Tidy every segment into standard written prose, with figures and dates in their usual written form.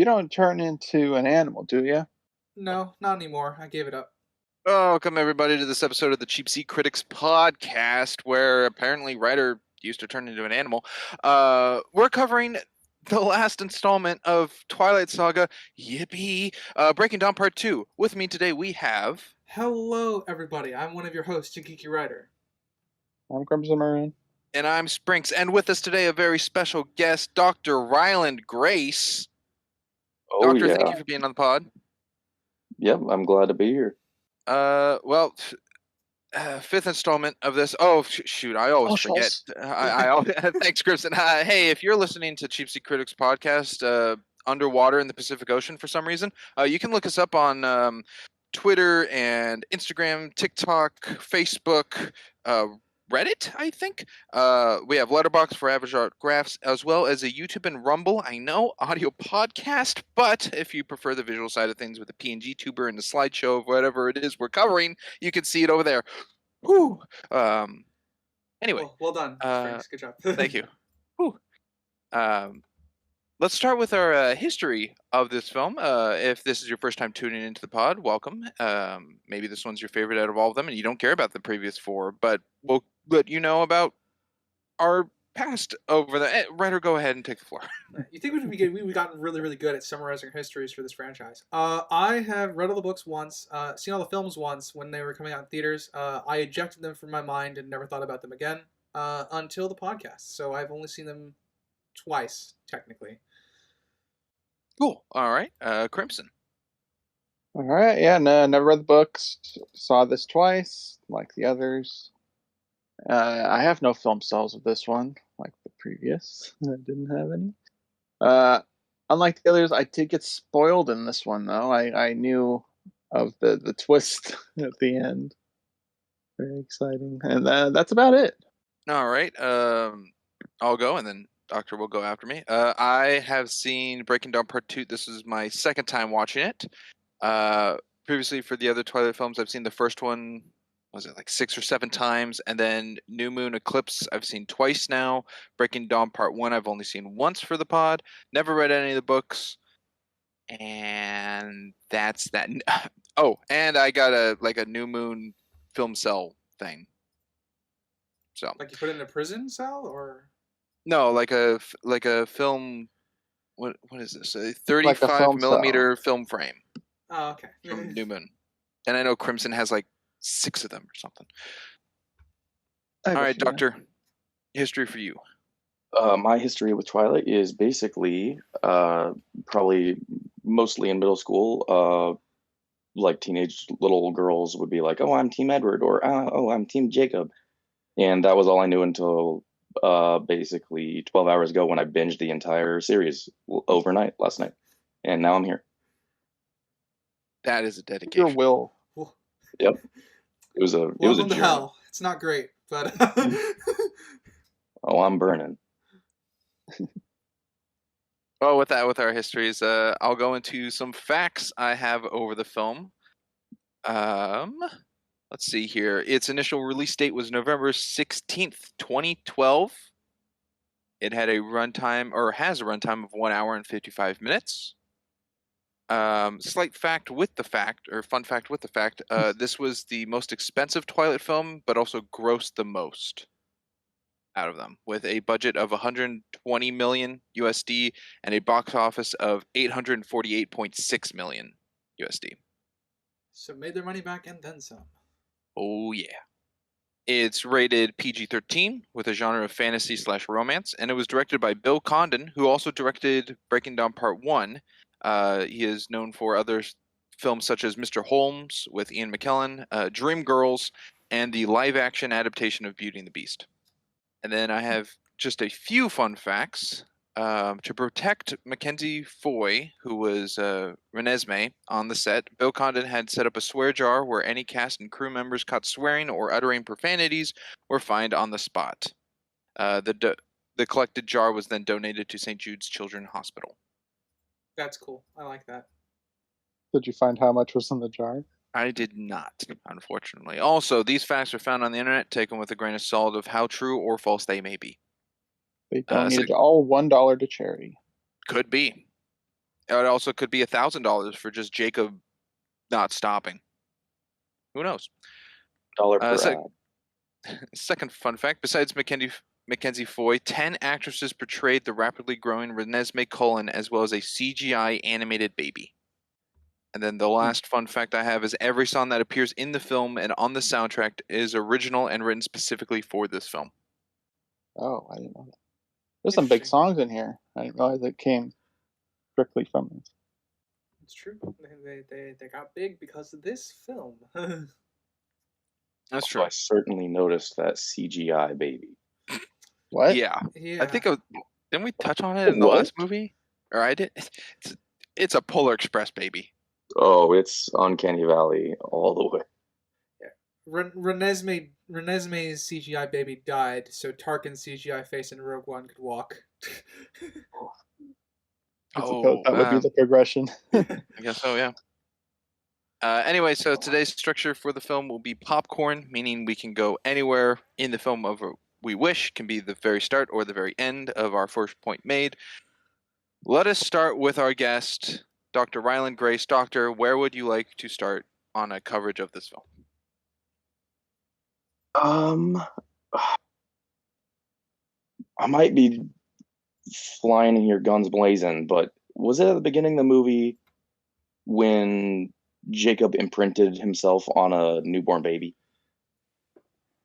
You don't turn into an animal, do you? No, not anymore. I gave it up. Welcome everybody to this episode of the Cheap Seat Critics podcast, where apparently Ryder used to turn into an animal. We're covering the last installment of Twilight Saga. Yippee! Breaking down part 2. With me today we have... Hello, everybody. I'm one of your hosts, Geeky Ryder. I'm Crimson Maroon. And I'm Sprinks. And with us today, a very special guest, Doctor Ryland Grace. Oh, Doctor, yeah. thank you for being on the pod. Yep, I'm glad to be here. Fifth installment of this. Oh, shoot, I always forget. Thanks, Crimson. Hey, if you're listening to Cheap Seat Critics podcast underwater in the Pacific Ocean for some reason, you can look us up on Twitter and Instagram, TikTok, Facebook, Reddit, I think. We have LetterBoxd for average art graphs, as well as a YouTube and Rumble, I know, audio podcast, but if you prefer the visual side of things with the PNG tuber and the slideshow of whatever it is we're covering, you can see it over there. Whew. Anyway. Well done, Franks. Good job. Thank you. Whew. Let's start with our history of this film. If this is your first time tuning into the pod, welcome. Maybe this one's your favorite out of all of them, and you don't care about the previous four, but we'll let you know about our past over the... Ryder, go ahead and take the floor. You think we've gotten really, really good at summarizing our histories for this franchise. I have read all the books once, seen all the films once when they were coming out in theaters. I ejected them from my mind and never thought about them again until the podcast. So I've only seen them twice, technically. Cool. All right. Crimson. All right, yeah, no, never read the books. Saw this twice, like the others. I have no film stills of this one, like the previous. I didn't have any. Unlike the others, I did get spoiled in this one, though. I knew of the twist at the end. Very exciting. And that's about it. All right. I'll go, and then Doctor will go after me. I have seen Breaking Down Part 2. This is my second time watching it. Previously, for the other Twilight films, I've seen the first one, was it like 6 or 7 times? And then New Moon Eclipse, I've seen twice now. Breaking Dawn Part 1, I've only seen once for the pod. Never read any of the books. And that's that. Oh, and I got a New Moon film cell thing. So, Like you put it in a prison cell, or... No, like a film. What is this? A 35 film millimeter film frame Oh, okay. from New Moon, and I know Crimson has like 6 of them or something. All right, Doctor, history for you. My history with Twilight is basically probably mostly in middle school. Like teenage little girls would be like, "Oh, I'm Team Edward," or "Oh, I'm Team Jacob," and that was all I knew until basically 12 hours ago when I binged the entire series overnight last night, and now I'm here. That is a dedication. Your will. Yep. It was a Welcome to journey. hell. It's not great, but... Oh, I'm burning. Well, with our histories, I'll go into some facts I have over the film. Let's see here. Its initial release date was November 16th, 2012. It had a runtime, or has a runtime of 1 hour and 55 minutes. Slight fact with the fact, or fun fact with the fact, this was the most expensive Twilight film, but also grossed the most out of them, with a budget of 120 million USD and a box office of 848.6 million USD. So made their money back and then some. Oh, yeah. It's rated PG-13 with a genre of fantasy/romance, and it was directed by Bill Condon, who also directed Breaking Down Part 1. He is known for other films such as Mr. Holmes with Ian McKellen, Dreamgirls, and the live-action adaptation of Beauty and the Beast. And then I have just a few fun facts. To protect Mackenzie Foy, who was Renesmee on the set, Bill Condon had set up a swear jar where any cast and crew members caught swearing or uttering profanities were fined on the spot. The collected jar was then donated to St. Jude's Children's Hospital. That's cool. I like that. Did you find how much was in the jar? I did not, unfortunately. Also, these facts are found on the internet, taken with a grain of salt of how true or false they may be. They donated all $1 to charity. Could be. It also could be $1,000 for just Jacob not stopping. Who knows? Dollar per sec- ad. Second fun fact: besides Mackenzie Foy, 10 actresses portrayed the rapidly growing Renesmee Cullen, as well as a CGI animated baby. And then the last fun fact I have is every song that appears in the film and on the soundtrack is original and written specifically for this film. Oh, I didn't know that. There's some big songs in here. I didn't realize it came strictly from this. It's true. They got big because of this film. That's So true. I certainly noticed that CGI baby. What? Yeah. Yeah. I think didn't we touch on it in the What? last movie? Or I did. It's a Polar Express baby. Oh, it's Uncanny Valley all the way. Renesmee's CGI baby died, so Tarkin's CGI face in Rogue One could walk. I suppose that would be the progression. I guess so, yeah. Anyway, so today's structure for the film will be popcorn, meaning we can go anywhere in the film of we wish. Can be the very start or the very end of our first point made. Let us start with our guest, Dr. Ryland Grace. Doctor, where would you like to start on a coverage of this film? I might be flying in here guns blazing, but was it at the beginning of the movie when Jacob imprinted himself on a newborn baby?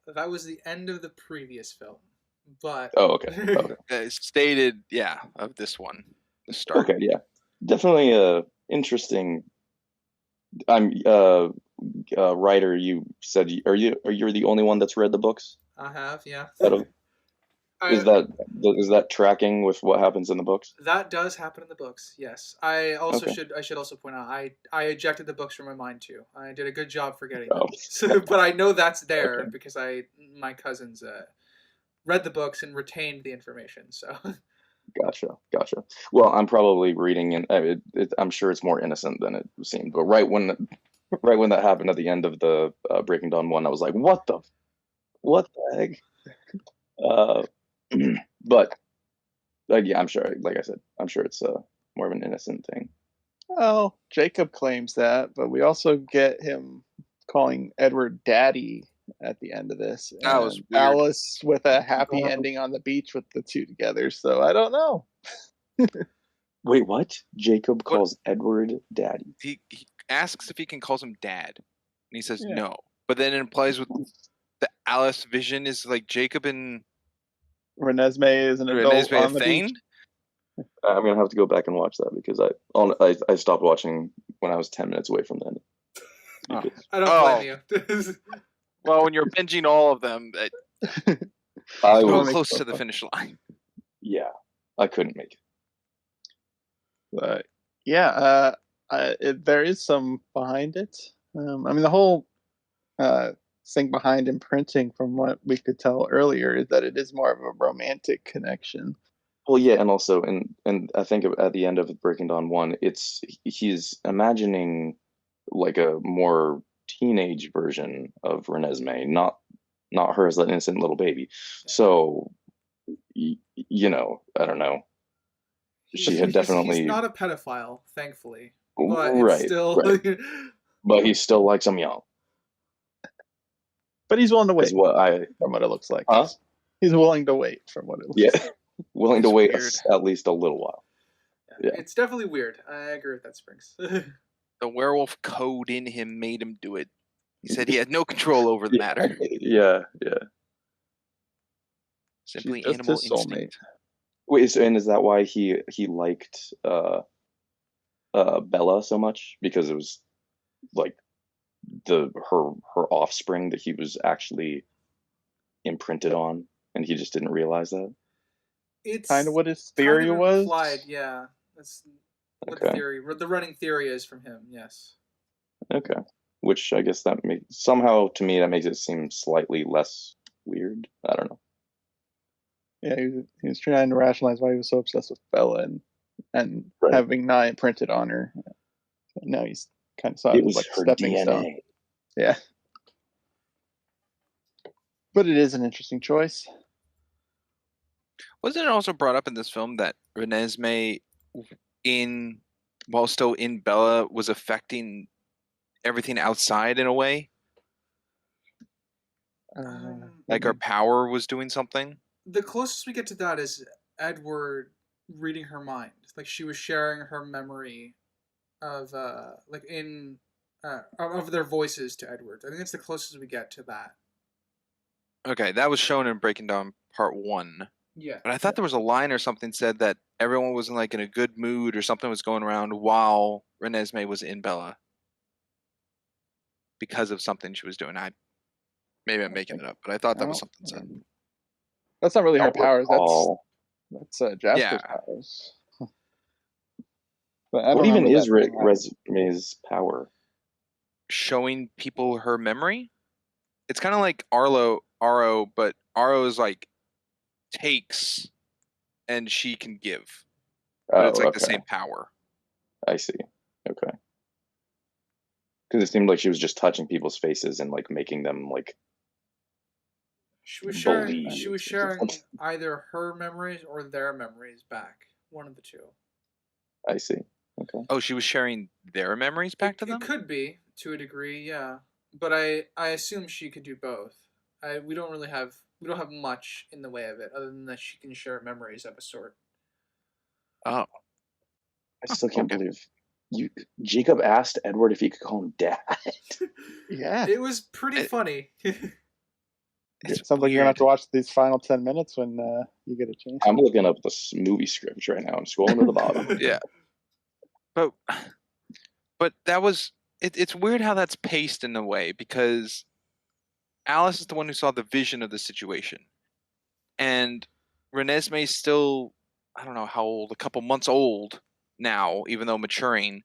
That was the end of the previous film, but Oh, okay. Stated, yeah, of this one, the start. Okay, yeah, definitely interesting. I'm writer. You said you're the only one that's read the books? I have, yeah. Is that tracking with what happens in the books? That does happen in the books, yes. I should also point out I ejected the books from my mind too. I did a good job forgetting them. So, but I know that's there because my cousins read the books and retained the information. So Gotcha. Well, I'm probably reading, and I'm sure it's more innocent than it seemed. But right when that happened at the end of the Breaking Dawn one, I was like, what the heck? But yeah, I'm sure. Like I said, I'm sure it's more of an innocent thing. Well, Jacob claims that, but we also get him calling Edward Daddy at the end of this. That was weird. Alice with a happy ending on the beach with the two together. So I don't know. Wait, what? Jacob calls Edward Daddy. He asks if he can call him Dad, and he says no. But then it implies with the Alice vision is like Jacob and Renesmee is an adult on the beach. I'm gonna have to go back and watch that because I stopped watching when I was 10 minutes away from the end. I don't blame you. Well, when you're binging all of them, I was close to the finish line. Yeah, I couldn't make it. But yeah, there is some behind it. I mean, the whole thing behind imprinting, from what we could tell earlier, is that it is more of a romantic connection. Well, yeah, and also, and I think at the end of Breaking Dawn 1, he's imagining like a more teenage version of Renesmee, not her as an innocent little baby. So, I don't know. She had definitely. He's not a pedophile, thankfully. But right, it's still. Right. But he still likes them young. But he's willing to wait. From what it looks like. Huh? He's willing to wait from what it looks like. Willing to wait at least a little while. Yeah. It's definitely weird. I agree with that, Springs. The werewolf code in him made him do it. He said he had no control over the matter. Yeah. Simply animal instinct. Wait, and is that why he liked Bella so much? Because it was like her offspring that he was actually imprinted on, and he just didn't realize that. It's kind of what his theory was. Implied, yeah. That's what the theory, the running theory is from him. Yes. Okay. Which I guess that somehow to me that makes it seem slightly less weird. I don't know. Yeah, he was trying to rationalize why he was so obsessed with Bella and having not imprinted on her. So now he's kind of saw it as like a stepping DNA. stone. Yeah. But it is an interesting choice. Wasn't it also brought up in this film that Renesmee in while still in Bella, was affecting everything outside in a way. Like her power was doing something. The closest we get to that is Edward reading her mind. Like she was sharing her memory of of their voices to Edward. I think that's the closest we get to that. Okay, that was shown in Breaking Down Part 1. Yeah. But I thought there was a line or something said that everyone was like in a good mood or something was going around while Renesmee was in Bella. Because of something she was doing. Maybe I'm making it up, but I thought that was something said. That's not really her powers. Recall. That's Jasper's powers. But what even is Renesmee's power? Showing people her memory? It's kind of like Aro, but Aro is like takes and she can give. But it's like the same power. I see. Okay. Because it seemed like she was just touching people's faces and like making them like. She was sharing either her memories or their memories back. One of the two. I see. Okay. Oh, she was sharing their memories back to them? It could be, to a degree, yeah. But I assume she could do both. We don't have much in the way of it, other than that she can share memories of a sort. Oh. I still can't believe Jacob asked Edward if he could call him Dad. Yeah. It was pretty funny. It sounds like you're gonna have to watch these final 10 minutes when you get a chance. I'm looking up the movie script right now. I'm scrolling to the bottom. Yeah. But that was it's weird how that's paced in a way, because Alice is the one who saw the vision of the situation. And Renesmee's still, I don't know how old, a couple months old now, even though maturing.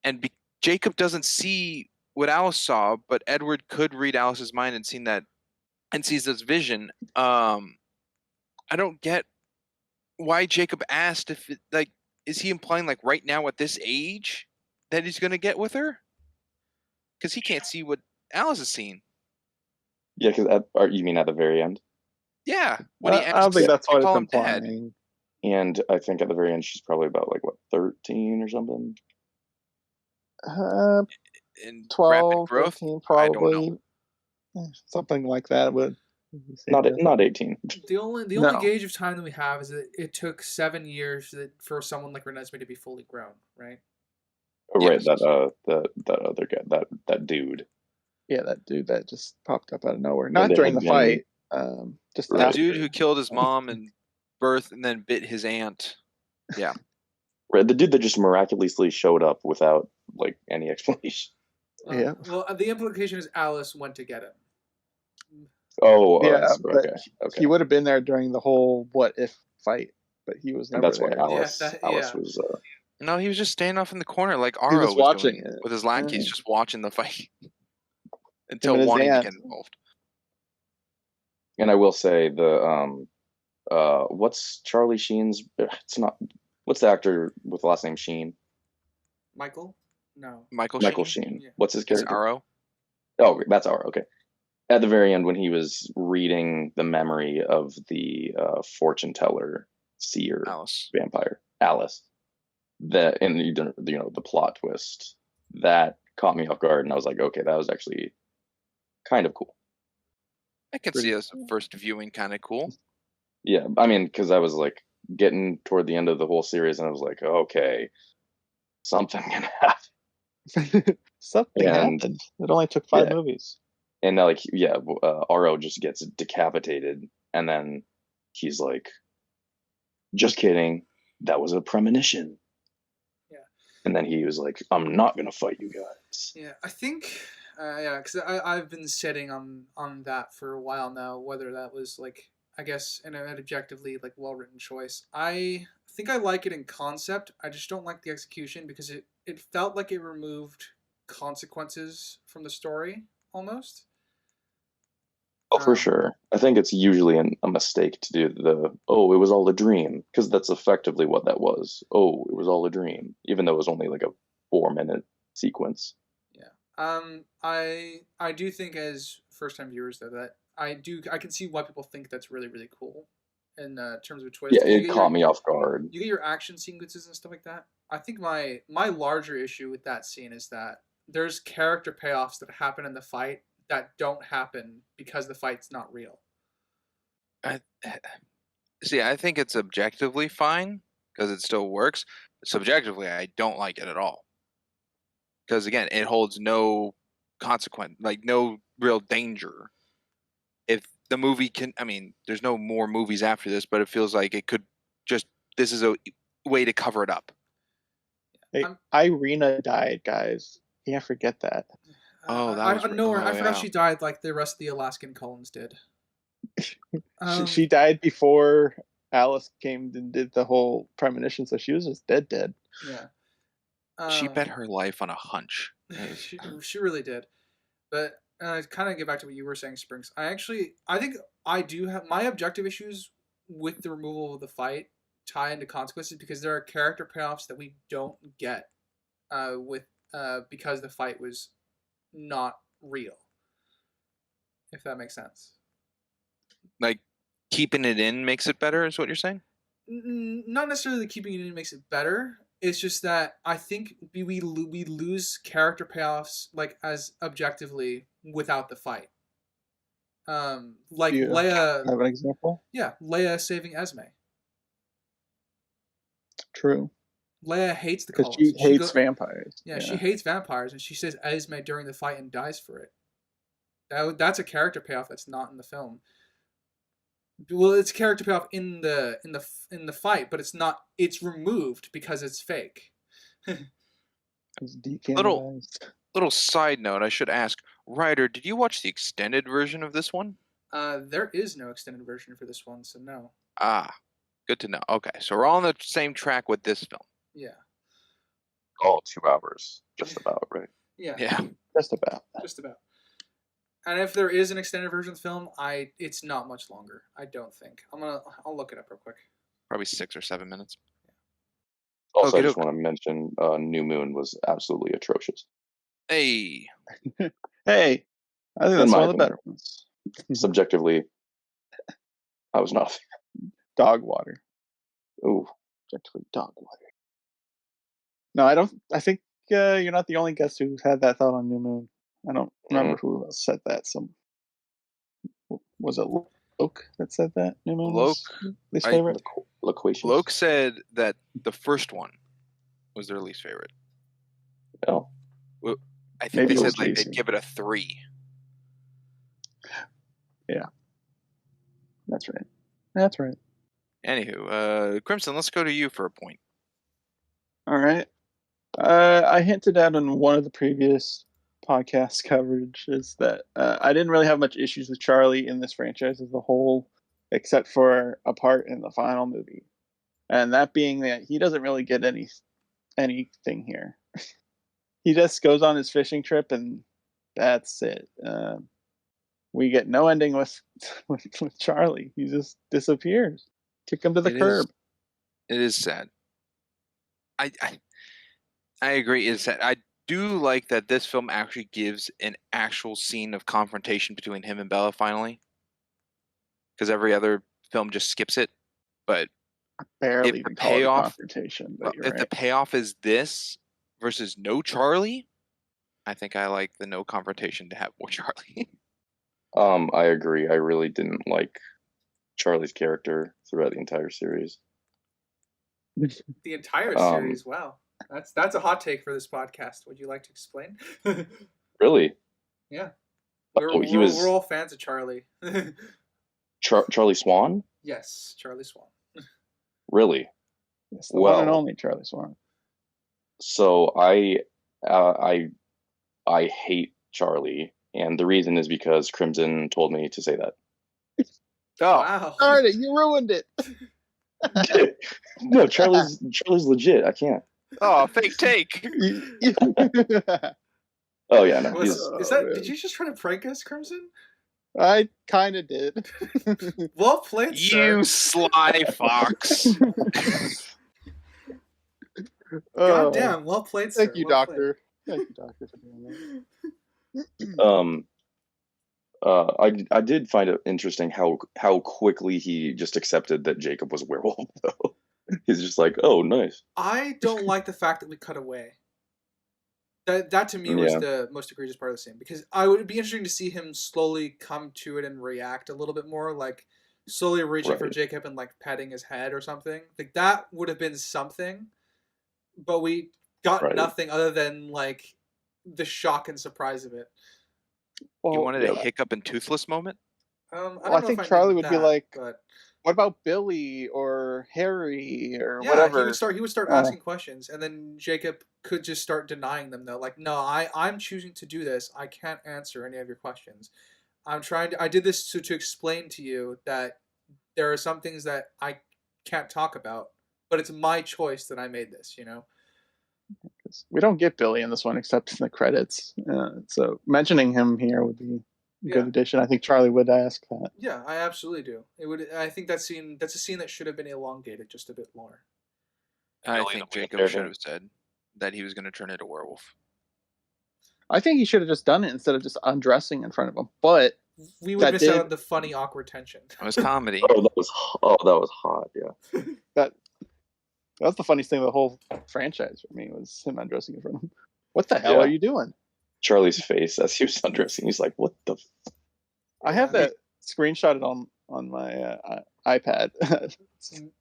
And Jacob doesn't see what Alice saw, but Edward could read Alice's mind and sees this vision. I don't get why Jacob asked if is he implying like right now at this age that he's going to get with her? Because he can't see what Alice is seeing. Yeah, because you mean at the very end? Yeah. When he asks, I don't think that's what it's implying. And I think at the very end she's probably about 13 or something. 12, 13, probably. Something like that would. Not 18. The only gauge of time that we have is that it took 7 years for someone like Renesmee to be fully grown, right? Oh, right. Yes. That other guy, that dude. Yeah, that dude that just popped up out of nowhere. Not during the fight. Just the dude who killed his mom in birth and then bit his aunt. Yeah. Right. The dude that just miraculously showed up without any explanation. Yeah. Well, the implication is Alice went to get him. Oh, yeah. Okay. He would have been there during the whole what if fight, but he was never there. Alice was. No, he was just standing off in the corner like Aro he was watching doing, it with his lackeys, just watching the fight until wanting to get involved. And I will say what's Charlie Sheen's? It's not. What's the actor with the last name Sheen? Michael? No. Michael Sheen. Yeah. What's his character? It's Aro. Oh, that's Aro. Okay. At the very end, when he was reading the memory of the fortune teller, seer, vampire, Alice, the plot twist that caught me off guard, and I was like, okay, that was actually kind of cool. I could see as a first viewing kind of cool. Yeah, I mean, because I was getting toward the end of the whole series, and I was like, okay, something can happen. Something happened. It only took 5 movies. And Aro just gets decapitated, and then he's like, "Just kidding, that was a premonition." Yeah. And then he was like, "I'm not gonna fight you guys." Yeah, I think, because I've been sitting on that for a while now. Whether that was I guess an objectively well written choice. I think I like it in concept. I just don't like the execution because it felt like it removed consequences from the story almost. Oh, for sure. I think it's usually a mistake to do it was all a dream, because that's effectively what that was. Oh, it was all a dream, even though it was only a 4-minute sequence. Yeah. I do think as first time viewers though that I can see why people think that's really, really cool. in terms of a twist. Yeah, it caught me off guard. You get your action sequences and stuff like that. I think my larger issue with that scene is that there's character payoffs that happen in the fight that don't happen because the fight's not real. I think it's objectively fine because it still works. Subjectively, I don't like it at all. Because again, it holds no consequence, like no real danger. If the movie can, I mean, there's no more movies after this, but it feels like it could just, this is a way to cover it up. Hey, Irina died, guys. Can't forget that. Oh, I forgot she died like the rest of the Alaskan Cullens did. She died before Alice came and did the whole premonition, so she was just dead. Yeah. She bet her life on a hunch. She really did. But kind of get back to what you were saying, Springs. I think I do have my objective issues with the removal of the fight tie into consequences because there are character payoffs that we don't get because the fight was not real. If that makes sense. Like keeping it in makes it better, is what you're saying? Not necessarily keeping it in makes it better. It's just that I think we lose character payoffs like as objectively without the fight. Like Leia. Have an example? Yeah, Leia saving Esme. True. Leia hates the Cullens. Because she hates vampires. Yeah, she hates vampires, and she says Esme during the fight and dies for it. That's a character payoff that's not in the film. Well, it's a character payoff in the fight, but it's not. It's removed because it's fake. It's decanonized. Little side note, I should ask, Ryder, did you watch the extended version of this one? There is no extended version for this one, so no. Ah, good to know. Okay, so we're all on the same track with this film. Yeah. All 2 hours, just about, right? Yeah. Yeah. Just about. Just about. And if there is an extended version of the film, it's not much longer. I don't think. I'll look it up real quick. Probably 6 or 7 minutes. Also, I just want to mention New Moon was absolutely atrocious. Hey. Hey. I think that's one of the better ones. Subjectively, I was not. Dog water. Ooh. Objectively, dog water. No, I think you're not the only guest who had that thought on New Moon. I don't remember who else said that. Was it Loke that said that? New Moon was least favorite? Loquacious. Loke said that the first one was their least favorite. Oh. Well, I think they said like they'd give it a 3. Yeah. That's right. Anywho, Crimson, let's go to you for a point. All right. I hinted at on one of the previous podcast coverage is that I didn't really have much issues with Charlie in this franchise as a whole, except for a part in the final movie, and that being that he doesn't really get anything here. He just goes on his fishing trip, and that's it. We get no ending with Charlie. He just disappears. Kick him to the curb. It is sad. I agree. It's sad. I do like that this film actually gives an actual scene of confrontation between him and Bella finally, because every other film just skips it. But barely even call it a confrontation. But if the payoff is this versus no Charlie, I think I like the no confrontation to have more Charlie. I agree. I really didn't like Charlie's character throughout the entire series. The entire series, wow. That's a hot take for this podcast. Would you like to explain? Really? Yeah. We're all fans of Charlie. Charlie Swan? Yes, Charlie Swan. Really? Yes, the one and only Charlie Swan. So I hate Charlie, and the reason is because Crimson told me to say that. Oh, wow. Darn it, you ruined it. No, Charlie's legit. I can't. Oh, fake take. Oh yeah, no. Did you just try to prank us, Crimson? I kind of did. Well played, sir. You sly fox. God damn, well played, sir. Thank you, Doctor. Thank you, Doctor, for doing that. I did find it interesting how quickly he just accepted that Jacob was a werewolf. Though he's just like, oh, nice. I don't like the fact that we cut away. That to me was Yeah, the most egregious part of the scene, because I would be interesting to see him slowly come to it and react a little bit more, like slowly reaching for right. Jacob and like patting his head or something. Like that would have been something, but we got Right. nothing other than like the shock and surprise of it. You Well, wanted yeah. a hiccup and toothless moment? I well, don't I know if think I Charlie need would be that, like, but "What about Billy or Harry or yeah, whatever?" he would start Uh, asking questions, and then Jacob could just start denying them though. Like, no, I'm choosing to do this. I can't answer any of your questions. I did this to explain to you that there are some things that I can't talk about, but it's my choice that I made this, you know? 'Cause we don't get Billy in this one except in the credits, so mentioning him here would be a good Yeah. addition. I think Charlie would ask that. Yeah, I absolutely do. It would. I think that's a scene that should have been elongated just a bit more. I Billy think the Jacob Weird should Hair. have said that he was going to turn into a werewolf. I think he should have just done it instead of just undressing in front of him. But We would that miss out did on the funny, awkward tension. It was comedy. Oh, that was hot. Yeah. that was the funniest thing of the whole franchise for me, was him undressing in front of him. What the hell Yeah. are you doing? Charlie's face as he was undressing. He's like, what the? I have Yeah. that screenshotted on my iPad.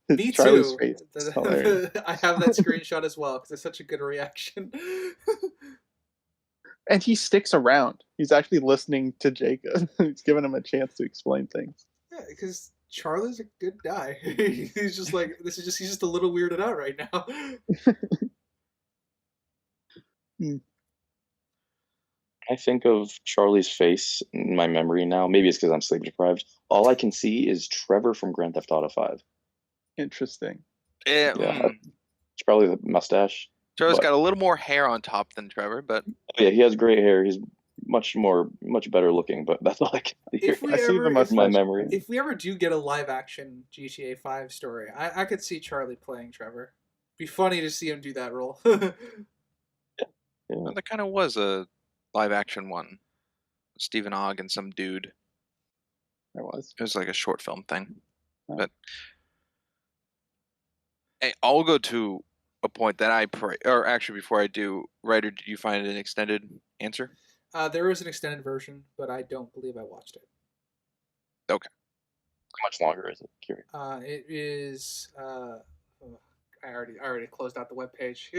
Me Charlie's too. face is hilarious. I have that screenshot as well because it's such a good reaction. And he sticks around. He's actually listening to Jacob. He's giving him a chance to explain things. Yeah, because Charlie's a good guy. He's just like he's just a little weirded out right now. I think of Charlie's face in my memory now. Maybe it's because I'm sleep deprived. All I can see is Trevor from Grand Theft Auto 5. Interesting. Yeah, Yeah. It's probably the mustache. Trevor's but- got a little more hair on top than Trevor, but Oh, yeah, he has gray hair. He's much better looking, but that's all I can hear. If we I see the ever mustache. my memory. if we ever do get a live action GTA 5 story, I could see Charlie playing Trevor. Be funny to see him do that role. Yeah. well, there kind of was a live action one. Stephen Ogg and some dude. There was. It was like a short film thing. Oh. But hey, I'll go to a point that or actually before I do, Ryder, did you find an extended answer? There is an extended version, but I don't believe I watched it. Okay. How much longer is it? Curious. It is. I already closed out the webpage.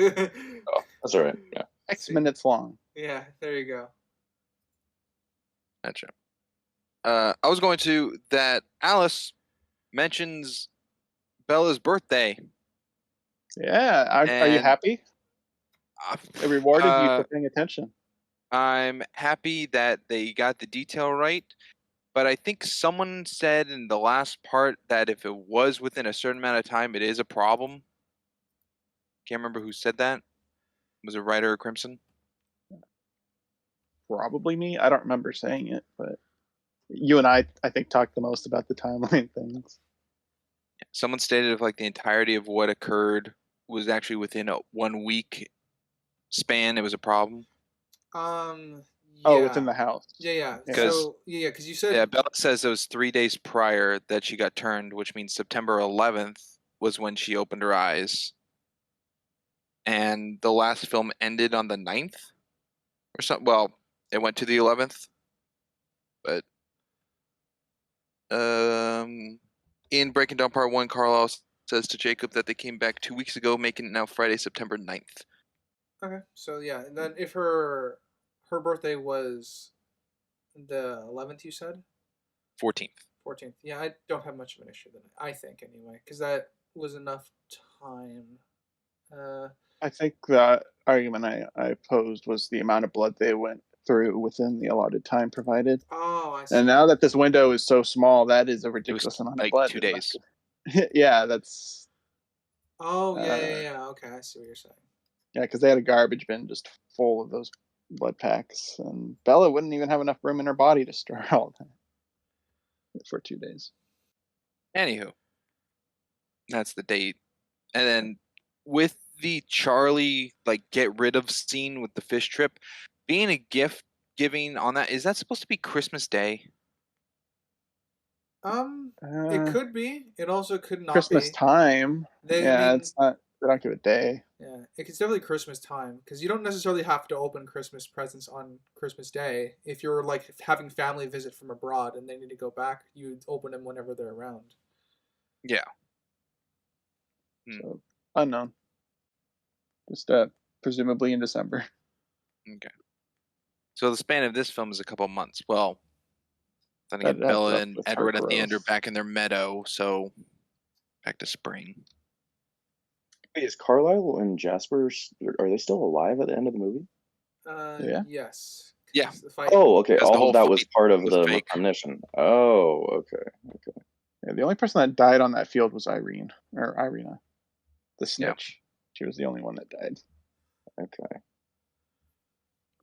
Oh, that's all right. Yeah. X minutes long. Yeah, there you go. Gotcha. I was going to that Alice mentions Bella's birthday. Yeah. Are you And- happy? It rewarded you for paying attention. I'm happy that they got the detail right, but I think someone said in the last part that if it was within a certain amount of time, it is a problem. Can't remember who said that. Was it Ryder or Crimson? Probably me. I don't remember saying it, but you and I think, talked the most about the timeline things. Someone stated if like the entirety of what occurred was actually within a 1 week span, it was a problem. Yeah. Oh, within the house. Yeah. Because- So because you said Yeah, Bella says it was 3 days prior that she got turned, which means September 11th was when she opened her eyes. And the last film ended on the 9th or something. Well, it went to the 11th. But in Breaking Down Part 1, Carlisle says to Jacob that they came back 2 weeks ago, making it now Friday, September 9th. okay. So yeah, and then if her birthday was the 11th, you said 14th. 14th. Yeah, I don't have much of an issue then. I think anyway, because that was enough time. I think the argument I posed was the amount of blood they went through within the allotted time provided. Oh, I see. And now that this window is so small, that is a ridiculous amount of like blood. 2 days. Yeah, that's Oh, yeah. Okay, I see what you're saying. yeah, because they had a garbage bin just full of those blood packs, and Bella wouldn't even have enough room in her body to store all that for 2 days. Anywho, that's the date. And then with the Charlie like get rid of scene with the fish trip being a gift giving on that? Is that supposed to be Christmas Day? It could be. It also could not Christmas be. time. I mean, it's not. They don't give a day. yeah, it's definitely Christmas time because you don't necessarily have to open Christmas presents on Christmas Day. If you're like having family visit from abroad and they need to go back, you open them whenever they're around. Yeah. So, unknown. Just presumably in December. Okay. So the span of this film is a couple months. Well, then again, That's Bella rough and with Edward her at the end are growth. back in their meadow, so back to spring. Wait, is Carlisle and Jasper, are they still alive at the end of the movie? Yeah. Yes. Yeah. The fight. Oh, okay. Because the All whole of that was fight part of was the fake. premonition. Oh, okay. Yeah, the only person that died on that field was Irene, or Irina, the snitch. She was the only one that died. Okay.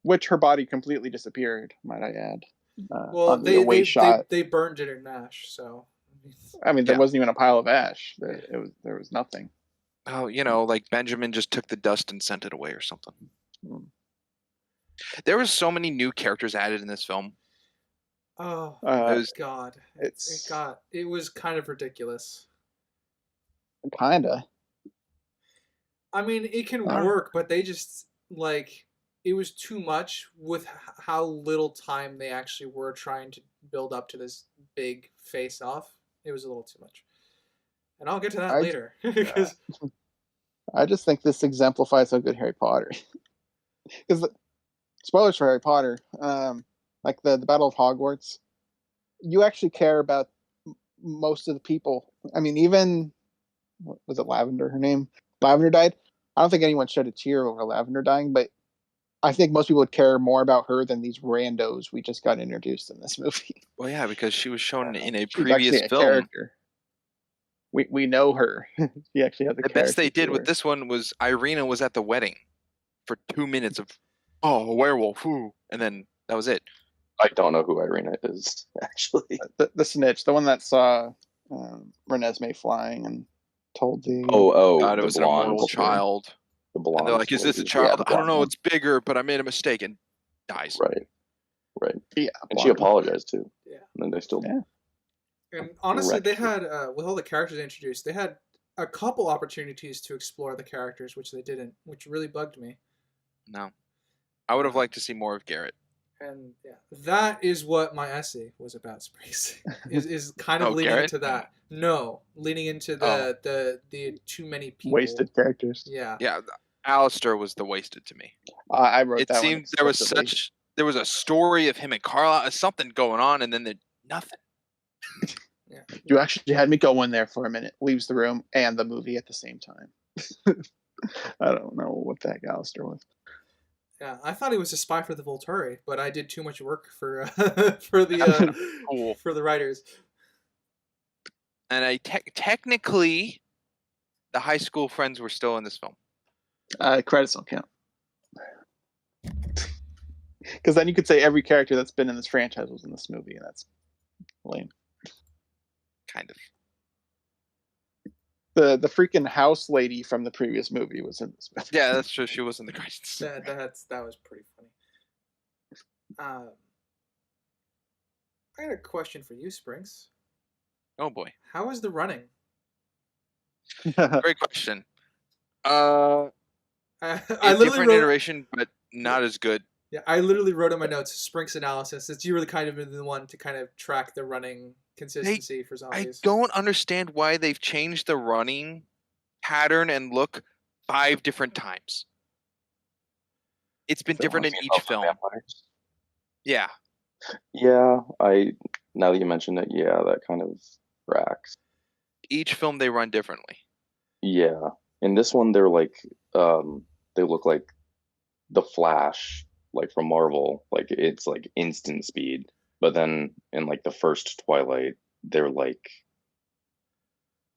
Which her body completely disappeared, might I add. Well, on the away shot. they burned it in Nash, so. I mean, there Yeah. wasn't even a pile of ash. There was nothing. Oh, like Benjamin just took the dust and sent it away or something. Mm. There was so many new characters added in this film. Oh God! It was kind of ridiculous. Kinda. I mean, it can work, but they just it was too much with how little time they actually were trying to build up to this big face-off. It was a little too much, and I'll get to that later. Because I just think this exemplifies how good Harry Potter. Because spoilers for Harry Potter, like the Battle of Hogwarts, you actually care about most of the people. I mean, even was it Lavender? Her name, Lavender died. I don't think anyone shed a tear over Lavender dying, but I think most people would care more about her than these randos we just got introduced in this movie. Well, yeah, because she was shown in a She's previous a film. Character. We know her. She actually has a The character. best they did to with her. this one was Irina was at the wedding for 2 minutes of a werewolf, and then that was it. I don't know who Irina is, actually. The snitch, the one that saw Renesmee flying and told the God, it the was blonde, an immortal child. The blonde. And they're like, "Is this a lady. child? Yeah, I don't know. one. It's bigger, but I made a mistake," and dies. Right. Yeah, and she apologized too. Yeah. And then they still. Yeah. And honestly, they had with all the characters introduced, they had a couple opportunities to explore the characters, which they didn't, which really bugged me. No, I would have liked to see more of Garrett. And yeah, that is what my essay was about. Springs is kind of leaning Garrett? into that. No, leaning into the too many people. Wasted characters. Yeah. Yeah, Alistair was the wasted to me. I wrote it that. It seemed there was a story of him and Carla, something going on, and then nothing. Yeah. You actually had me go in there for a minute. Leaves the room and the movie at the same time. I don't know what the heck Alistair was. Yeah, I thought he was a spy for the Volturi, but I did too much work for the for the writers. And technically, the high school friends were still in this film. Credits don't count. Because then you could say every character that's been in this franchise was in this movie, and that's lame. Kind of. The freaking house lady from the previous movie was in this movie. Yeah, that's true. She was in the credits. That was pretty funny. I got a question for you, Springs. Oh boy. How is the running? Great question. I literally different iteration, but not as good. Yeah, I literally wrote in my notes Sprinks analysis. It's you were kind of the one to kind of track the running consistency for zombies. I don't understand why they've changed the running pattern and look 5 different times. It's been different in each film. Vampires. Yeah. Yeah, now that you mention it, yeah, that kind of tracks. Each film they run differently. Yeah. In this one they're like they look like the Flash, like from Marvel, like it's like instant speed. But then in like the first Twilight, they're like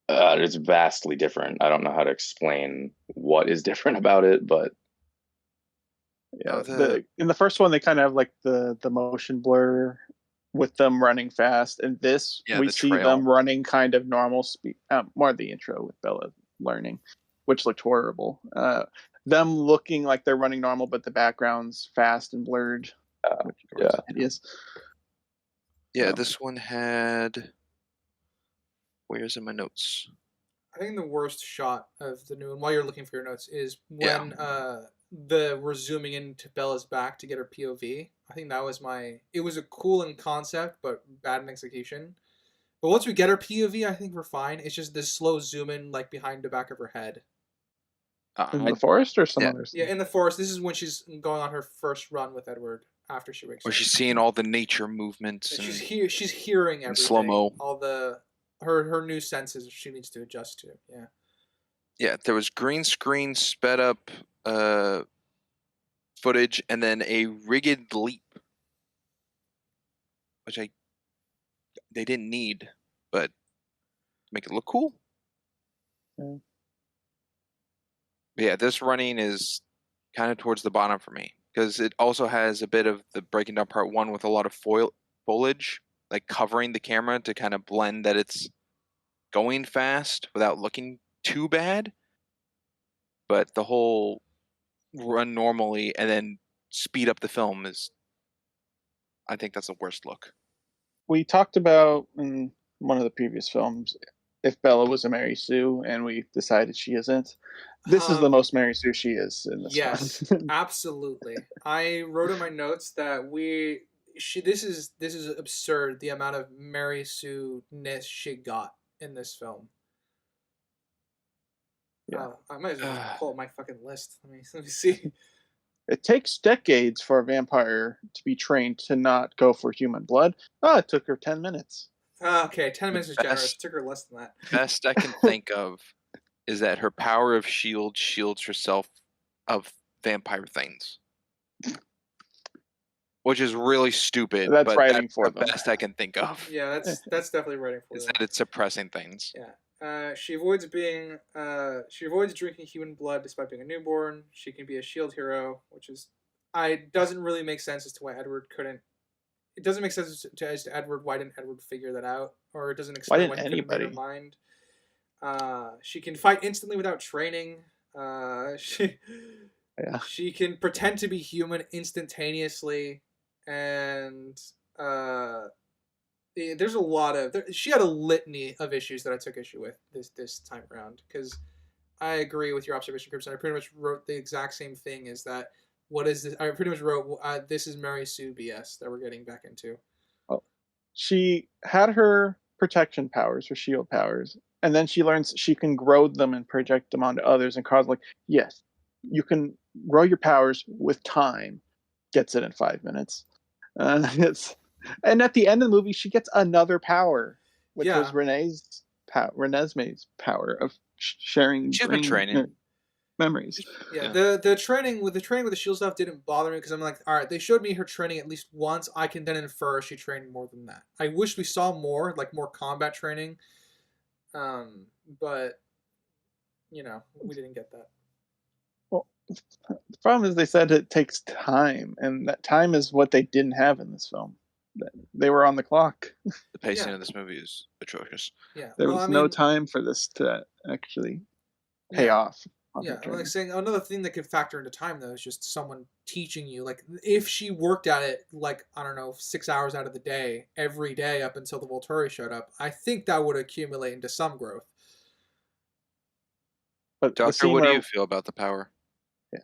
it's vastly different. I don't know how to explain what is different about it, but yeah, in the first one they kind of have like the motion blur with them running fast, and this we see them running kind of normal speed. More the intro with Bella learning, which looked horrible. Them looking like they're running normal, but the background's fast and blurred. which yeah. was hideous. Yeah, this one had. Where's in my notes? I think the worst shot of the new one, while you're looking for your notes, is when we're zooming into Bella's back to get her POV. I think that was it was a cool in concept, but bad in execution. But once we get her POV, I think we're fine. It's just this slow zoom in, like behind the back of her head. In the forest or some yeah. other Yeah, in the forest. This is when she's going on her first run with Edward after she wakes Where up. she's seeing all the nature movements. And she's hearing everything. Slow-mo. All her new senses she needs to adjust to. Yeah. Yeah, there was green screen sped up footage and then a rigged leap, which they didn't need, but make it look cool. Yeah. But yeah, this running is kind of towards the bottom for me because it also has a bit of the breaking down part one with a lot of foliage, like covering the camera to kind of blend that it's going fast without looking too bad. But the whole run normally and then speed up the film I think that's the worst look. We talked about in one of the previous films if Bella was a Mary Sue, and we decided she isn't. This is the most Mary Sue she is in this one. Absolutely. I wrote in my notes that this is absurd, the amount of Mary Sue-ness she got in this film. Yeah. I might as well pull up my fucking list. Let me see. It takes decades for a vampire to be trained to not go for human blood. It took her 10 minutes. Okay, 10 minutes is generous. It took her less than that. Best I can think of is that her power of shield shields herself of vampire things. Which is really stupid. That's but writing that's for the them. best I can think of. Yeah, that's definitely writing for them. Is them. that it's suppressing things. Yeah. She avoids drinking human blood despite being a newborn. She can be a shield hero, which doesn't really make sense as to why Edward couldn't. It doesn't make sense as to Edward. Why didn't Edward figure that out? Or it doesn't explain why he couldn't read her mind. She can fight instantly without training. She can pretend to be human instantaneously, and there's a lot of she had a litany of issues that I took issue with this time around, because I agree with your observation, Crimson. I pretty much wrote the exact same thing. Is that what is this? I pretty much wrote this is Mary Sue BS that we're getting back into. Well, she had her protection powers, her shield powers, and then she learns she can grow them and project them onto others, and cause yes, you can grow your powers with time. Gets it in 5 minutes. And at the end of the movie, she gets another power, which was Renesmee's power of sharing. She's been training. Memories. Yeah, the training with the shield stuff didn't bother me, because I'm like, all right, they showed me her training at least once. I can then infer she trained more than that. I wish we saw more combat training, but we didn't get that. Well, the problem is they said it takes time, and that time is what they didn't have in this film. They were on the clock. The pacing of this movie is atrocious. Yeah, there was no time for this to actually pay off. Yeah, I'm like saying another thing that could factor into time, though, is just someone teaching you. Like, if she worked at it, I don't know, 6 hours out of the day, every day up until the Volturi showed up, I think that would accumulate into some growth. But Doctor, what do you feel about the power? Yeah.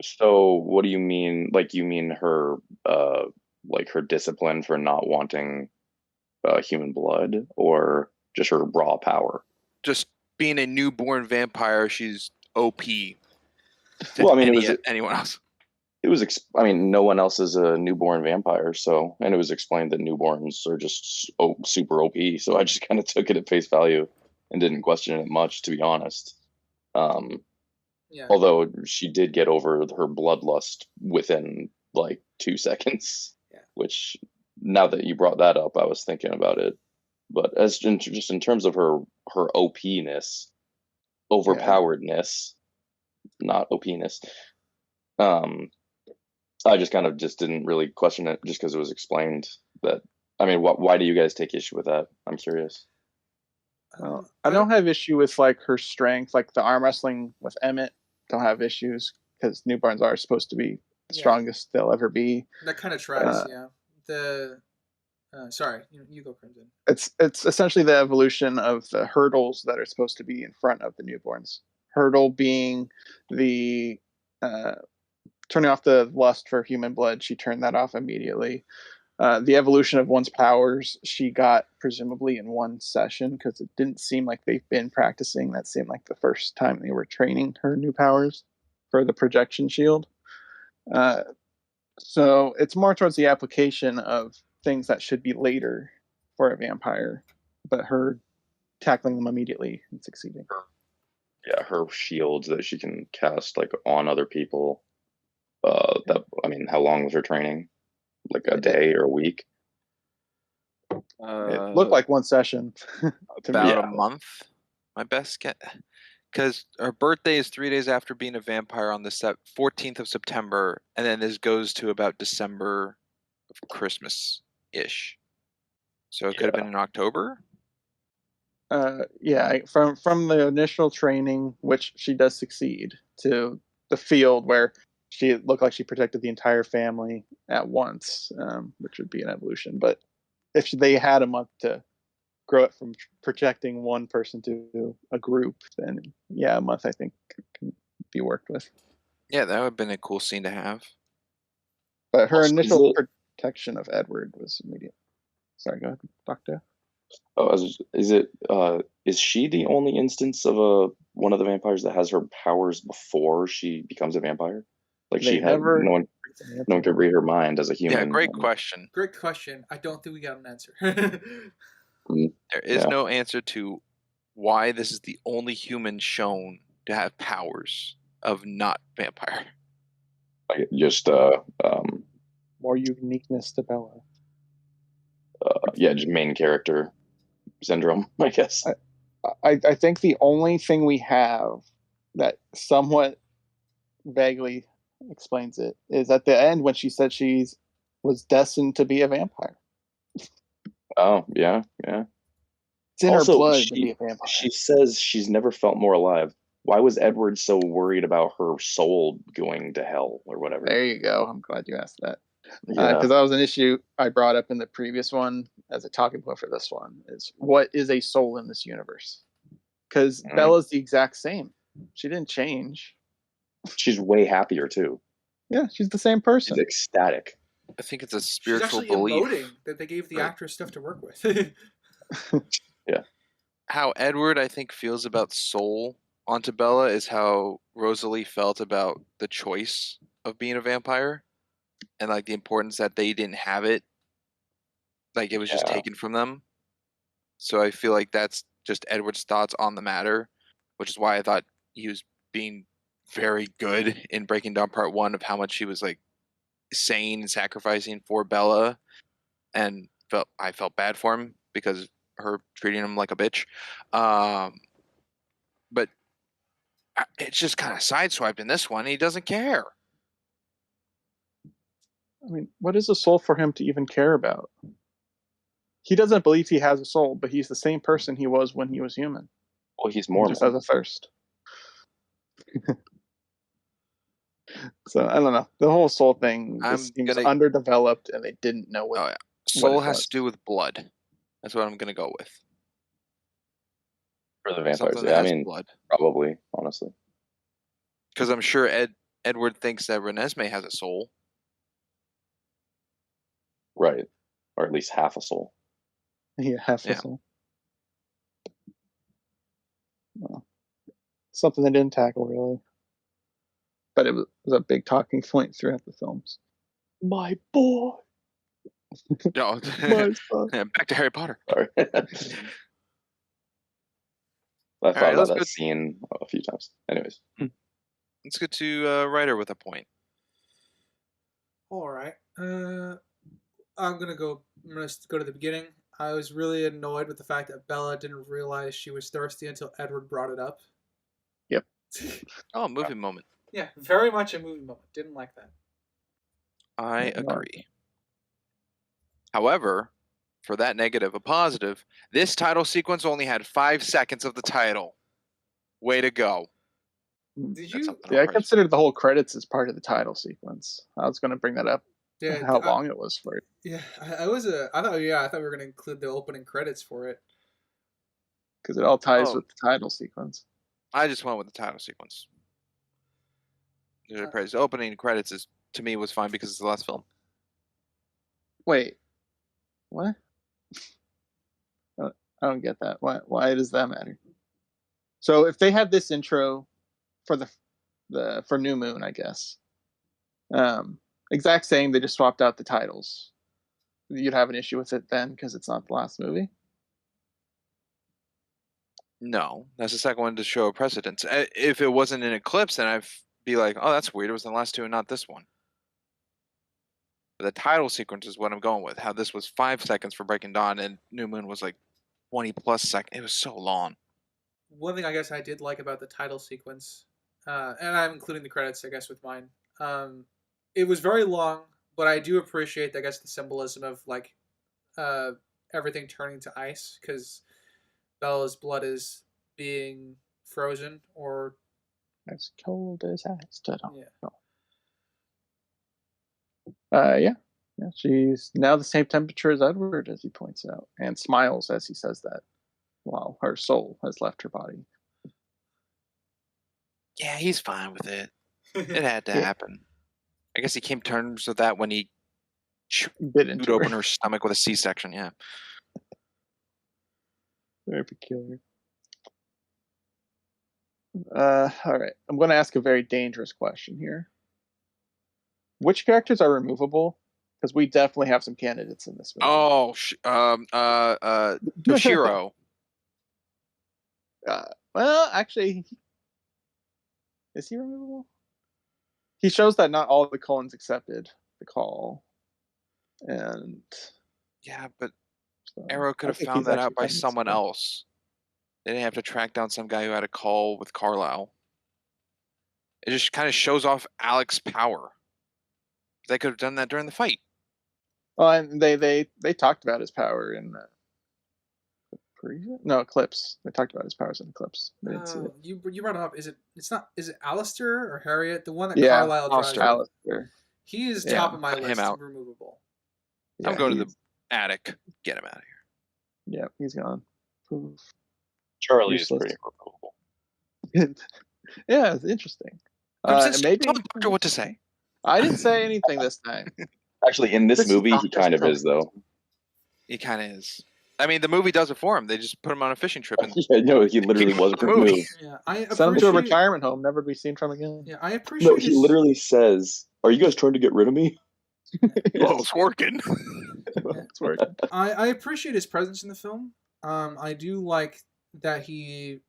So what do you mean? You mean her, her discipline for not wanting human blood, or just her raw power? Just being a newborn vampire, she's OP. Well, it was anyone else. It was. No one else is a newborn vampire, and it was explained that newborns are just super OP. So I just kind of took it at face value and didn't question it much, to be honest. Yeah. Although she did get over her bloodlust within 2 seconds, which, now that you brought that up, I was thinking about it. But just in terms of her OP-ness, overpoweredness, not OP-ness, I just kind of didn't really question it, just because it was explained that. Why do you guys take issue with that? I'm curious. I don't have issue with her strength, the arm wrestling with Emmett. Don't have issues, because newborns are supposed to be strongest they'll ever be. That kind of tracks, yeah. Sorry, you go, Crimson. It's essentially the evolution of the hurdles that are supposed to be in front of the newborns. Hurdle being the turning off the lust for human blood. She turned that off immediately. The evolution of one's powers, she got presumably in one session, because it didn't seem like they've been practicing. That seemed like the first time they were training her new powers for the projection shield. So it's more towards the application of things that should be later for a vampire, but her tackling them immediately and succeeding. Yeah, her shields that she can cast like on other people. How long was her training? Like a day or a week? It looked like one session. About a month, my best guess. Because her birthday is 3 days after being a vampire on the 14th of September, and then this goes to about December of Christmas-ish. So it could have been in October? From the initial training, which she does succeed, to the field where she looked like she protected the entire family at once, which would be an evolution. But if they had a month to grow it from protecting one person to a group, then a month I think can be worked with. Yeah, that would have been a cool scene to have. But her initial protection of Edward was immediate. Sorry, go ahead, Doctor. Is she the only instance of one of the vampires that has her powers before she becomes a vampire? Like no one could read her mind as a human. Yeah, great question. Great question. I don't think we got an answer. There is no answer to why this is the only human shown to have powers of not vampire. Just more uniqueness to Bella. Just main character syndrome, I guess. I think the only thing we have that somewhat vaguely explains it is at the end when she said she was destined to be a vampire. Oh, yeah. It's in her blood to be a vampire. She says she's never felt more alive. Why was Edward so worried about her soul going to hell or whatever? There you go. I'm glad you asked that. Because that was an issue I brought up in the previous one as a talking point for this one, is what is a soul in this universe? Because Bella's the exact same. She didn't change. She's way happier, too. Yeah, she's the same person. She's ecstatic. I think it's a spiritual she's actually belief. emoting that they gave the actress stuff to work with. Yeah. How Edward, I think, feels about soul onto Bella is how Rosalie felt about the choice of being a vampire, and like the importance that they didn't have it. Like it was just taken from them. So I feel like that's just Edward's thoughts on the matter, which is why I thought he was being very good in breaking down part one of how much he was like saying and sacrificing for Bella, and I felt bad for him because her treating him like a bitch. But it's just kind of sideswiped in this one. He doesn't care. I mean, what is a soul for him to even care about? He doesn't believe he has a soul, but he's the same person he was when he was human. Well, he's Mormon. He just has a thirst. So, I don't know. The whole soul thing seems underdeveloped, and they didn't know what soul has to do with blood. That's what I'm going to go with. For the vampires, yeah. I mean, blood. Probably, honestly. Because I'm sure Edward thinks that Renesmee has a soul. Right. Or at least half a soul. Yeah, half a soul. Well, something they didn't tackle, really. But it was a big talking point throughout the films. My boy! No. Back to Harry Potter. Sorry. I thought about that scene a few times. Anyways. Let's get to Ryder with a point. All right. I'm gonna go to the beginning. I was really annoyed with the fact that Bella didn't realize she was thirsty until Edward brought it up. Yep. Oh, movie moment. Yeah, very much a movie moment. Didn't like that. I agree. However, for that negative, a positive, this title sequence only had 5 seconds of the title. Way to go. Did That's you? something Yeah, I I'll praise. considered the whole credits as part of the title sequence. I was going to bring that up. Yeah, How long it was for it, Yeah, I was I thought we were gonna include the opening credits for it. because it all ties Oh. with the title sequence. I just went with the title sequence. The praise. The opening credits is to me was fine because it's the last film. Wait, what? I don't get that. Why does that matter? So if they had this intro for for New Moon, I guess, exact same, they just swapped out the titles. You'd have an issue with it then because it's not the last movie. No, that's the second one to show a precedence. If it wasn't an eclipse, then I'd be like, oh, that's weird. It was the last two and not this one. But the title sequence is what I'm going with. How this was 5 seconds for Breaking Dawn and New Moon was like 20 plus seconds. It was so long. One thing I guess I did like about the title sequence, and I'm including the credits, I guess, with mine. It was very long, but I do appreciate, I guess, the symbolism of like everything turning to ice because Bella's blood is being frozen or As cold as ice. yeah. Yeah. She's now the same temperature as Edward, as he points out, and smiles as he says that, while her soul has left her body. Yeah, he's fine with it. It had to Yeah. happen. I guess he came to terms with that when he Bit chewed into open her. her stomach with a C-section. Yeah. Very peculiar. All right. I'm going to ask a very dangerous question here. Which characters are removable? Because we definitely have some candidates in this movie. Oh, Toshiro. Well, actually, is he removable? He shows that not all of the Cullens accepted the call, and Yeah, but so Arrow could I have think found he's that out actually by kind of someone useful. else. They didn't have to track down some guy who had a call with Carlisle. It just kind of shows off Alex's power. They could have done that during the fight. Well, and they talked about his power in Eclipse. They talked about his powers in Eclipse. They didn't see it. You brought it up. Is it Alistair or Harriet? The one that Yeah, Carlisle drives Alistair. with? Alistair. He is Yeah, top of my cut him list. out. Removable. Yeah, I'm going to the attic. Get him out of here. Yeah, he's gone. Poof. Charlie Useless. is pretty removable. Yeah, it's interesting. Maybe Tell the doctor what to say. I didn't say anything this time. Actually, in this This is movie, he Dr. kind of Stone. is, though. He kind of is. I mean, the movie does it for him. They just put him on a fishing trip and Yeah, no, he literally wasn't the movie. removed. Yeah, I Send him to a appreciate. retirement home, never to be seen from again. Yeah, I appreciate. No, he his, literally says, "Are you guys trying to get rid of me?" Well, it's working. It's working. I appreciate his presence in the film. I do like that he.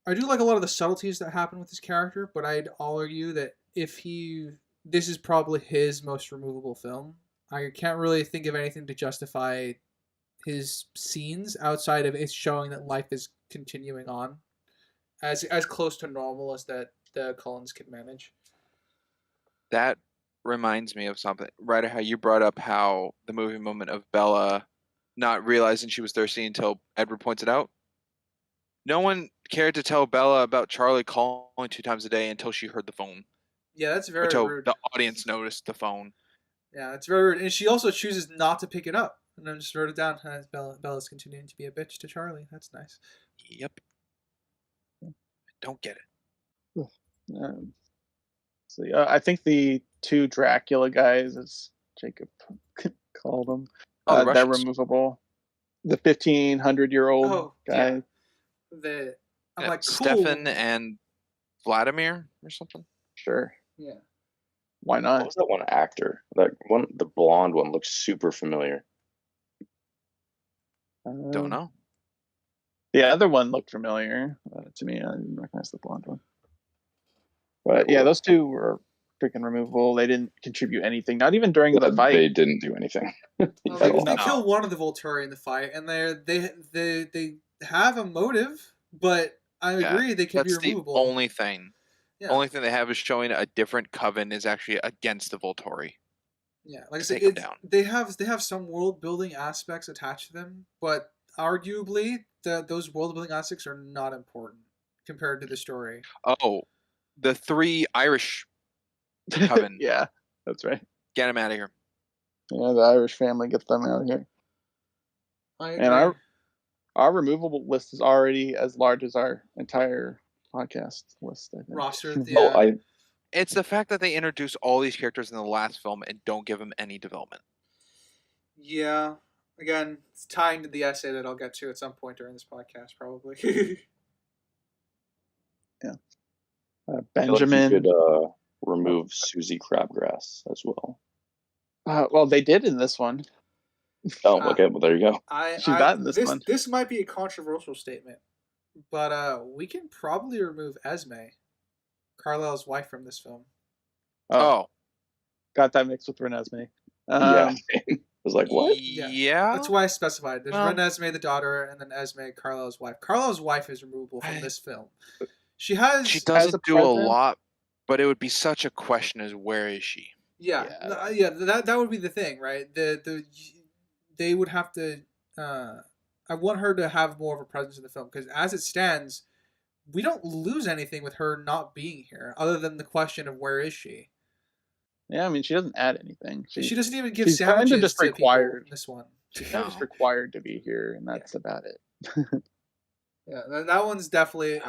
I do like a lot of the subtleties that happen with his character, but I'd argue that this is probably his most removable film. I can't really think of anything to justify his scenes outside of it showing that life is continuing on, as close to normal as that the Cullens can manage. That reminds me of something. Right, how you brought up how the movie moment of Bella not realizing she was thirsty until Edward points it out. No one cared to tell Bella about Charlie calling 2 times a day until she heard the phone. Yeah, that's very Until rude. the audience noticed the phone. Yeah, that's very rude. And she also chooses not to pick it up. And then just wrote it down as Bella's continuing to be a bitch to Charlie. That's nice. Yep. Don't get it. So I think the 2 Dracula guys, as Jacob called them, Oh, the they're Russians. removable. The 1,500-year-old guy. Yeah. I'm like, cool. Stefan and Vladimir or something. Sure. Yeah. Why What not? was that one actor? That one, the blonde one, looks super familiar. Don't know. The other one looked familiar to me. I didn't recognize the blonde one. But yeah, those 2 were freaking removable. They didn't contribute anything, not even during the fight. They didn't do anything. Well, they kill one of the Volturi in the fight, and they have a motive, but I agree they can be That's the removable. only thing. Yeah. Only thing they have is showing a different coven is actually against the Volturi. Yeah, like I to said, take 'em down. they have some world building aspects attached to them, but arguably those world building aspects are not important compared to the story. Oh, the 3 Irish coven. Yeah, that's right. Get them out of here. Yeah, the Irish family, get them out of here. I And our removable list is already as large as our entire podcast list, I think. roster. Oh, It's the fact that they introduce all these characters in the last film and don't give them any development. Yeah. Again, it's tying to the essay that I'll get to at some point during this podcast, probably. Yeah. I feel like Benjamin. you could remove Susie Crabgrass as well. Well, they did in this one. Oh, okay. Well, there you go. She's not in this one. This might be a controversial statement, but we can probably remove Esme, Carlisle's wife, from this film. Oh. Got that mixed with Renesmee. Yeah. I was like, what? Yeah. That's why I specified. There's Well- Renesmee, the daughter, and then Esme, Carlisle's wife. Carlisle's wife is removable from this film. She She doesn't do a lot, but it would be such a question as where is she? Yeah. That would be the thing, right? They would have to. I want her to have more of a presence in the film because, as it stands, we don't lose anything with her not being here, other than the question of where is she. Yeah, I mean, she doesn't add anything. She doesn't even give she's sandwiches kinda just to required. people in this one. She's kind of just required to be here, and that's about it. Yeah, that one's definitely.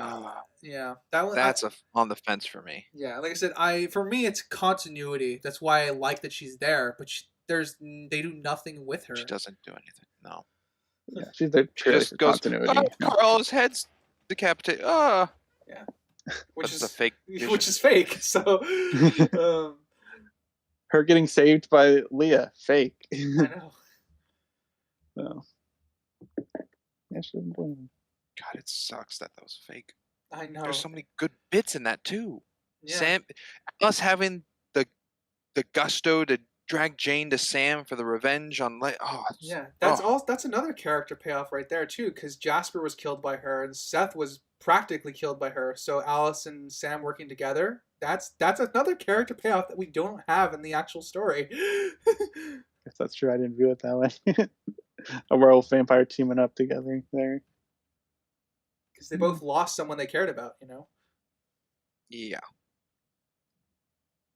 Yeah, that one. That's on the fence for me. Yeah, like I said, for me it's continuity. That's why I like that she's there, but they do nothing with her. She doesn't do anything. No. Yeah, she's there She purely just for goes, continuity. Carl's head's decapitated. Yeah, Which is a fake. which is fake. So, Her getting saved by Leah, fake. I know. So. Yeah, she doesn't do anything. God, it sucks that was fake. I know. There's so many good bits in that too. Yeah. Sam, us having the gusto to drag Jane to Sam for the revenge on That's another character payoff right there too, because Jasper was killed by her and Seth was practically killed by her. So Alice and Sam working together, that's another character payoff that we don't have in the actual story. Guess that's true. I didn't view it that way. A werewolf vampire teaming up together there. Because they both lost someone they cared about, you know? Yeah.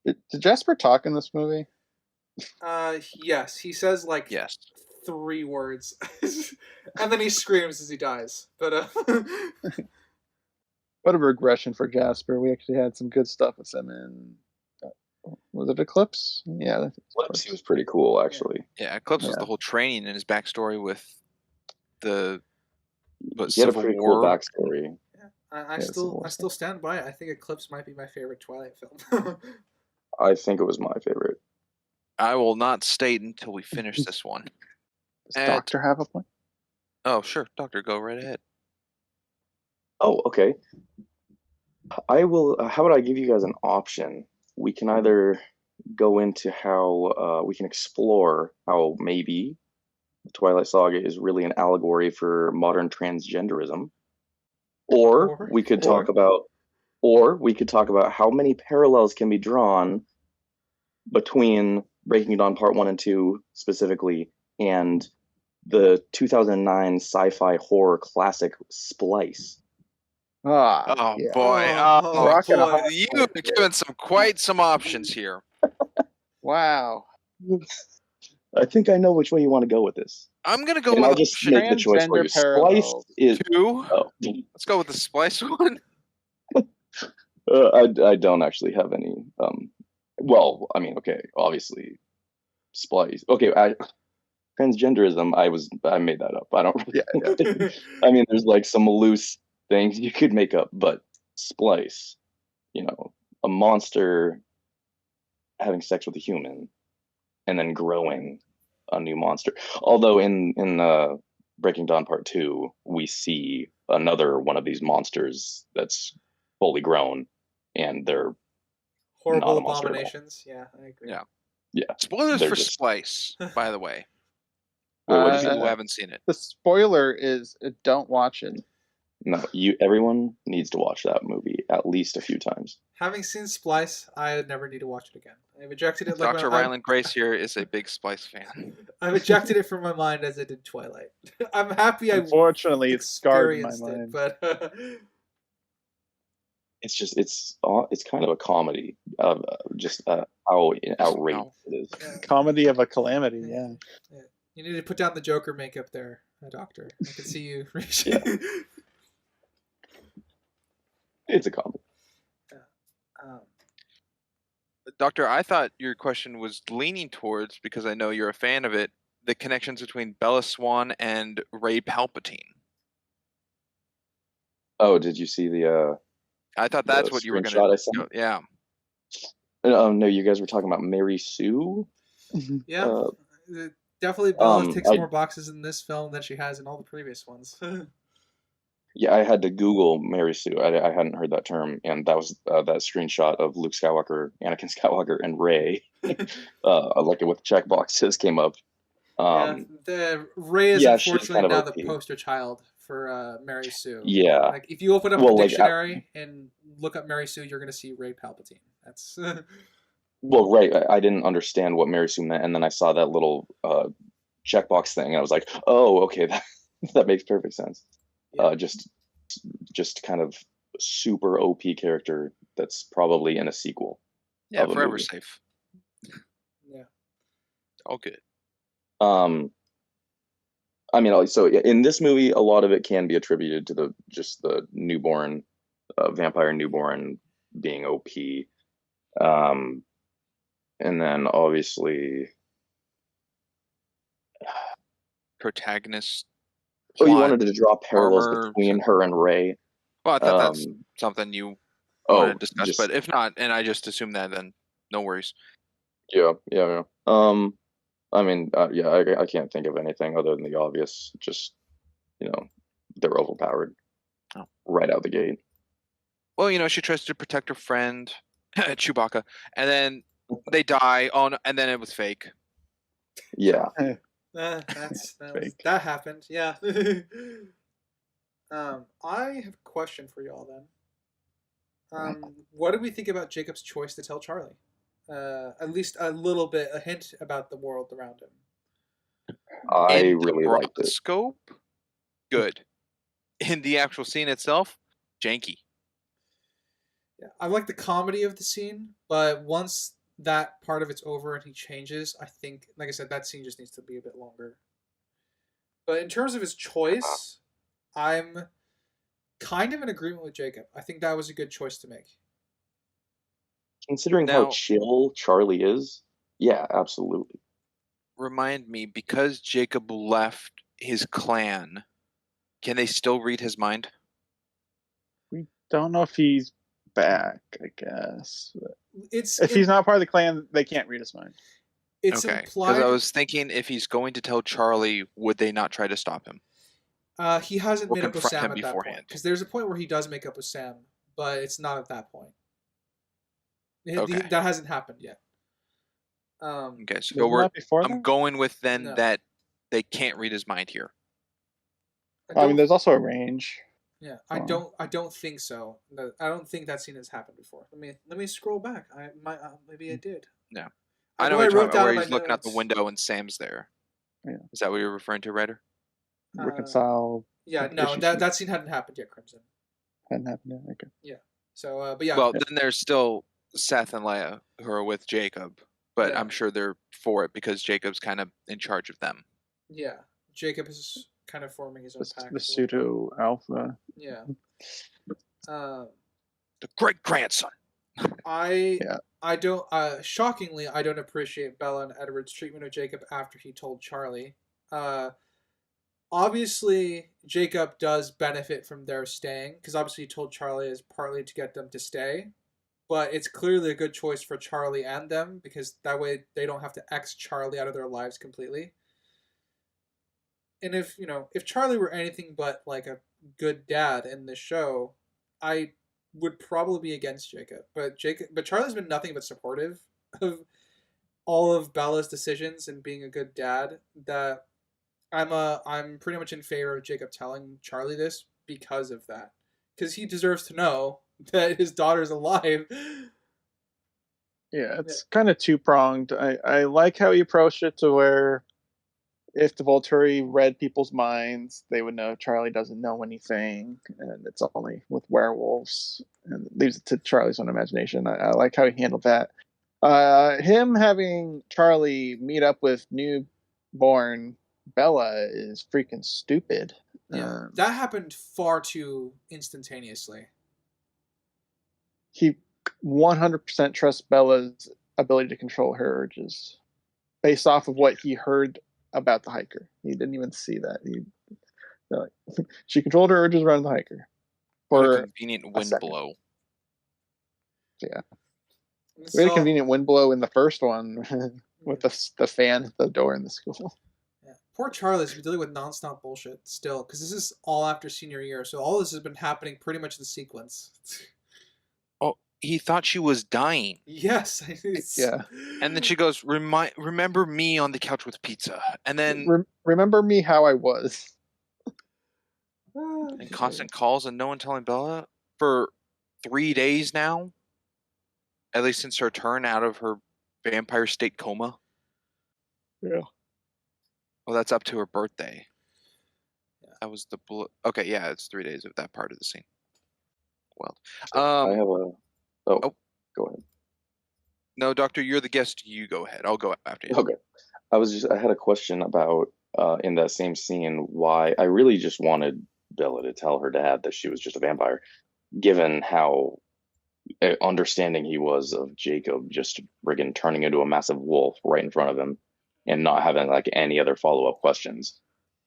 Did Jasper talk in this movie? Yes. He says yes. 3 words. And then he screams as he dies. But What a regression for Jasper. We actually had some good stuff with him in... Was it Eclipse? Yeah. Eclipse, he was pretty cool, actually. Yeah, Eclipse was the whole training and his backstory with the He had a pretty cool backstory. Yeah, I still stand by it. I think Eclipse might be my favorite Twilight film. I think it was my favorite. I will not state until we finish this one. Does Doctor have a point? Oh, sure. Doctor, go right ahead. Oh, okay. I will. How about I give you guys an option? We can either go into how we can explore how maybe the Twilight Saga is really an allegory for modern transgenderism, or we could talk about how many parallels can be drawn between Breaking Dawn Part 1 and 2 specifically and the 2009 sci-fi horror classic Splice. Oh yeah. boy! boy. You've given quite some options here. Wow. I think I know which way you want to go with this. I'm gonna go And with I'll just make the choice for you. Splice is 2. Oh. Let's go with the Splice one. I don't actually have any. Well, I mean, okay, obviously, Splice. Okay, transgenderism. I made that up. I don't. Yeah. I mean, there's like some loose things you could make up, but Splice, a monster having sex with a human and then growing a new monster. Although in Breaking Dawn Part 2, we see another one of these monsters that's fully grown, and they're horrible abominations. Yeah, I agree. Yeah. Spoilers for Splice, by the way. What People who haven't seen it. The spoiler is don't watch it. No, everyone needs to watch that movie at least a few times. Having seen Splice, I never need to watch it again. I've ejected it. Dr. Ryland Grace here is a big Splice fan. I've ejected it from my mind as I did Twilight. I'm happy. Unfortunately, it's scarred in my mind. But it's kind of a comedy of just how outrageous No. it is. Comedy of a calamity. Yeah. You need to put down the Joker makeup there, Doctor. I can see you. Yeah. It's a comedy. Doctor, I thought your question was leaning towards, because I know you're a fan of it, the connections between Bella Swan and Ray Palpatine. Oh, did you see the I thought that's what you were going to. I sent? Yeah. No, you guys were talking about Mary Sue. Yeah, definitely Bella ticks more boxes in this film than she has in all the previous ones. Yeah, I had to Google Mary Sue. I hadn't heard that term, and that was that screenshot of Luke Skywalker, Anakin Skywalker, and Rey, like with checkboxes came up. The Rey is unfortunately now the poster child for Mary Sue. Yeah. Like if you open up the dictionary and look up Mary Sue, you're gonna see Ray Palpatine. That's well, right. I didn't understand what Mary Sue meant, and then I saw that little checkbox thing, and I was like, oh, okay, that makes perfect sense. Yeah. Just kind of super OP character that's probably in a sequel. Yeah, forever safe. Yeah. All good. I mean, so in this movie, a lot of it can be attributed to the newborn vampire newborn being OP, and then obviously protagonist. Oh, you wanted to draw parallels between her and Rey. Well, I thought that's something you wanted to discuss, but if not, and I just assume that, then no worries. Yeah. I mean, I can't think of anything other than the obvious. Just, they're overpowered right out the gate. Well, she tries to protect her friend, Chewbacca, and then they die. And then it was fake. Yeah. That happened. Yeah. I have a question for y'all then. What do we think about Jacob's choice to tell Charlie? At least a little bit, a hint about the world around him. I really liked it. Scope, good. In the actual scene itself, janky. Yeah, I like the comedy of the scene, but once that part of it's over and he changes, I think, like I said, that scene just needs to be a bit longer. But in terms of his choice, I'm kind of in agreement with Jacob. I think that was a good choice to make. Considering how chill Charlie is, yeah, absolutely. Remind me, because Jacob left his clan, can they still read his mind? We don't know if he's back, I guess. If he's not part of the clan, they can't read his mind. It's okay, implied. Because I was thinking, if he's going to tell Charlie, would they not try to stop him? He hasn't made up with Sam at that point. Because there's a point where he does make up with Sam, but it's not at that point. Okay. That hasn't happened yet. Okay, so I'm going with that they can't read his mind here. I mean, there's also a range. Yeah, I don't think so. I don't think that scene has happened before. Let me scroll back. Maybe I did. No, I know you're talking about where he's looking out the window and Sam's there. Yeah, is that what you're referring to, Ryder? Reconcile. Yeah, no, that scene hadn't happened yet, Crimson. Hadn't happened yet. Okay. Yeah. So, but yeah. Well, then there's still Seth and Leia who are with Jacob, but I'm sure they're for it because Jacob's kind of in charge of them. Yeah, Jacob is kind of forming his own pack. The pseudo alpha. Yeah. The great grandson. I don't. Shockingly, I don't appreciate Bella and Edward's treatment of Jacob after he told Charlie. Obviously, Jacob does benefit from their staying because obviously he told Charlie is partly to get them to stay, but it's clearly a good choice for Charlie and them because that way they don't have to X Charlie out of their lives completely. And if Charlie were anything but like a good dad in this show, I would probably be against Jacob. But Charlie's been nothing but supportive of all of Bella's decisions and being a good dad. That I'm pretty much in favor of Jacob telling Charlie this because of that. Because he deserves to know that his daughter's alive. Yeah, it's kind of two-pronged. I like how he approached it to where if the Volturi read people's minds, they would know Charlie doesn't know anything, and it's only with werewolves, and leaves it to Charlie's own imagination. I like how he handled that. Him having Charlie meet up with newborn Bella is freaking stupid. Yeah, that happened far too instantaneously. He 100% trusts Bella's ability to control her urges based off of what he heard about the hiker. He didn't even see that. She controlled her urges around the hiker. What a convenient wind blow. Yeah. We had a convenient wind blow in the first one with the fan at the door in the school. Yeah. Poor Charlie's been dealing with nonstop bullshit still, because this is all after senior year, so all this has been happening pretty much in sequence. Oh, he thought she was dying. Yes. Yeah. And then she goes, remember me on the couch with pizza. And then... remember me how I was. And constant calls and no one telling Bella for 3 days now. At least since her turn out of her vampire state coma. Yeah. Well, that's up to her birthday. Yeah. That was the... Okay, yeah, it's 3 days of that part of the scene. Well, I have a... Oh, go ahead. No, Doctor, you're the guest. You go ahead. I'll go after you. Okay. I had a question about, in that same scene, why I really just wanted Bella to tell her dad that she was just a vampire, given how understanding he was of Jacob just friggin' turning into a massive wolf right in front of him and not having like any other follow-up questions,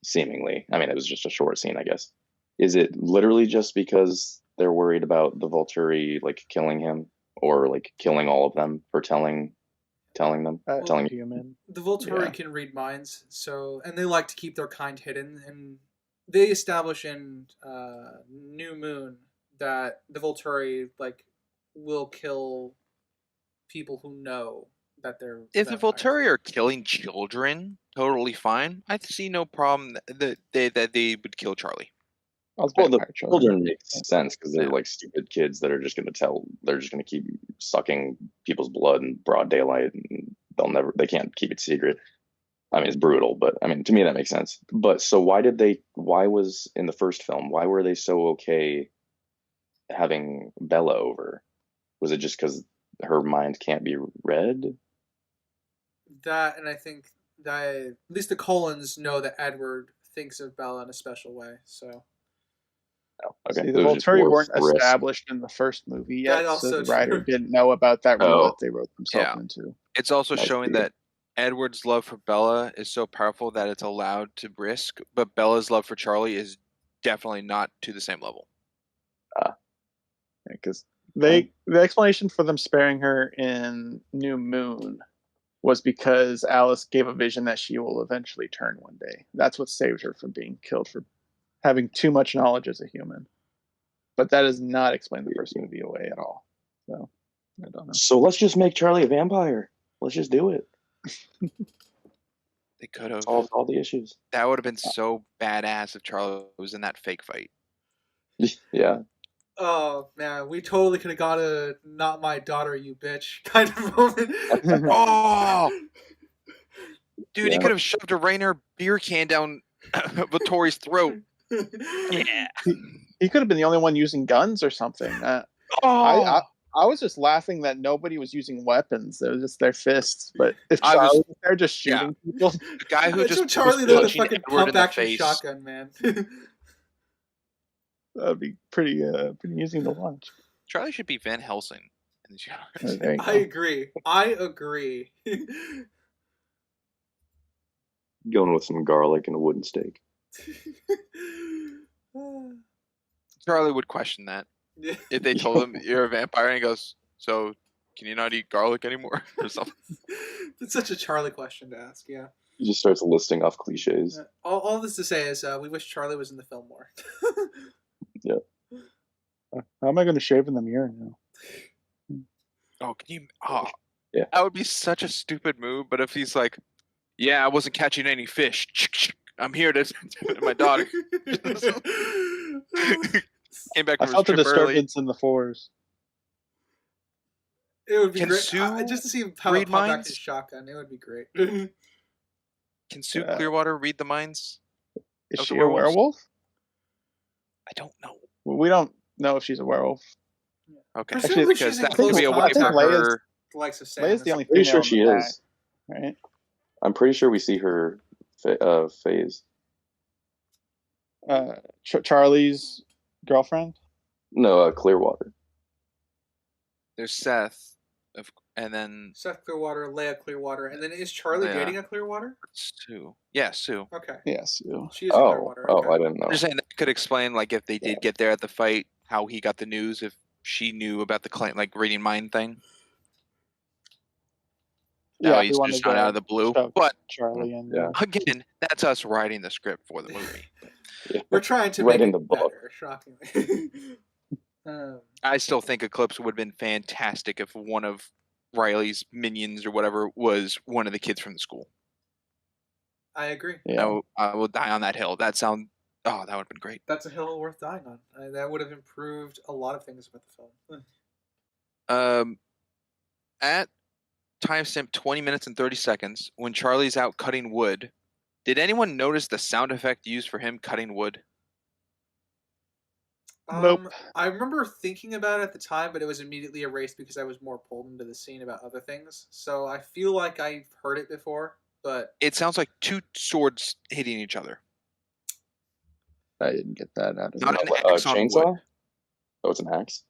seemingly. I mean, it was just a short scene, I guess. Is it literally just because they're worried about the Volturi like killing him or like killing all of them for telling human? The Volturi can read minds, so, and they like to keep their kind hidden, and they establish in New Moon that the Volturi like will kill people who know that they're... If the Volturi are killing children, totally fine. I see no problem that they would kill Charlie. Well, the children makes sense because they're like stupid kids that are just going to they're just going to keep sucking people's blood in broad daylight, and they can't keep it secret. I mean, it's brutal, but I mean, to me that makes sense. But so why was in the first film, why were they so okay having Bella over? Was it just because her mind can't be read? That, and I think that at least the Cullens know that Edward thinks of Bella in a special way, so... Oh, okay. See, the Volturi weren't established in the first movie yet, so the writer didn't know about that rule that they wrote themselves into. It's also showing that Edward's love for Bella is so powerful that it's allowed to risk, but Bella's love for Charlie is definitely not to the same level. Because the explanation for them sparing her in New Moon was because Alice gave a vision that she will eventually turn one day. That's what saved her from being killed for having too much knowledge as a human. But that does not explain the first movie away at all. So, I don't know. So let's just make Charlie a vampire. Let's just do it. They could have solved all the issues. That would have been so badass if Charlie was in that fake fight. Yeah. Oh, man, we totally could have got a "not my daughter, you bitch" kind of moment. Oh! Dude, he could have shoved a Rainer beer can down Vittori's throat. Yeah. He could have been the only one using guns or something. I was just laughing that nobody was using weapons. It was just their fists. But if Charlie was there just shooting people... The guy who just Charlie with the fucking pump-action shotgun, man. That would be pretty amusing to watch. Charlie should be Van Helsing. I agree. Going with some garlic and a wooden stake. Charlie would question that. If they told him you're a vampire and he goes, so can you not eat garlic anymore? Or something. That's such a Charlie question to ask, yeah. He just starts listing off cliches. All this to say is we wish Charlie was in the film more. Yeah. How am I going to shave in the mirror now? Oh, can you... Oh, yeah. That would be such a stupid move, but if he's like, yeah, I wasn't catching any fish. I'm here to my daughter. Came back from I felt a disturbance in the force. It would be great. Just to see how it pop back to shotgun. It would be great. Can Sue Clearwater read the minds? Is of she the a werewolves? werewolf? I don't know. We don't know if she's a werewolf. Okay, Presumably because she's in that close could be a way contact for I think Leia's- her. The likes of Sam. Leia's the only Pretty female sure in the she pack, is. right? I'm pretty sure we see her phase. Charlie's girlfriend. No, Clearwater. There's Seth, and then Seth Clearwater, Leia Clearwater, and then is Charlie Leia. dating a Clearwater? Sue. Yeah, Sue. Okay. Yes. Yeah, She is a Oh, Clearwater. Okay. I didn't know. I'm just saying that could explain, like, if they did get there at the fight, how he got the news, if she knew about the like reading mind thing. No, he's just not out of the blue. But Charlie and again, that's us writing the script for the movie. We're trying to Right make in it the book. better, shockingly. I still think Eclipse would have been fantastic if one of Riley's minions or whatever was one of the kids from the school. I agree. Yeah. I will die on that hill. That would have been great. That's a hill worth dying on. That would have improved a lot of things about the Um, film. at timestamp 20 minutes and 30 seconds, when Charlie's out cutting wood, did anyone notice the sound effect used for him cutting wood? Nope. I remember thinking about it at the time, but it was immediately erased because I was more pulled into the scene about other things. So I feel like I've heard it before, but It sounds like two swords hitting each other. I didn't get that out of Not it. an axe on chainsaw? wood. Oh, it's an axe?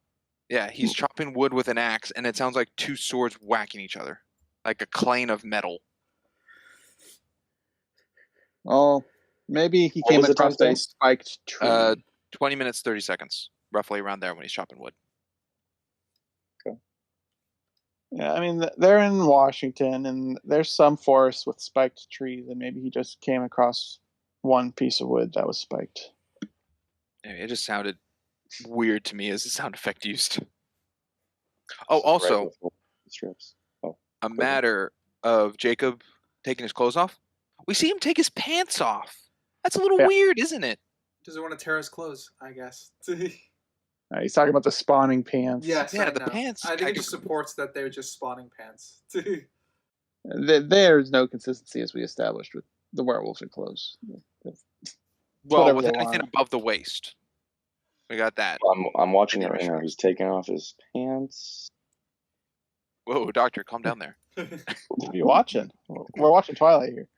Yeah, he's chopping wood with an axe, and it sounds like two swords whacking each other, like a plane of metal. Oh, maybe he What came was the across a timestamp? spiked tree. 20 minutes, 30 seconds, roughly around there when he's chopping wood. Yeah, I mean, they're in Washington, and there's some forest with spiked trees, and maybe he just came across one piece of wood that was spiked. It just sounded weird to me as the sound effect used. Oh, also, Strips. a matter of Jacob taking his clothes off. We see him take his pants off. That's a little weird, isn't it? doesn't want to tear his clothes, I guess. He's talking about the spawning pants. Yes, Yeah, I the know. pants. I think it just supports that they're just spawning pants. There's no consistency, as we established with the werewolves and clothes. Well, whatever with they anything want. above the waist. We got that. I'm watching it right now. He's taking off his pants. Whoa, doctor, calm down there. What are you watching? We're watching Twilight here.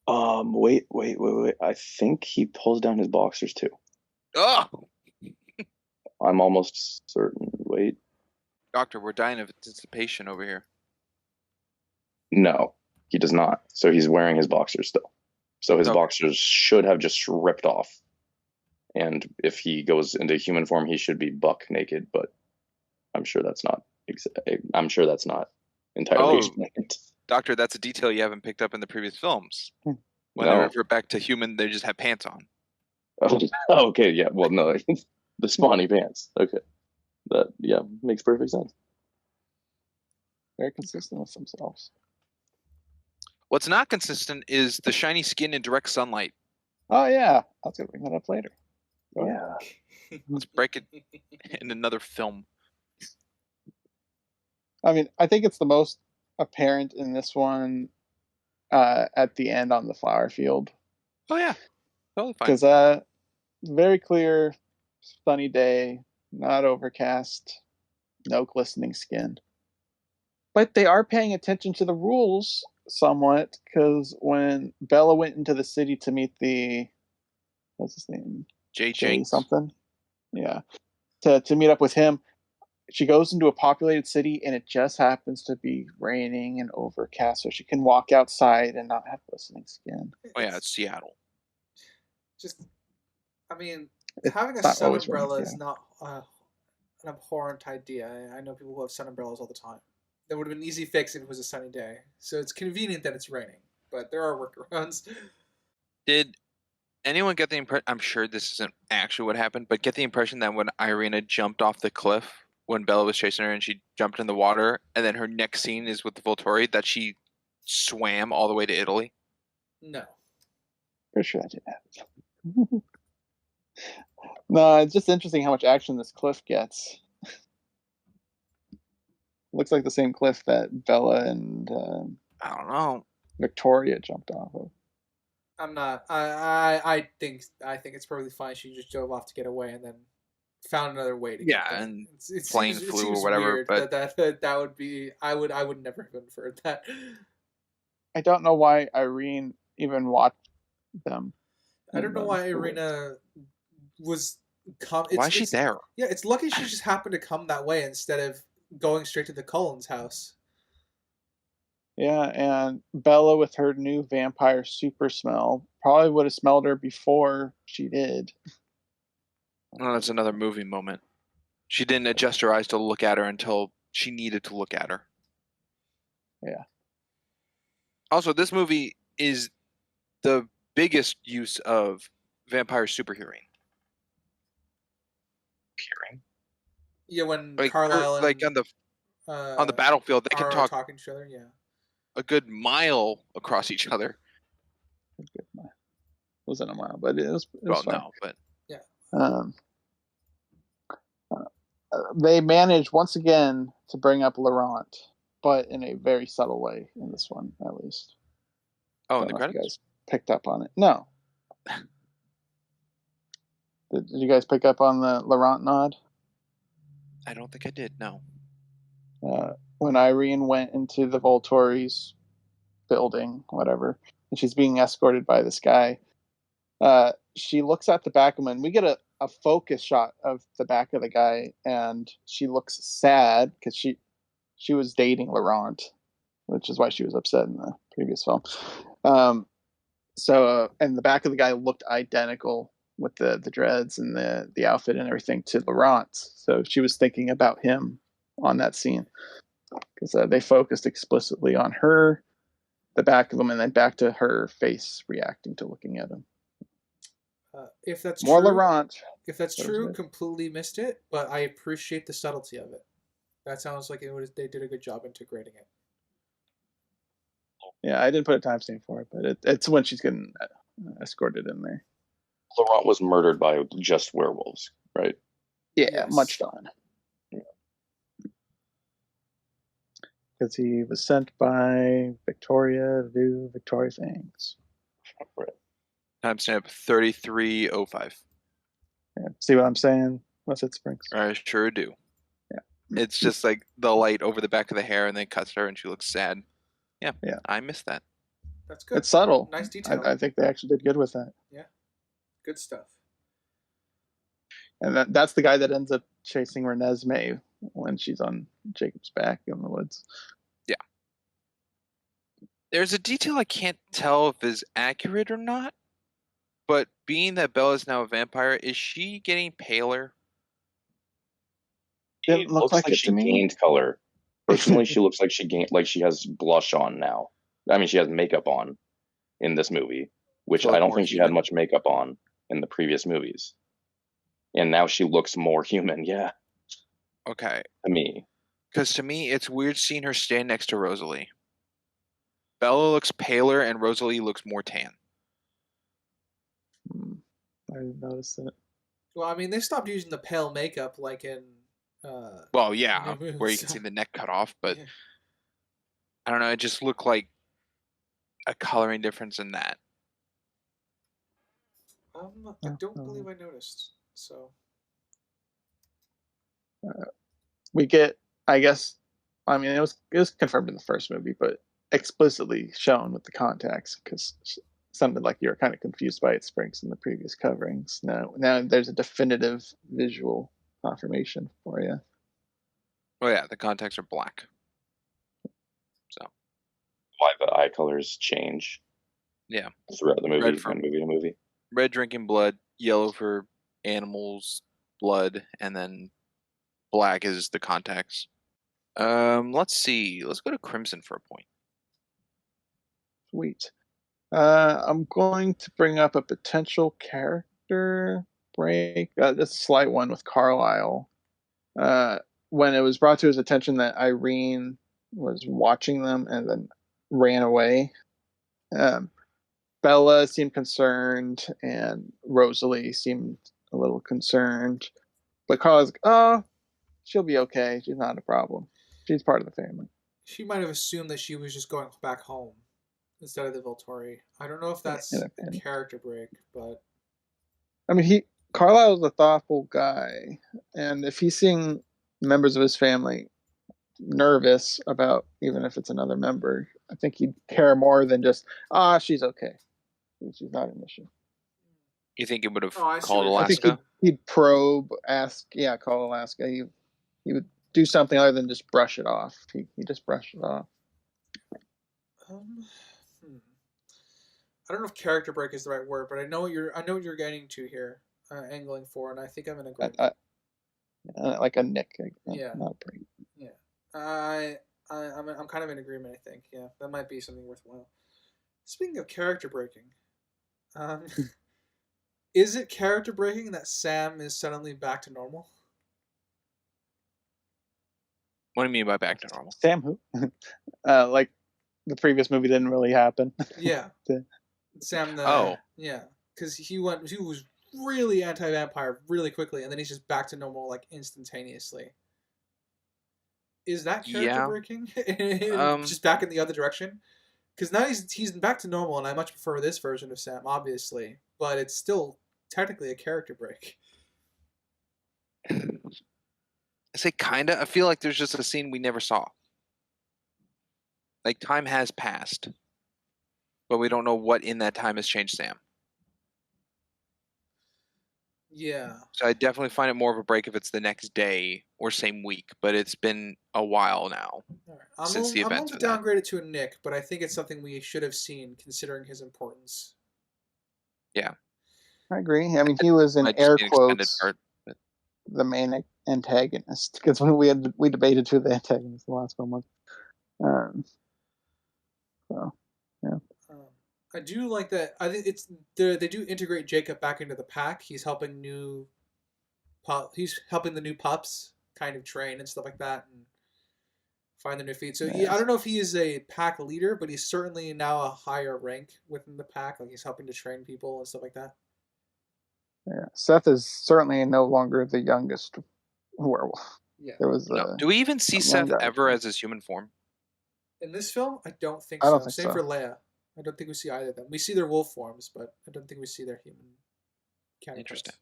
Wait. I think he pulls down his boxers too. Oh! I'm almost certain. Wait. Doctor, we're dying of anticipation over here. No, he does not. So he's wearing his boxers still. So his boxers should have just ripped off. And if he goes into human form, he should be buck naked. But I'm sure that's not. Entirely explained. Doctor, that's a detail you haven't picked up in the previous films. When they No. revert back to human, they just have pants on. Oh, okay, yeah. Well, no, the spawny pants. Okay, that makes perfect sense. Very consistent with themselves. What's not consistent is the shiny skin in direct sunlight. Oh yeah, I was gonna bring that up later. Go ahead. Yeah. Let's break it in another film. I mean, I think it's the most apparent in this one at the end on the flower field. Oh yeah, totally fine. Because very clear, sunny day, not overcast, no glistening skin. But they are paying attention to the rules somewhat, because when Bella went into the city to meet what's his name? Jay Jenks. Something. Yeah. To meet up with him, she goes into a populated city, and it just happens to be raining and overcast, so she can walk outside and not have glistening skin. Oh yeah, it's Seattle. Having a sun umbrella is not an abhorrent idea. I know people who have sun umbrellas all the time. That would have been an easy fix if it was a sunny day. So it's convenient that it's raining, but there are workarounds. Did anyone get the impression? I'm sure this isn't actually what happened, but get the impression that when Irina jumped off the cliff when Bella was chasing her and she jumped in the water, and then her next scene is with the Volturi, that she swam all the way to Italy? No. Pretty sure that didn't happen. No, it's just interesting how much action this cliff gets. Looks like the same cliff that Bella and I don't know. Victoria jumped off of. I'm not. I think it's perfectly fine. She just drove off to get away and then found another way to get there. and It plane seems flew or whatever, weird but that would be. I would never have inferred that. I don't know why Irene even watched them. I don't know why Irina was. why is she there? Yeah, it's lucky she just happened to come that way instead of going straight to the Cullens' house. Yeah, and Bella with her new vampire super smell probably would have smelled her before she did. Oh, that's another movie moment. She didn't adjust her eyes to look at her until she needed to look at her. Yeah. Also, this movie is the biggest use of vampire superheroing. Yeah, when Like, Carlisle and like on the battlefield, they can are talk talking to each other. Yeah. a good mile across each other. Wasn't a mile, but it was Well, fine. no, but yeah. They managed once again to bring up Laurent, but in a very subtle way in this one, at least. Oh, in the If credits? you guys picked up on it. No. Did you guys pick up on the Laurent nod? I don't think I did. No. When Irene went into the Volturi's building, whatever, and she's being escorted by this guy, she looks at the back of him, and we get a focus shot of the back of the guy, and she looks sad because she was dating Laurent, which is why she was upset in the previous film. And the back of the guy looked identical with the dreads and the outfit and everything to Laurent. So she was thinking about him on that scene because they focused explicitly on her, the back of him, and then back to her face reacting to looking at him. If that's More true, Laurent. if that's true, completely missed it, but I appreciate the subtlety of it. That sounds like they did a good job integrating it. Yeah, I didn't put a timestamp for it, but it's when she's getting escorted in there. Laurent was murdered by just werewolves, right? Yeah, Yes. much done. Because he was sent by Victoria to do Victoria things. Right. Timestamp 33:05. Yeah. See what I'm saying? What's it, Springs? I sure do. Yeah. It's just like the light over the back of the hair and then cuts her and she looks sad. Yeah. I missed that. That's good. It's subtle. Nice detail. I think they actually did good with that. Yeah. Good stuff. And that's the guy that ends up chasing Renesmee when she's on Jacob's back in the woods. Yeah. There's a detail I can't tell if is accurate or not, but being that Bella's now a vampire, is she getting paler? Didn't look like it she to me. gained color. Personally, she looks like she has blush on now. I mean, she has makeup on in this movie, which I don't think she had much makeup on in the previous movies. And now she looks more human, yeah. Okay. To me. Because to me, it's weird seeing her stand next to Rosalie. Bella looks paler and Rosalie looks more tan. I didn't notice that. Well, I mean, they stopped using the pale makeup like in... well, yeah, where you can see the neck cut off, but yeah. I don't know, it just looked like a coloring difference in that. I don't believe I noticed, so... We get, I guess, I mean, it was confirmed in the first movie, but explicitly shown with the contacts, because sounded like you were kind of confused by its Springs in the previous coverings. Now there's a definitive visual confirmation for you. Oh yeah, the contacts are black. So why the eye colors change? Yeah, throughout the movie, red from movie to movie. Red drinking blood, yellow for animals' blood, and then black is the contacts. Let's see. Let's go to Crimson for a point. Sweet. I'm going to bring up a potential character break. This slight one with Carlisle. When it was brought to his attention that Irene was watching them and then ran away, Bella seemed concerned and Rosalie seemed a little concerned. But Carlisle's like, oh, she'll be okay. She's not a problem. She's part of the family. She might have assumed that she was just going back home. instead of the Volturi. I don't know if that's in a opinion. character break, but I mean, Carlisle's a thoughtful guy, and if he's seeing members of his family nervous about, even if it's another member, I think he'd care more than just, she's okay. She's not an issue. You think he would have I see called what you're I think Alaska? he'd probe, ask, call Alaska. He would do something other than just brush it off. He just brushed it off. I don't know if character break is the right word, but I know what you're getting to here, angling for, and I think I'm in agreement. Like a nick, Yeah. not a break. Yeah, I'm kind of in agreement. I think that might be something worthwhile. Speaking of character breaking, is it character breaking that Sam is suddenly back to normal? What do you mean by back to normal? Sam who? Like the previous movie didn't really happen. Yeah, Sam because he was really anti-vampire really quickly, and then he's just back to normal like instantaneously. Is that character breaking? Just back in the other direction? Because now he's back to normal, and I much prefer this version of Sam, obviously, but it's still technically a character break. I say kinda. I feel like there's just a scene we never saw. Like time has passed, but we don't know what in that time has changed Sam. Yeah. So I definitely find it more of a break if it's the next day or same week, but it's been a while now since the I'm events willing of to that. downgrade it to a Nick, but I think it's something we should have seen considering his importance. Yeah. I agree. I mean, he was in air quotes part, the main antagonist, because when we debated who the antagonist the last film was. So yeah. I do like that. I think they do integrate Jacob back into the pack. He's helping He's helping the new pups kind of train and stuff like that and find their new feet. So I don't know if he is a pack leader, but he's certainly now a higher rank within the pack. Like he's helping to train people and stuff like that. Yeah, Seth is certainly no longer the youngest werewolf. Yeah. There was no. Do we even see Seth ever as his human form? In this film, I don't think I don't so. think Same so. for Leia. I don't think we see either of them. We see their wolf forms, but I don't think we see their human counterparts. Interesting.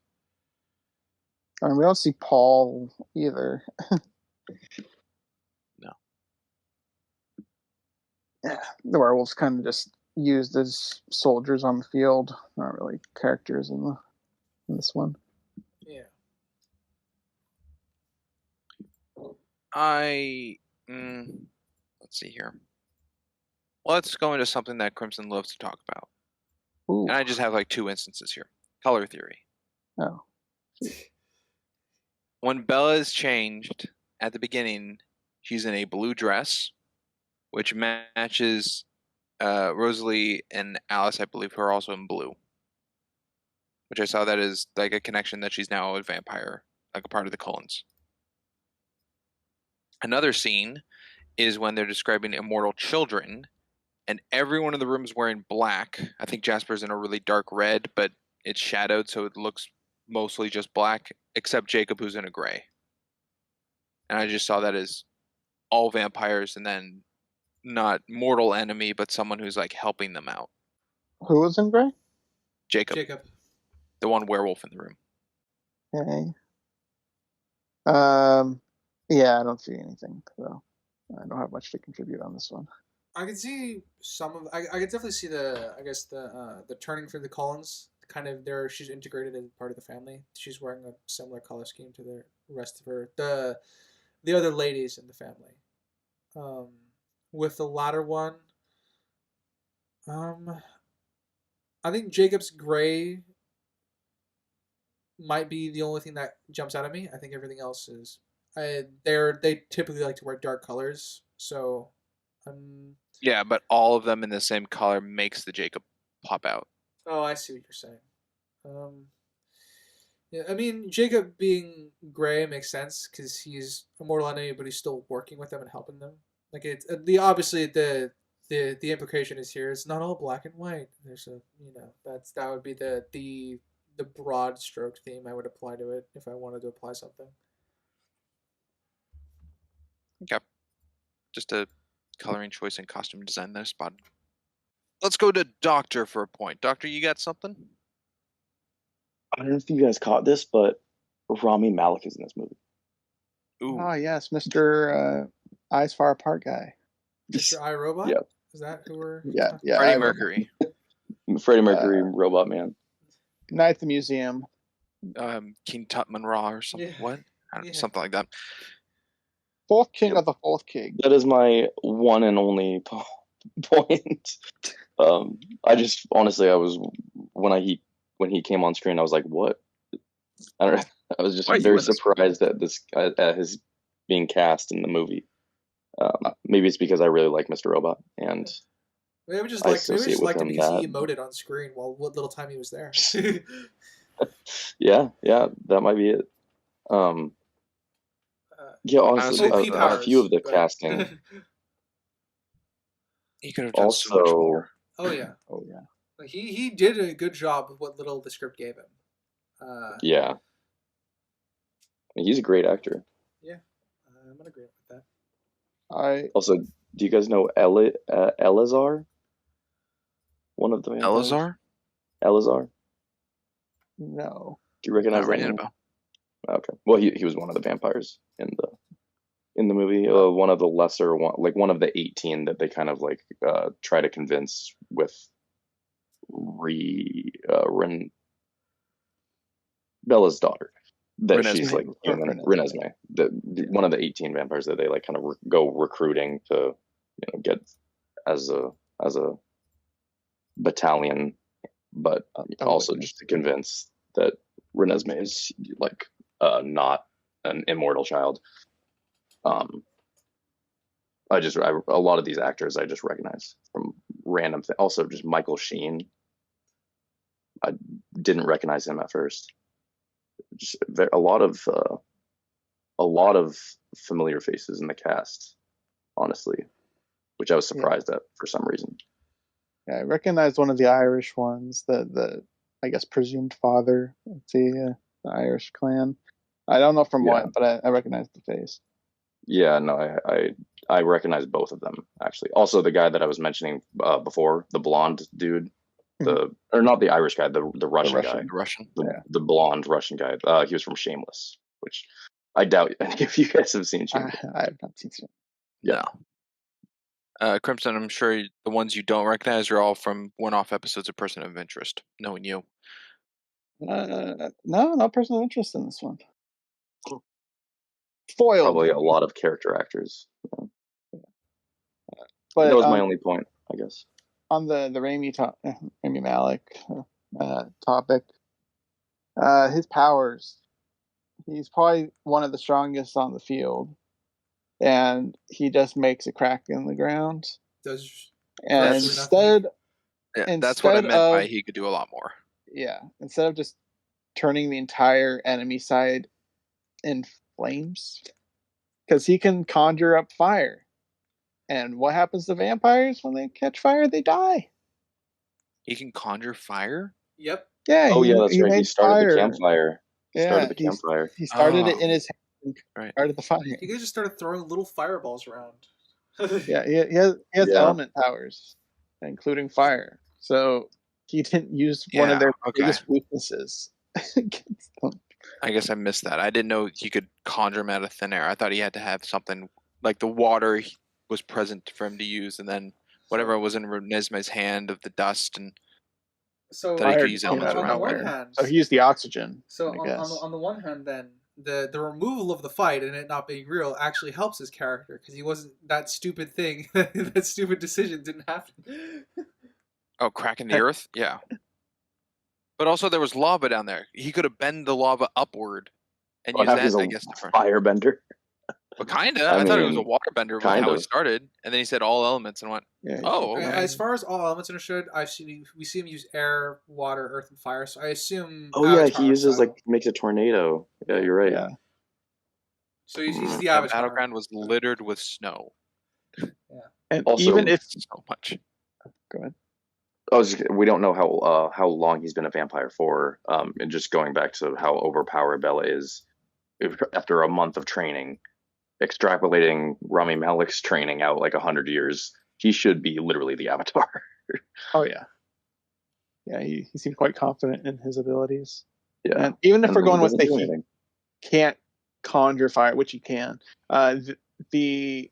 I mean, we don't see Paul either. No. Yeah, the werewolves kind of just used as soldiers on the field, not really characters in this one. Yeah. Let's see here. Let's go into something that Crimson loves to talk about. Ooh. And I just have like two instances here. Color theory. Oh. When Bella is changed at the beginning, she's in a blue dress, which matches Rosalie and Alice, I believe, who are also in blue. Which I saw that is like a connection that she's now a vampire, like a part of the Cullens. Another scene is when they're describing immortal children, and everyone in the room is wearing black. I think Jasper's in a really dark red, but it's shadowed, so it looks mostly just black, except Jacob, who's in a gray. And I just saw that as all vampires, and then not mortal enemy, but someone who's like helping them out. Who was in gray? Jacob. The one werewolf in the room. Okay. Yeah, I don't see anything, so I don't have much to contribute on this one. I can see some of. I could definitely see the turning for the Cullens. Kind of there, she's integrated as part of the family. She's wearing a similar color scheme to the rest of the other ladies in the family. With the latter one, I think Jacob's gray might be the only thing that jumps out at me. I think everything else is. They typically like to wear dark colors, so. Yeah, but all of them in the same color makes the Jacob pop out. Oh, I see what you're saying. Yeah, I mean, Jacob being gray makes sense because he's a mortal enemy, but he's still working with them and helping them. Like it's obviously the implication is here. It's not all black and white. There's that would be the broad stroke theme I would apply to it if I wanted to apply something. Okay, just a coloring choice and costume design there spotted. Let's go to Doctor for a point. Doctor, you got something? I don't know if you guys caught this, but Rami Malek is in this movie. Ooh. Oh yes, Mr. Eyes Far Apart guy. Mr. iRobot? Yeah. Is that who we're Yeah, yeah. Freddie I- Mercury. Freddie Mercury, Robot Man. Night at the Museum. King Tutman Ra or something. Yeah. What? I don't know, Yeah. something like that. Fourth king Yep. of the fourth king. That is my one and only point. I just honestly, I was when he came on screen, I was like, "What?" I don't know. I was just Why are you very in this surprised at this at his being cast in the movie. Maybe it's because I really like Mr. Robot, and Maybe just I like maybe associate just with liked it him because he that. emoted on screen while what little time he was there. Yeah, that might be it. Yeah, honestly, Honestly, OP a powers. few of the but- casting. He could have done so much Also, more. Oh yeah, Oh yeah. like, he did a good job with what little the script gave him. yeah, he's a great actor. I'm gonna agree with that. Also, do you guys know Elazar? One of the vampires? Elazar? Elazar? No. Do you recognize Not that ringing a name? bell. Okay. Well, he was one of the vampires in the movie. One of the lesser one, like one of the 18 that they kind of like try to convince with Bella's daughter that she's Renesmee. like human. Renesmee. Renesmee. One of the 18 vampires that they like kind of go recruiting to get as a battalion, but also just to convince that Renesmee is like not an immortal child. A lot of these actors I just recognize from random things. Also, just Michael Sheen. I didn't recognize him at first. Just a lot of familiar faces in the cast, honestly, which I was surprised at for some reason. Yeah, I recognized one of the Irish ones, the I guess presumed father of the Irish clan. I don't know from what, but I recognized the face. Yeah, no, I recognize both of them actually. Also, the guy that I was mentioning before, the blonde dude, or not the Irish guy, the Russian guy, the blonde Russian guy. He was from Shameless, which I doubt any of you guys have seen. Shameless. I have not seen it. Yeah. No. Crimson, I'm sure the ones you don't recognize are all from one-off episodes of Person of Interest, knowing you. No person of interest in this one. Foiled. Probably a lot of character actors. But that was my only point, I guess. On the Rami Malek topic, his powers. He's probably one of the strongest on the field, and he just makes a crack in the ground. And instead, that's what I meant by he could do a lot more. Yeah, instead of just turning the entire enemy side in flames, because he can conjure up fire. And what happens to vampires when they catch fire? They die. He can conjure fire? Yep. Yeah. Oh, yeah, that's right. He started the campfire. He started it in his hand and started the fire. He just started throwing little fireballs around. Yeah, he has element powers, including fire. So he didn't use one of their biggest weaknesses against them. I guess I missed that. I didn't know he could conjure him out of thin air. I thought he had to have something like the water was present for him to use, and then whatever was in Renesmee's hand of the dust, and so that he could use elements on around the one there. hand, so he used the oxygen. So on the one hand, then the removal of the fight and it not being real actually helps his character because he wasn't that stupid thing. That stupid decision didn't happen. Oh, cracking the earth? Yeah. But also there was lava down there. He could have bent the lava upward and use that, I guess, different. Firebender. But kinda. I thought it was a waterbender was how it started. And then he said all elements and went, okay. As far as all elements understood, we see him use air, water, earth, and fire. So I assume. Oh yeah, he uses makes a tornado. Yeah, you're right. Yeah. So he's the Avatar. The battleground was littered with snow. Yeah. And also, even if so much. Go ahead. We don't know how long he's been a vampire for. And just going back to how overpowered Bella is, after a month of training, extrapolating Rami Malek's training out like 100 years, he should be literally the Avatar. Oh yeah, yeah. He seemed quite confident in his abilities. Yeah. And even if And we're then he going with doesn't do he anything. can't conjure fire, which he can. The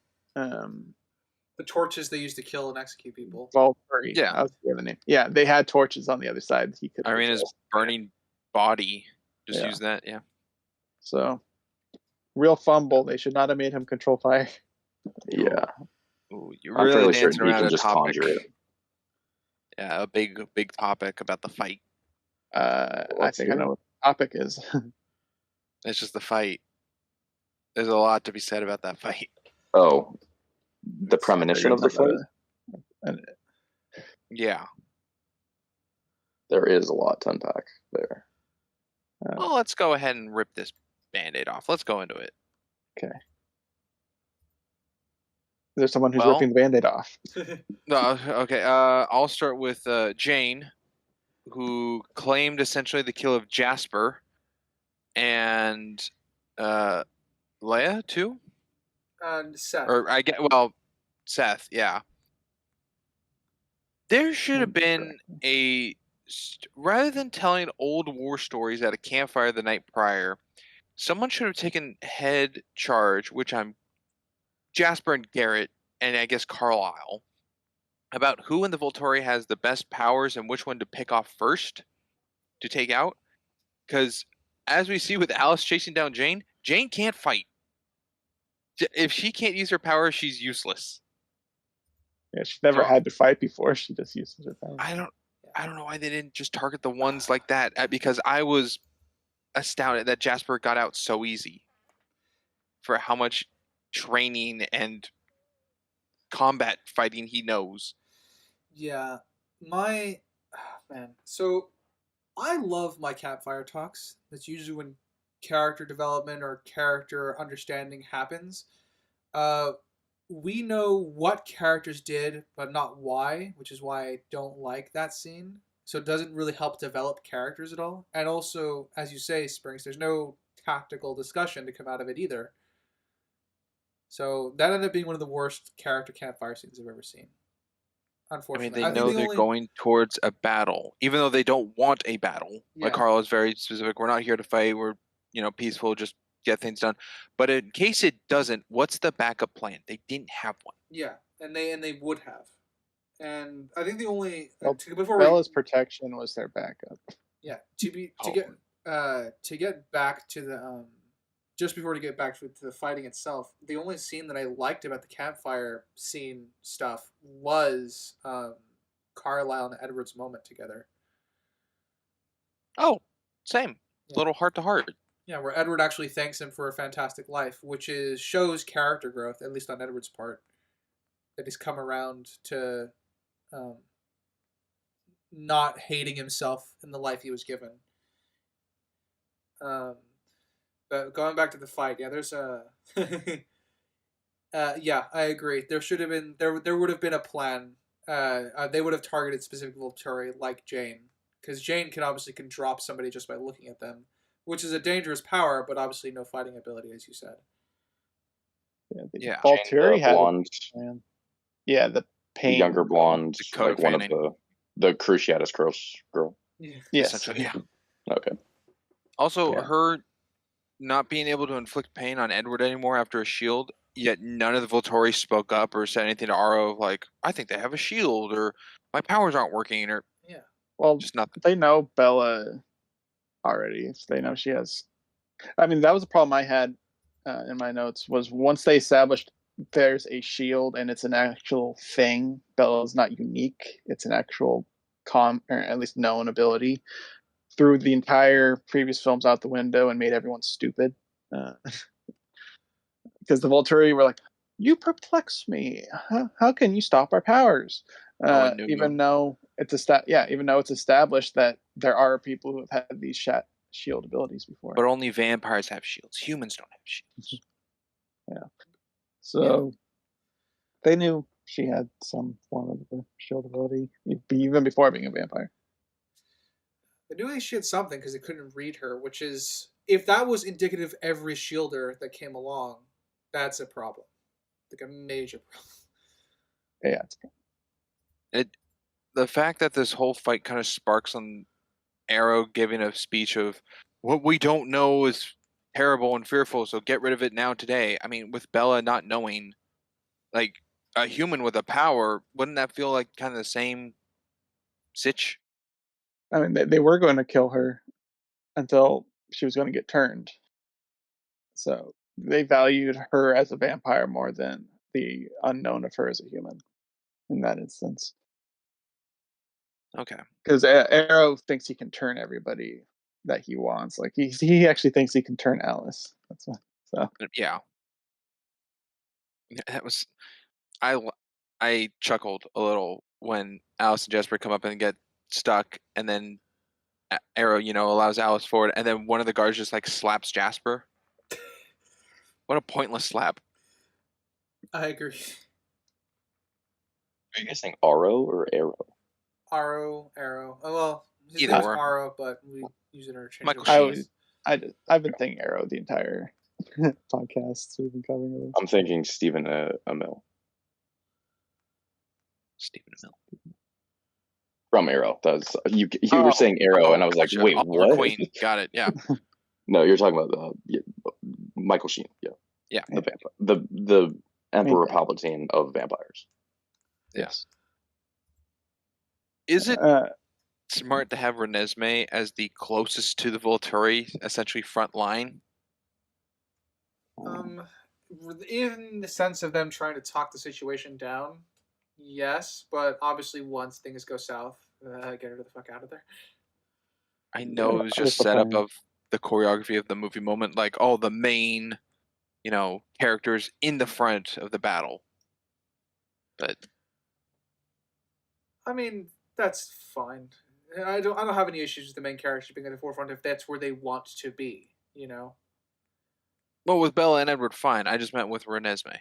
The torches they used to kill and execute people. Volturi. Yeah. That was the other name. Yeah, they had torches on the other side that he could. I mean, his burning body. Just Yeah. use that. Yeah. So, real fumble. They should not have made him control fire. Yeah. Ooh, you're I'm really fairly certain dancing he around can a just topic. conjure it. Yeah, a big topic about the fight. I think I know what the topic is. It's just the fight. There's a lot to be said about that fight. Oh, the premonition of the fight? Yeah. There is a lot to unpack there. Well, let's go ahead and rip this Band-Aid off. Let's go into it. Okay. There's someone who's Well- ripping the Band-Aid off. No, okay. I'll start with Jane, who claimed essentially the kill of Jasper, and Leia too, And Seth. or Seth. Yeah. There should have been rather than telling old war stories at a campfire the night prior, someone should have taken head charge, which I'm Jasper and Garrett, and I guess Carlisle, about who in the Volturi has the best powers and which one to pick off first to take out. Because as we see with Alice chasing down Jane, Jane can't fight. If she can't use her power, she's useless. Yeah, she never had to fight before. She just uses her power. I don't know why they didn't just target the ones like that, because I was astounded that Jasper got out so easy for how much training and combat fighting he knows. Yeah, man. So I love my campfire talks. That's usually when character development or character understanding happens. We know what characters did, but not why, which is why I don't like that scene. So it doesn't really help develop characters at all. And also, as you say, Springs, there's no tactical discussion to come out of it either. So that ended up being one of the worst character campfire scenes I've ever seen. I mean, Unfortunately, they know they're going towards a battle, even though they don't want a battle. Like Carl is very specific. We're not here to fight. We're, peaceful. Just get things done. But in case it doesn't, what's the backup plan? They didn't have one. Yeah, and they would have. And I think the only Bella's protection was their backup. Yeah, to get back to the just before to get back to the fighting itself, the only scene that I liked about the campfire scene stuff was Carlisle and Edward's moment together. Oh, same. Yeah. Little heart to heart. Yeah, where Edward actually thanks him for a fantastic life, which shows character growth, at least on Edward's part. That he's come around to not hating himself in the life he was given. But going back to the fight, yeah, there's a yeah, I agree. There should have been there would have been a plan. They would have targeted specific Volturi like Jane, because Jane can drop somebody just by looking at them, which is a dangerous power, but obviously no fighting ability, as you said. Yeah, Volturi had blonde. Yeah, the pain. The younger blonde, like one of the Cruciatus girl. Yeah. Yes. Yeah. Okay. Also, her not being able to inflict pain on Edward anymore after a shield, yet none of the Volturi spoke up or said anything to Aro like, I think they have a shield, or my powers aren't working, or just nothing. They know Bella already. So they know she has. I mean, that was a problem I had in my notes, was once they established there's a shield and it's an actual thing, Bella's not unique. It's an actual or at least known ability. Threw the entire previous films out the window and made everyone stupid. Because the Volturi were like, you perplex me. How can you stop our powers? Even though it's established that there are people who have had these shield abilities before. But only vampires have shields. Humans don't have shields. Yeah. So they knew she had some form of the shield ability, even before being a vampire. They knew she had something because they couldn't read her, which is, if that was indicative of every shielder that came along, that's a problem. Like a major problem. Yeah, it's the fact that this whole fight kind of sparks on Arrow giving a speech of what we don't know is terrible and fearful, so get rid of it now today. I mean, with Bella not knowing, like, a human with a power, wouldn't that feel like kind of the same sitch? I mean, they were going to kill her until she was going to get turned. So they valued her as a vampire more than the unknown of her as a human in that instance. Okay. Because Arrow thinks he can turn everybody that he wants. Like he actually thinks he can turn Alice. That's what, so Yeah. That was I chuckled a little when Alice and Jasper come up and get stuck, and then Arrow, allows Alice forward, and then one of the guards just like slaps Jasper. What a pointless slap. I agree. Are you guys saying Arrow or Arrow? Arrow. Oh, well, his Either name's or. Arrow, but we use it interchangeably. Michael Sheen. I've been thinking Arrow the entire podcast we've been covering this. I'm thinking Stephen Amell Stephen Amell. from Arrow. That's you were saying Arrow, and I was like, gotcha. wait, Oliver what? Queen. Got it. Yeah. No, you're talking about Michael Sheen. Yeah. Yeah. The Emperor Palpatine of vampires. Yes. Is it smart to have Renesmee as the closest to the Volturi, essentially front line? In the sense of them trying to talk the situation down, yes, but obviously once things go south, get her the fuck out of there. I know it was just setup of the choreography of the movie moment, like the main, characters in the front of the battle. But I mean, that's fine. I don't have any issues with the main characters being at the forefront if that's where they want to be, Well, with Bella and Edward, fine. I just meant with Renesmee.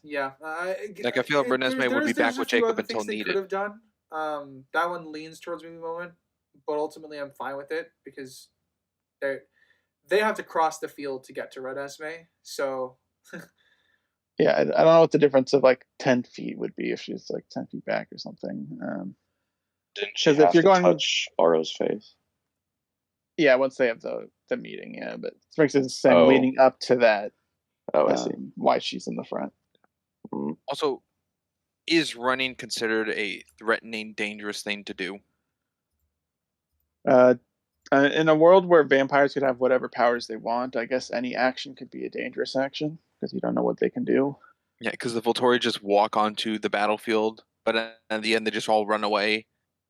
Yeah. I feel like Renesmee would be back with Jacob until needed. Could have done. That one leans towards movie moment, but ultimately I'm fine with it because they have to cross the field to get to Renesmee. So. Yeah, I don't know what the difference of like 10 feet would be if she's like 10 feet back or something. Didn't she have to touch Arrow's face? Yeah, once they have the meeting, yeah. But for instance, leading up to that, I see. Why she's in the front. Mm-hmm. Also, is running considered a threatening, dangerous thing to do? In a world where vampires could have whatever powers they want, I guess any action could be a dangerous action because you don't know what they can do. Yeah, because the Volturi just walk onto the battlefield, but at the end they just all run away.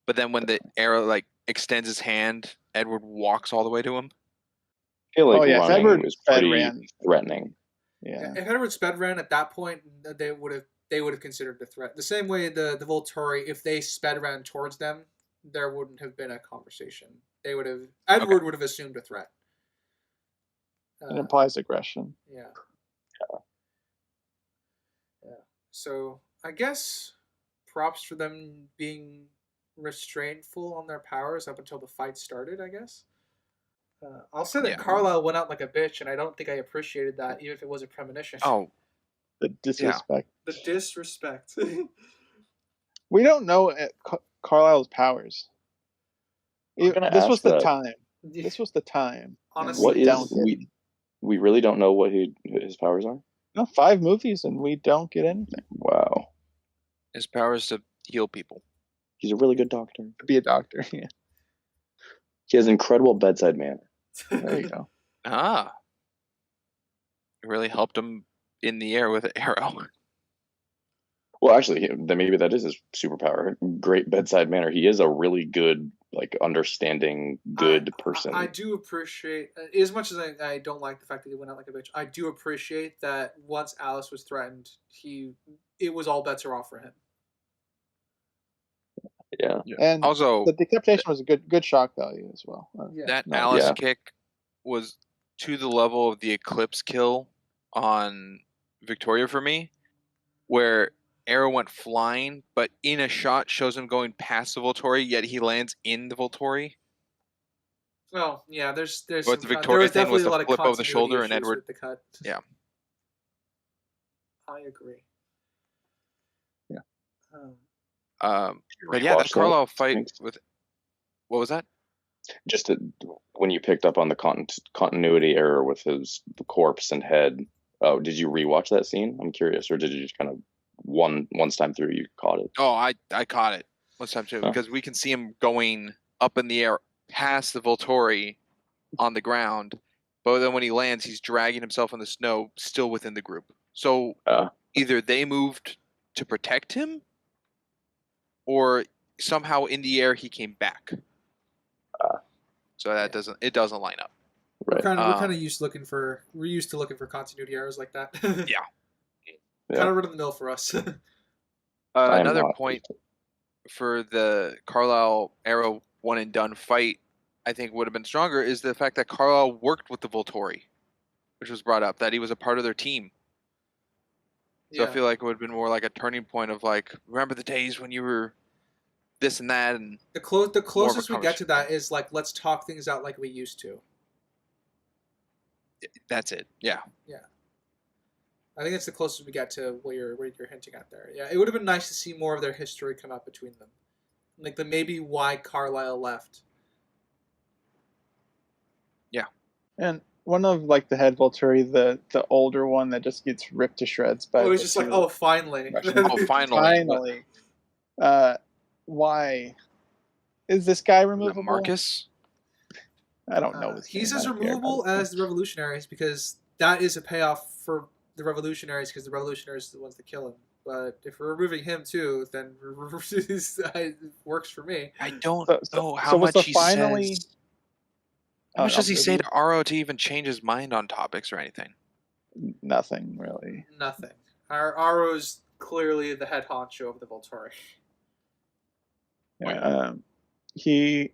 But then when the Arrow extends his hand, Edward walks all the way to him. I feel like running is pretty threatening. Yeah. If Edward sped ran at that point, they would have considered the threat. The same way the Volturi, if they sped ran towards them, there wouldn't have been a conversation. Edward would have assumed a threat. It implies aggression. Yeah. So I guess props for them being restrainful on their powers up until the fight started, I guess. I'll say that Carlisle went out like a bitch, and I don't think I appreciated that, even if it was a premonition. Oh. The disrespect. Yeah. The disrespect. We don't know Carlisle's powers. This was the time. This was the time. Honestly, we really don't know what his powers are? No, 5 movies and we don't get anything. Wow. His power is to heal people. He's a really good doctor. To be a doctor, yeah. He has incredible bedside manner. There you go. It really helped him in the air with an arrow. Well, actually, maybe that is his superpower. Great bedside manner. He is a really good, understanding, good person. I do appreciate, as much as I don't like the fact that he went out like a bitch, I do appreciate that once Alice was threatened, it was all bets are off for him. Yeah. And also, the decapitation was a good shock value as well. Alice kick was to the level of the Eclipse kill on Victoria for me, where Arrow went flying, but in a shot shows him going past the Volturi, yet he lands in the Volturi. Well, yeah, there's but the Victoria thing was the flip over the shoulder and Edward. The cut. Yeah. I agree. Yeah. But yeah, that Rewatch Carlisle fight Thanks. with what was that? Just when you picked up on the continuity error with his corpse and head. Oh, did you rewatch that scene? I'm curious, or did you just kind of once time through you caught it? Oh, I caught it one time too, Oh. because we can see him going up in the air past the Volturi on the ground, but then when he lands, he's dragging himself in the snow, still within the group. So either they moved to protect him, or somehow in the air he came back. So that doesn't line up. Right. We're kind of used to looking for continuity errors like that. Yeah. Kind of run of the mill for us. Another point for the Carlisle Arrow one and done fight, I think would have been stronger, is the fact that Carlisle worked with the Volturi, which was brought up, that he was a part of their team. So I feel like it would have been more like a turning point of like, remember the days when you were this and that, and the closest we get to that is like, let's talk things out like we used to. That's it. Yeah. Yeah. I think it's the closest we get to what you're hinting at there. Yeah, it would have been nice to see more of their history come out between them, like maybe why Carlisle left. Yeah. And one of like the head Volturi, the older one that just gets ripped to shreds by. Oh, it's just like, oh, finally. Finally. Why is this guy removable? Marcus? I don't know. He's as removable as the Revolutionaries, because that is a payoff for the Revolutionaries, because the Revolutionaries are the ones that kill him. But if we're removing him too, then it works for me. I don't know how much he says. How much does he say to Aro to even change his mind on topics or anything? Nothing, really. Nothing. Aro's clearly the head honcho of the Volturi. Yeah, he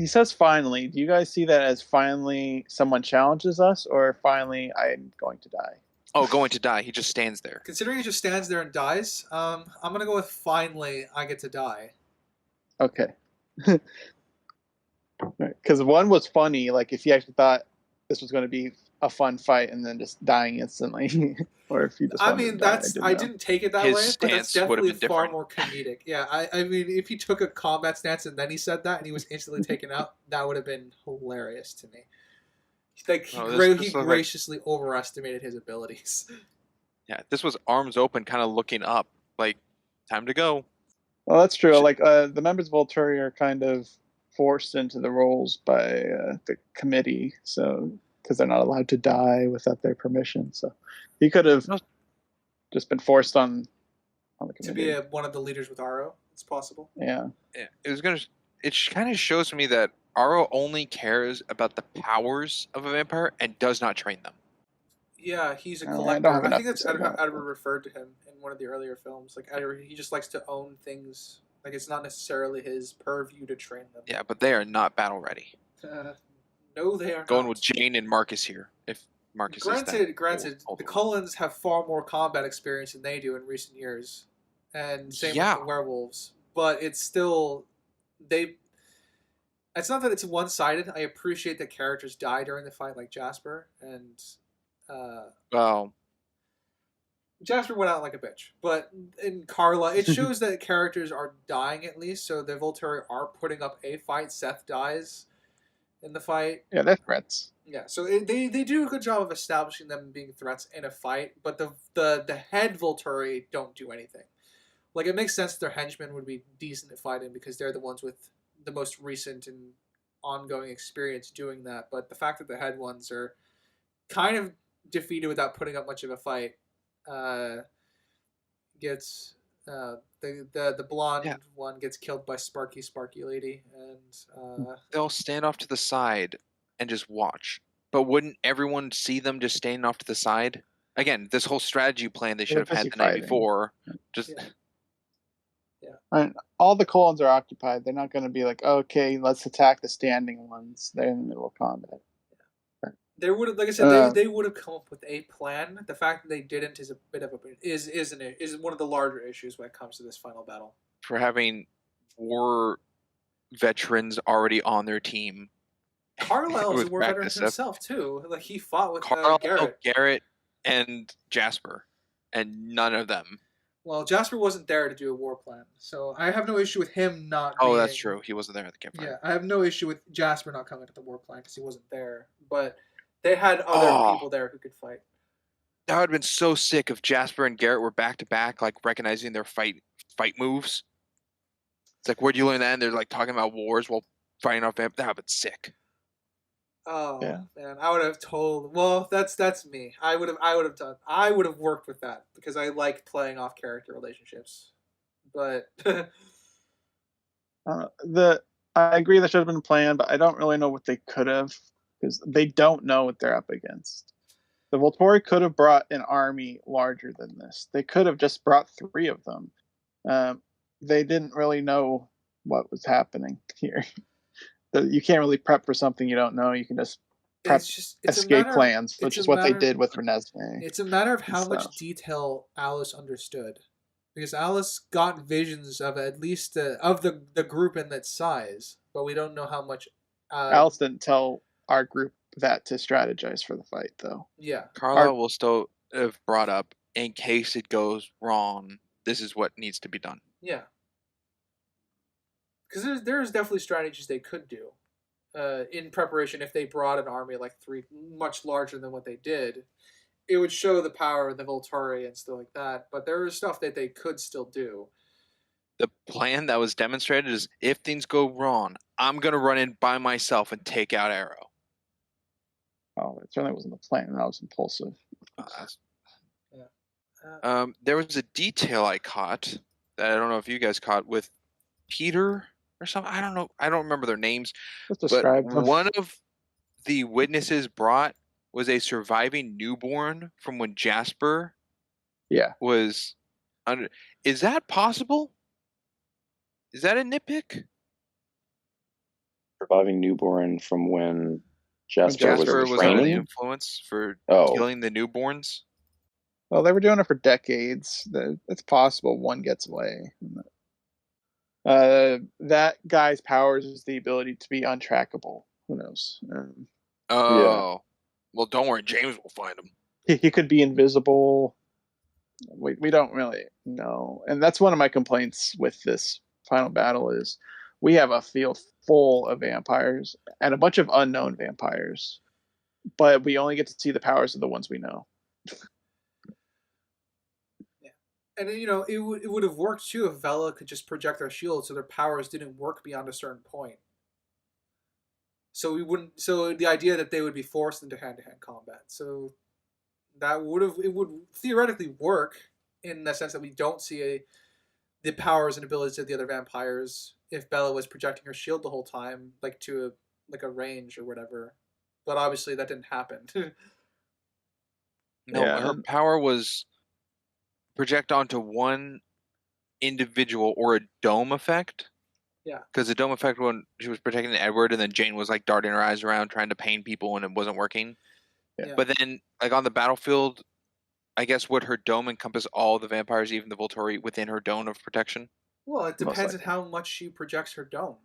says finally. Do you guys see that as finally someone challenges us, or finally I'm going to die? Oh, going to die. He just stands there. Considering he just stands there and dies, I'm going to go with finally I get to die. Okay. Because one was funny, like if he actually thought this was going to be a fun fight and then just dying instantly, or if you just. I mean, I didn't take it that way, but that's definitely far more comedic. Yeah, I mean, if he took a combat stance and then he said that and he was instantly taken out, that would have been hilarious to me. Like he graciously overestimated his abilities. Yeah, this was arms open, kind of looking up, like time to go. Well, that's true. Like the members of Volturi are kind of forced into the roles by the committee, so because they're not allowed to die without their permission. So he could have just been forced on the committee to be one of the leaders with Aro. It's possible. Yeah. It kind of shows me that Aro only cares about the powers of a vampire and does not train them. Yeah, he's a collector. I think that's Edward referred to him in one of the earlier films. Like Edward, he just likes to own things. Like it's not necessarily his purview to train them. Yeah, but they are not battle ready. No, they are going not. With Jane and Marcus here. If Marcus granted, the Cullens have far more combat experience than they do in recent years, and same with the werewolves. But it's still It's not that it's one-sided. I appreciate that characters die during the fight, like Jasper, and Jasper went out like a bitch. But in Carla, it shows that characters are dying at least, so the Volturi are putting up a fight. Seth dies in the fight. Yeah, they're threats. Yeah, so they do a good job of establishing them being threats in a fight, but the head Volturi don't do anything. Like, it makes sense that their henchmen would be decent at fighting because they're the ones with the most recent and ongoing experience doing that. But the fact that the head ones are kind of defeated without putting up much of a fight gets the blonde one gets killed by Sparky Lady, and they'll stand off to the side and just watch. But wouldn't everyone see them just standing off to the side? Again, this whole strategy plan they should have had the night before. Just And all the Cullens are occupied. They're not going to be like, okay, let's attack the standing ones. They're in the middle of combat. They would have, like I said, they would have come up with a plan. The fact that they didn't is a bit of is one of the larger issues when it comes to this final battle. For having war veterans already on their team. Carlisle is a war veteran himself too. Like he fought with Garrett and Jasper, and none of them Well, Jasper wasn't there to do a war plan, so I have no issue with him not. Oh, being, that's true. He wasn't there at the campfire. Yeah, I have no issue with Jasper not coming to the war plan because he wasn't there. But they had other people there who could fight. That would have been so sick if Jasper and Garrett were back to back, like recognizing their fight moves. It's like, where'd you learn that? And they're like talking about wars while fighting off vamp. That would have been sick. Oh man, I would have told. Well, that's me. I would have worked with that because I like playing off character relationships. But I agree that should have been planned, but I don't really know what they could have because they don't know what they're up against. The Volturi could have brought an army larger than this. They could have just brought 3 of them. They didn't really know what was happening here. You can't really prep for something you don't know. You can just prep escape plans, which is what they did with Renesmee. It's a matter of how much detail Alice understood. Because Alice got visions of at least of the group in that size, but we don't know how much. Alice didn't tell our group that to strategize for the fight, though. Yeah, Carla will still have brought up in case it goes wrong. This is what needs to be done. Yeah, because there's definitely strategies they could do in preparation if they brought an army like 3 much larger than what they did. It would show the power of the Volturi and stuff like that, but there is stuff that they could still do. The plan that was demonstrated is if things go wrong, I'm going to run in by myself and take out Arrow. Oh, it certainly wasn't the plan. That was impulsive. There was a detail I caught that I don't know if you guys caught with Peter or something. I don't know. I don't remember their names. Let's describe them. One of the witnesses brought was a surviving newborn from when Jasper was under. Is that possible? Is that a nitpick? Surviving newborn from when Jasper was under the influence for killing the newborns. Well, they were doing it for decades. It's possible one gets away. That guy's powers is the ability to be untrackable. Who knows? Well, don't worry. James will find him. He could be invisible. We don't really know. And that's one of my complaints with this final battle is we have a field full of vampires and a bunch of unknown vampires. But we only get to see the powers of the ones we know. And it would have worked too if Vela could just project their shield so their powers didn't work beyond a certain point. So the idea that they would be forced into hand-to-hand combat. So it would theoretically work in the sense that we don't see the powers and abilities of the other vampires if Bella was projecting her shield the whole time, like to a range or whatever. But obviously that didn't happen. Her power was project onto one individual or a dome effect. Yeah. Because the dome effect when she was protecting Edward and then Jane was like darting her eyes around trying to pain people and it wasn't working. Yeah. But then like on the battlefield, I guess would her dome encompass all the vampires, even the Volturi, within her dome of protection? Well, it depends on how much she projects her dome.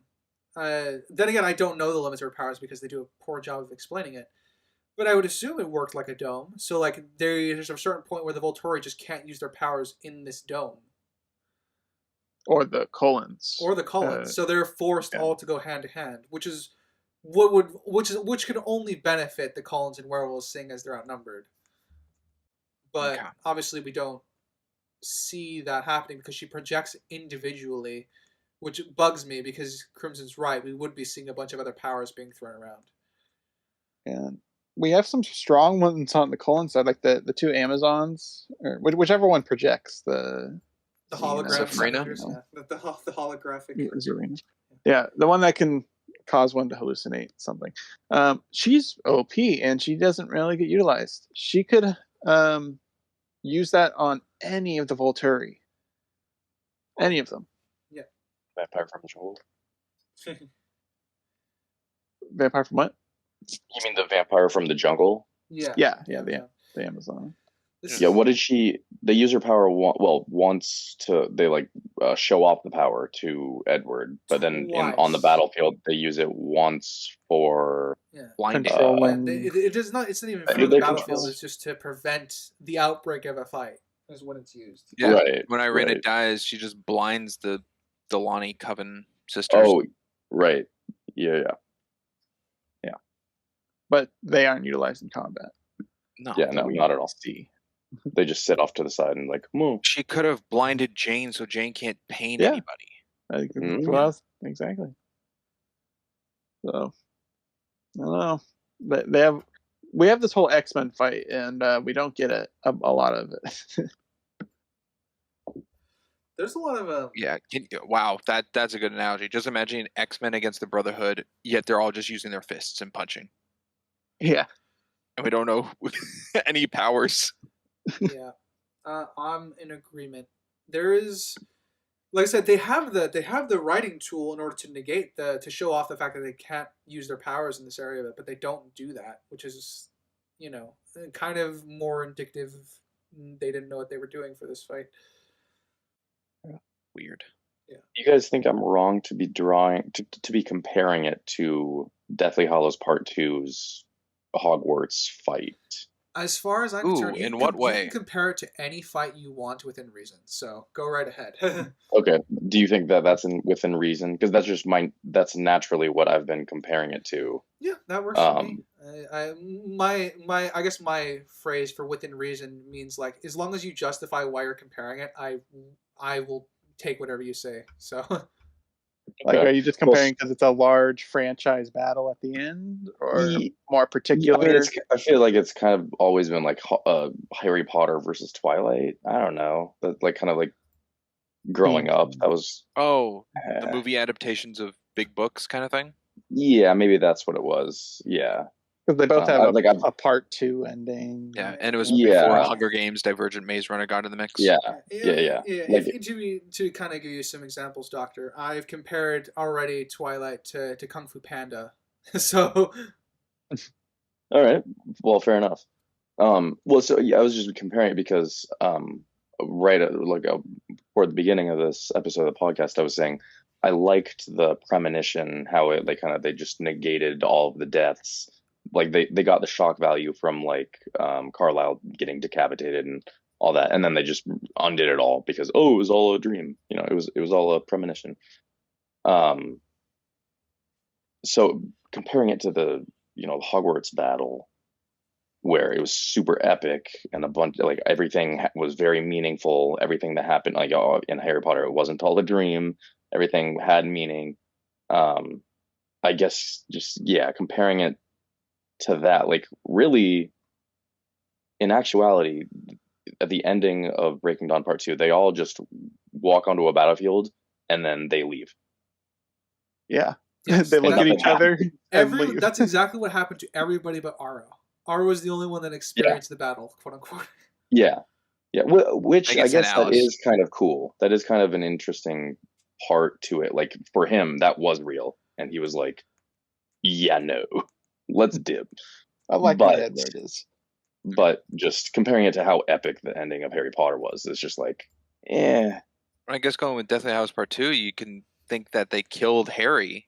Then again, I don't know the limits of her powers because they do a poor job of explaining it. But I would assume it worked like a dome. So like there's a certain point where the Volturi just can't use their powers in this dome. Or the Cullens. So they're forced all to go hand to hand, which could only benefit the Cullens and Werewolves, seeing as they're outnumbered. But obviously we don't see that happening because she projects individually, which bugs me because Crimson's right. We would be seeing a bunch of other powers being thrown around. And we have some strong ones on the Cullen side, like the 2 Amazons, or whichever one projects the hologram. The holographic. Yeah, the one that can cause one to hallucinate something. She's OP and she doesn't really get utilized. She could use that on any of the Volturi. Any of them. Yeah. Vampire from the jungle. Vampire from what? You mean the vampire from the jungle? Yeah, the Amazon. What did she? They use her power once to show off the power to Edward, but then on the battlefield they use it once for blinding. It does not. It's not even for the battlefield. It's just to prevent the outbreak of a fight. is when it's used. Yeah. Right, When Irena right. dies, she just blinds the Delani coven sisters. Oh, right. Yeah. But they aren't utilized in combat. No. Yeah, no, we not at all. See. They just sit off to the side and like, move. She could have blinded Jane so Jane can't pain Yeah. anybody. I think that's Mhm. what I was, exactly. So I don't know. But we have this whole X-Men fight, and we don't get a lot of it. There's a lot of Yeah. Wow. That's a good analogy. Just imagine X-Men against the Brotherhood, yet they're all just using their fists and punching. Yeah. And we don't know any powers. yeah. I'm in agreement. There is, like I said, they have the writing tool in order to negate to show off the fact that they can't use their powers in this area, but they don't do that, which is, kind of more indicative. They didn't know what they were doing for this fight. Weird. You guys think I'm wrong to be to be comparing it to Deathly Hallows Part 2's Hogwarts fight? As far as I'm Ooh, concerned, in what way? You can compare it to any fight you want within reason. So go right ahead. Okay. Do you think that that's within reason? Because that's just that's naturally what I've been comparing it to. Yeah, that works for me. I guess my phrase for within reason means like as long as you justify why you're comparing it, I will take whatever you say. So Like, Okay. are you just comparing because it's a large franchise battle at the end, or Ye- more I particular? mean, I feel like it's kind of always been like Harry Potter versus Twilight. I don't know. That like kind of like growing up. That was Oh, the movie adaptations of big books kind of thing? yeah, maybe that's what it was. Yeah. Because they both have like a part 2 ending. Yeah, and it was Yeah. before Hunger Games, Divergent Maze Runner got in the mix. Yeah. Yeah. Like, To kind of give you some examples, Doctor, I've compared already Twilight to Kung Fu Panda. So all right. Well, fair enough. Well, so yeah, I was just comparing it because right before the beginning of this episode of the podcast, I was saying I liked the premonition, how they just negated all of the deaths. Like they got the shock value from like Carlisle getting decapitated and all that, and then they just undid it all because it was all a dream. It was all a premonition. So comparing it to the Hogwarts battle, where it was super epic and a bunch like everything was very meaningful. Everything that happened, like in Harry Potter, it wasn't all a dream. Everything had meaning. I guess just comparing it to that, like really, in actuality, at the ending of Breaking Dawn Part 2, they all just walk onto a battlefield and then they leave. Yeah. Yes, They look at each other and leave. That's exactly what happened to everybody but Aro. Aro was the only one that experienced the battle, quote unquote. Yeah. Which I guess that Alice. is kind of cool. That is kind of an interesting part to it. Like for him, that was real, and he was like, "Yeah, no, let's dip." I like my head where it is. But just comparing it to how epic the ending of Harry Potter was, it's just like, I guess going with Deathly Hallows Part 2, you can think that they killed Harry.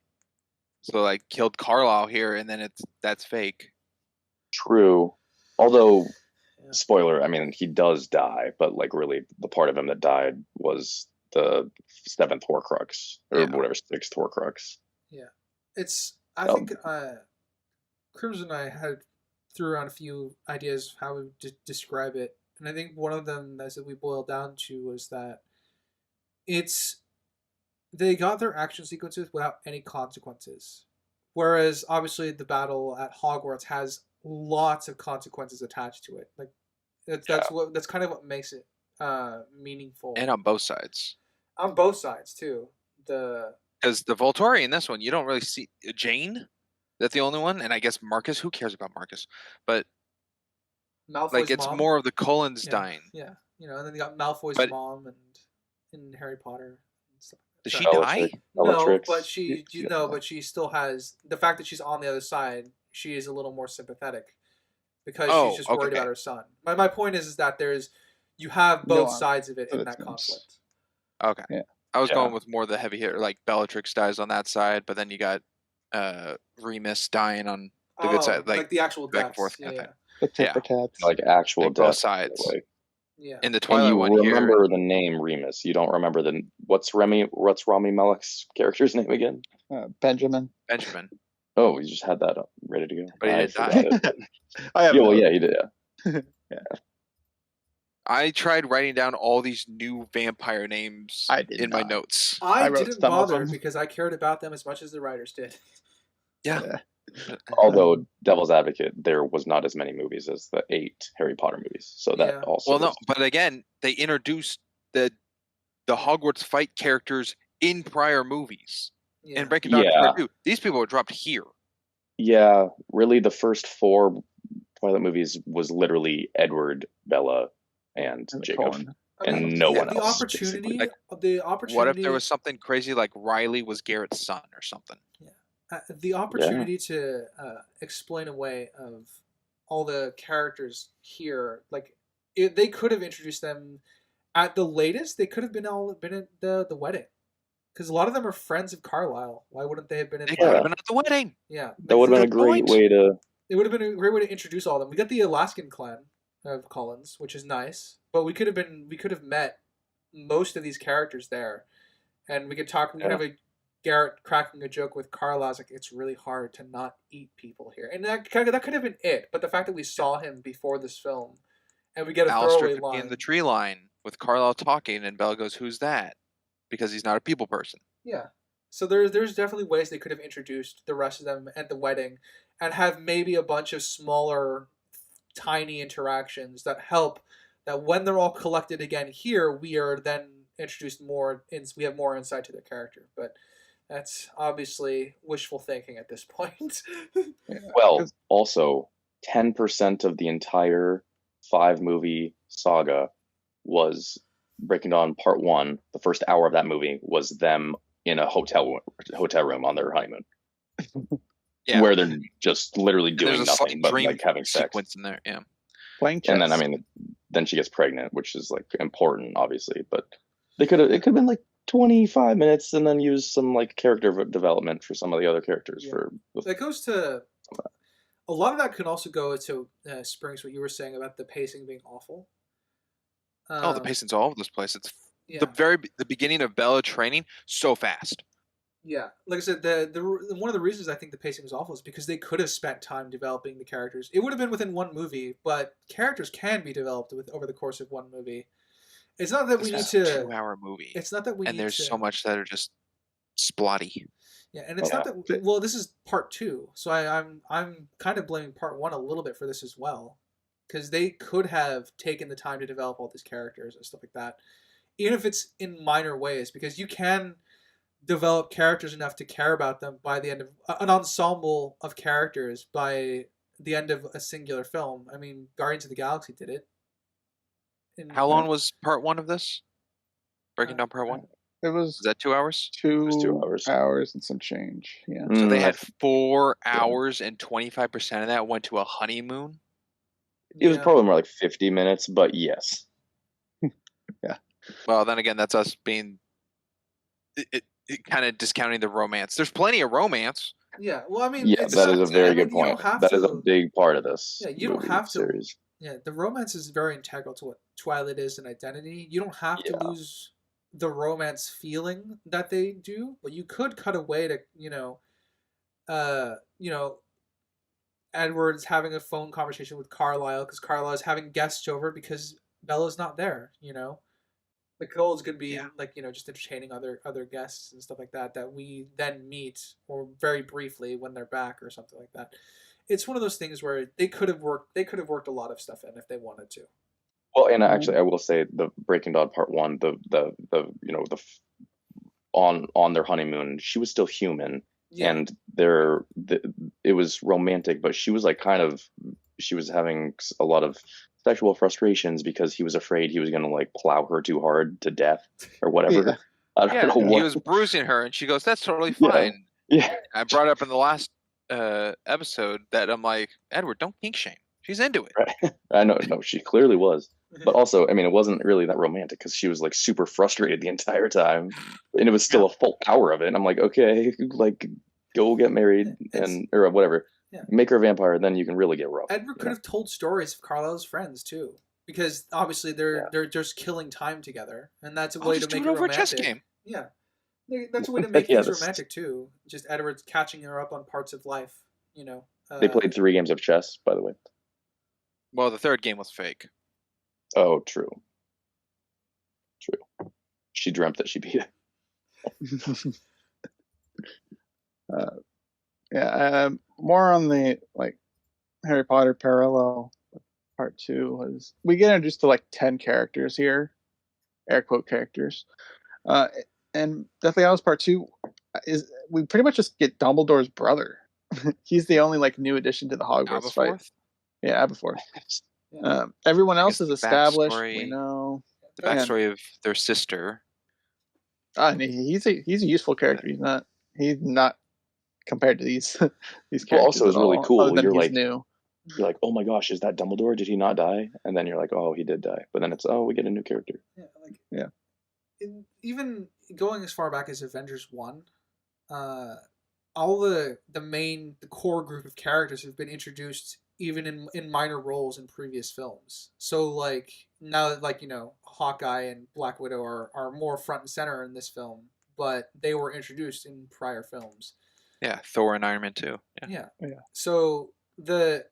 So like killed Carlisle here, and then that's fake. True. Although, spoiler, I mean, he does die, but like really the part of him that died was the 7th Horcrux, or whatever, 6th Horcrux. Yeah. I think Cruz and I threw around a few ideas of how we describe it. And I think one of them that we boiled down to was that they got their action sequences without any consequences. Whereas obviously the battle at Hogwarts has lots of consequences attached to it. Like that's kind of what makes it meaningful. And on both sides. On both sides too. Because the Volturi in this one, you don't really see Jane. That's the only one, and I guess Marcus. Who cares about Marcus? But Malfoy's like it's mom. more of the Cullens dying. Yeah, and then you got Malfoy's mom and in Harry Potter. And stuff. Does she die? No, but she still has the fact that she's on the other side. She is a little more sympathetic because she's just worried about her son. My point is that you have both sides of it in that conflict. Okay. Yeah. I was going with more the heavy hitter, like Bellatrix dies on that side, but then you got Remus dying on the good side, like the actual back deaths. and forth kind of thing. The tit for tats. Like actual like death, both sides. Yeah. In the And Twilight you one here, remember the name Remus. You don't remember what's Rami Malek's character's name again? Benjamin. Benjamin, Oh, you just had that up, ready to go. but he I didn't forgot die. it. I have Yeah, well, no- yeah, he did. Yeah. I tried writing down all these new vampire names I did in my not. notes. I wrote didn't some of bother them. because I cared about them as much as the writers did. Yeah. Although, Devil's Advocate, there was not as many movies as the 8 Harry Potter movies, so that Yeah. also. Well, no, was- but again, they introduced the Hogwarts fight characters in prior movies. Yeah. And Breaking Dawn Yeah. Part 2. These people were dropped here. Yeah, really, the first 4 Twilight movies was literally Edward, Bella, and Jacob. Cullen. I mean, And no yeah, one the else, opportunity, basically. the opportunity. What if there was something crazy like Riley was Garrett's son or something? The opportunity to explain away of all the characters here, like they could have introduced them at the latest. They could have been at the wedding, because a lot of them are friends of Carlisle. Why wouldn't they have been in? They the could have been at the wedding. Yeah, That would have been a the great point. way to. it would have been a great way to introduce all of them. We got the Alaskan clan of Cullens, which is nice, but we could have met most of these characters there, and we could talk. We could have a Garrett cracking a joke with Carlisle, like, it's really hard to not eat people here, and that could have been it. But the fact that we saw him before this film, and we get a Alistair throwaway could be line in the tree line with Carlisle talking, and Bella goes, "Who's that?" Because he's not a people person. Yeah. So there's definitely ways they could have introduced the rest of them at the wedding, and have maybe a bunch of smaller, tiny interactions that help. That when they're all collected again here, we are then introduced more. We have more insight to their character, but that's obviously wishful thinking at this point. Well, also, 10% of the entire 5-movie saga was Breaking Dawn Part 1. The first hour of that movie was them in a hotel room on their honeymoon. Yeah. Where they're just literally And doing there's a nothing slight but dream like having sex. sequence in there. Yeah. Playing chess. And then, I mean, then she gets pregnant, which is like important, obviously. But it could have been like 25 minutes and then use some like character development for some of the other characters. Yeah. That goes to a lot of that could also go to Springs, what you were saying about the pacing being awful. The pacing's all over this place. It's Yeah. the beginning of Bella training so fast. Yeah, like I said, the one of the reasons I think the pacing was awful is because they could have spent time developing the characters. It would have been within one movie, but characters can be developed over the course of one movie. It's not that we need to 2-hour movie. It's not that we and need there's to, so much that are just splotty. Yeah, and it's not that. Well, this is part 2, so I'm kind of blaming part 1 a little bit for this as well, because they could have taken the time to develop all these characters and stuff like that, even if it's in minor ways, because you can develop characters enough to care about them by the end of an ensemble of characters by the end of a singular film. I mean, Guardians of the Galaxy did it. How long was part 1 of this? Breaking Dawn Part 1? It was Is that 2 hours? 2 hours. hours and some change. Yeah. So they had 4 hours and 25% of that went to a honeymoon? It was probably more like 50 minutes, but yes. Yeah. Well, then again, that's us being kind of discounting the romance. There's plenty of romance. Yeah, well, I mean, Yeah, that is a very good point. That is a big part of this. Yeah, you don't have to. Series. Yeah, the romance is very integral to what Twilight is in identity. You don't have to lose the romance feeling that they do, but you could cut away to, Edward's having a phone conversation with Carlisle because Carlisle is having guests over because Bella's not there. The Cole's gonna be just entertaining other guests and stuff like that we then meet or very briefly when they're back or something like that. It's one of those things where they could have worked a lot of stuff in if they wanted to. Well, and actually, I will say the Breaking Dawn Part 1, on their honeymoon, she was still human, and it was romantic, but she was like she was having a lot of sexual frustrations because he was afraid he was going to like plow her too hard to death or whatever. I don't know what. He was bruising her, and she goes, "That's totally fine." Yeah. I brought up in the last episode that I'm like, Edward, don't kink shame. She's into it. Right. I know. No, she clearly was. But also, I mean, it wasn't really that romantic because she was like super frustrated the entire time, and it was still a full hour of it. And I'm like, okay, like go get married or whatever. Yeah. Make her a vampire, then you can really get rough. Edward could have told stories of Carlisle's friends too. because obviously they're just killing time together, and that's a I'll way just to do make it it over a chess romantic. game. Yeah, that's a way to make Yeah, things that's- romantic too. Just Edward's catching her up on parts of life. You know, They played 3 games of chess, by the way. Well, the third game was fake. Oh, true. True. She dreamt that she beat it. More on the like Harry Potter parallel. Part 2 was we get introduced to like 10 characters here, air quote characters, and Deathly Hallows Part 2 is we pretty much just get Dumbledore's brother. He's the only like new addition to the Hogwarts fight. Aberforth? Yeah, Aberforth. Everyone else is the established. backstory- We know The backstory of their sister. and he's a useful character. He's not compared to these characters. Well, also, it's at really all, cool. other than You're he's like, new. You're like, oh my gosh, is that Dumbledore? Did he not die? And then you're like, oh, he did die. But then it's, oh, we get a new character. Even going as far back as Avengers 1, all the core group of characters have been introduced even in minor roles in previous films. So like now that like, you know, Hawkeye and Black Widow are more front and center in this film, but they were introduced in prior films. Yeah, Thor and Iron Man 2. Yeah. So the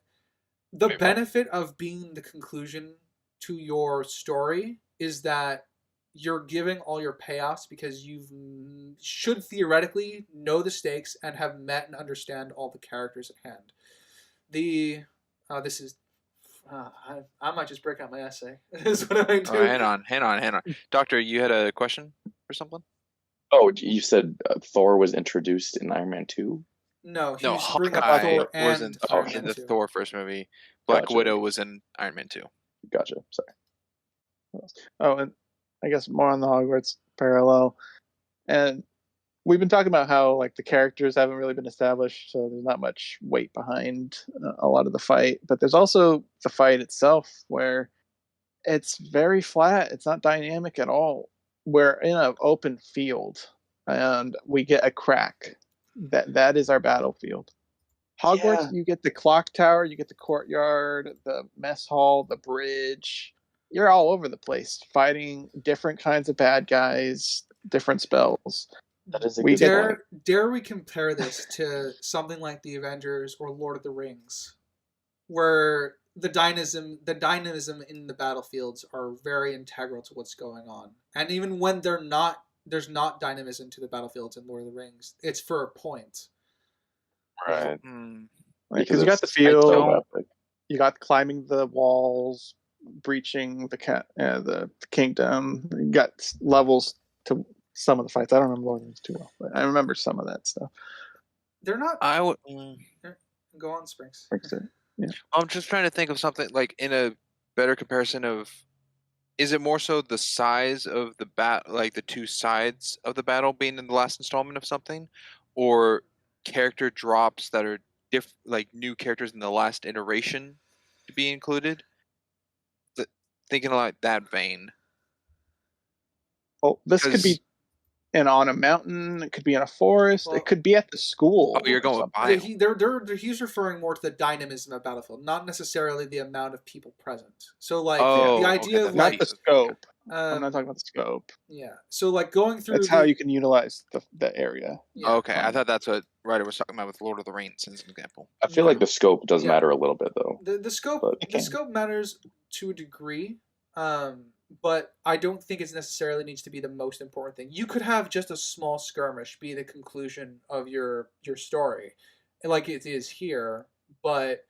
benefit of being the conclusion to your story is that you're giving all your payoffs because you should theoretically know the stakes and have met and understand all the characters at hand. I might just break out my essay. Is what I do. Oh, hang on. Doctor, you had a question or something? Oh, you said Thor was introduced in Iron Man 2? No, No, he's bringing up Hawkeye Thor was and in, Iron in Man the 2. Thor first movie. Black Gotcha. Widow was in Iron Man 2. Gotcha. Sorry. Oh, and I guess more on the Hogwarts parallel. And we've been talking about how like the characters haven't really been established, so there's not much weight behind a lot of the fight. But there's also the fight itself where it's very flat. It's not dynamic at all. We're in an open field, and we get a crack. That is our battlefield. Hogwarts, you get the clock tower, you get the courtyard, the mess hall, the bridge. You're all over the place, fighting different kinds of bad guys, different spells. That is a good point. Dare we compare this to something like the Avengers or Lord of the Rings, where the dynamism in the battlefields are very integral to what's going on, and even when there's not dynamism to the battlefields in Lord of the Rings, it's for a point. Right. Because you got the field, you got climbing the walls, breaching the kingdom. You got levels to some of the fights. I don't remember Lord of the Rings too well, but I remember some of that stuff. They're not. I would. Go on, Springs. Yeah. I'm just trying to think of something like in a better comparison of. Is it more so the size of the like the two sides of the battle being in the last installment of something, or character drops that are like new characters in the last iteration to be included? Thinking like that vein. Well, this could be on a mountain. It could be in a forest. It could be at the school. Oh, you're going with biome. He's referring more to the dynamism of Battlefield, not necessarily the amount of people present. So, like, the idea of not the scope. I'm not talking about the scope. Yeah. So, like, going through. That's how you can utilize the area. Yeah. Okay, I thought that's what Ryder was talking about with Lord of the Rings as an example. I feel like the scope does matter a little bit, though. The scope matters to a degree. But I don't think it necessarily needs to be the most important thing. You could have just a small skirmish be the conclusion of your story, like it is here. But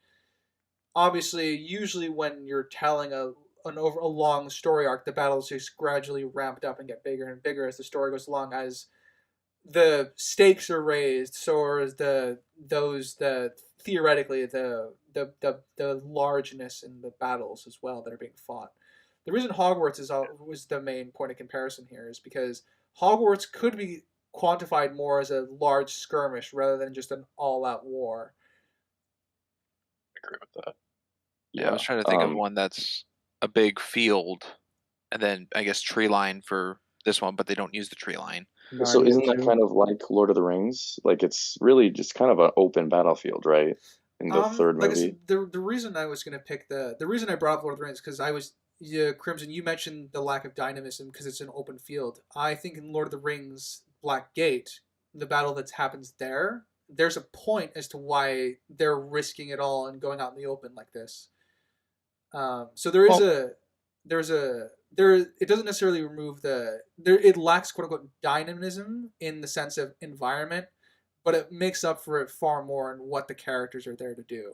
obviously, usually when you're telling a long story arc, the battles just gradually ramped up and get bigger and bigger as the story goes along. As the stakes are raised, so is theoretically the largeness in the battles as well that are being fought. The reason Hogwarts was the main point of comparison here is because Hogwarts could be quantified more as a large skirmish rather than just an all-out war. I agree with that. Yeah, I was trying to think of one that's a big field, and then I guess tree line for this one, but they don't use the tree line. So isn't that kind of like Lord of the Rings? Like it's really just kind of an open battlefield, right? In the third movie. The reason I was going to pick the reason I brought up Lord of the Rings because yeah, Crimson, you mentioned the lack of dynamism because it's an open field. I think in Lord of the Rings Black Gate, the battle that happens there, there's a point as to why they're risking it all and going out in the open like this. So there is Well, there. It doesn't necessarily remove the there. It lacks quote unquote dynamism in the sense of environment, but it makes up for it far more in what the characters are there to do.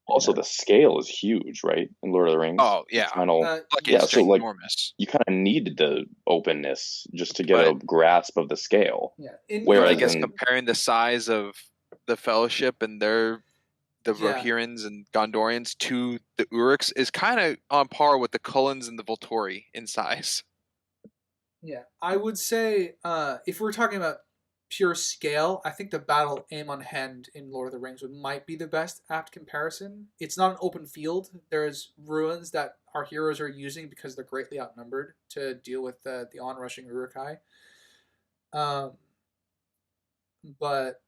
Also, the scale is huge, right? In Lord of the Rings. Oh, yeah. Final, Like, yeah. it's So like, ginormous. you kind of needed the openness just to get a But- grasp of the scale. Yeah. But I Whereas guess in- comparing the size of the Fellowship and the Yeah. Rohirrans and Gondorians to the Uruks is kind of on par with the Cullens and the Volturi in size. Yeah, I would say if we're talking about pure scale, I think the battle aim on hand in Lord of the Rings might be the best apt comparison. It's not an open field. There's ruins that our heroes are using because they're greatly outnumbered to deal with the onrushing Uruk-hai. But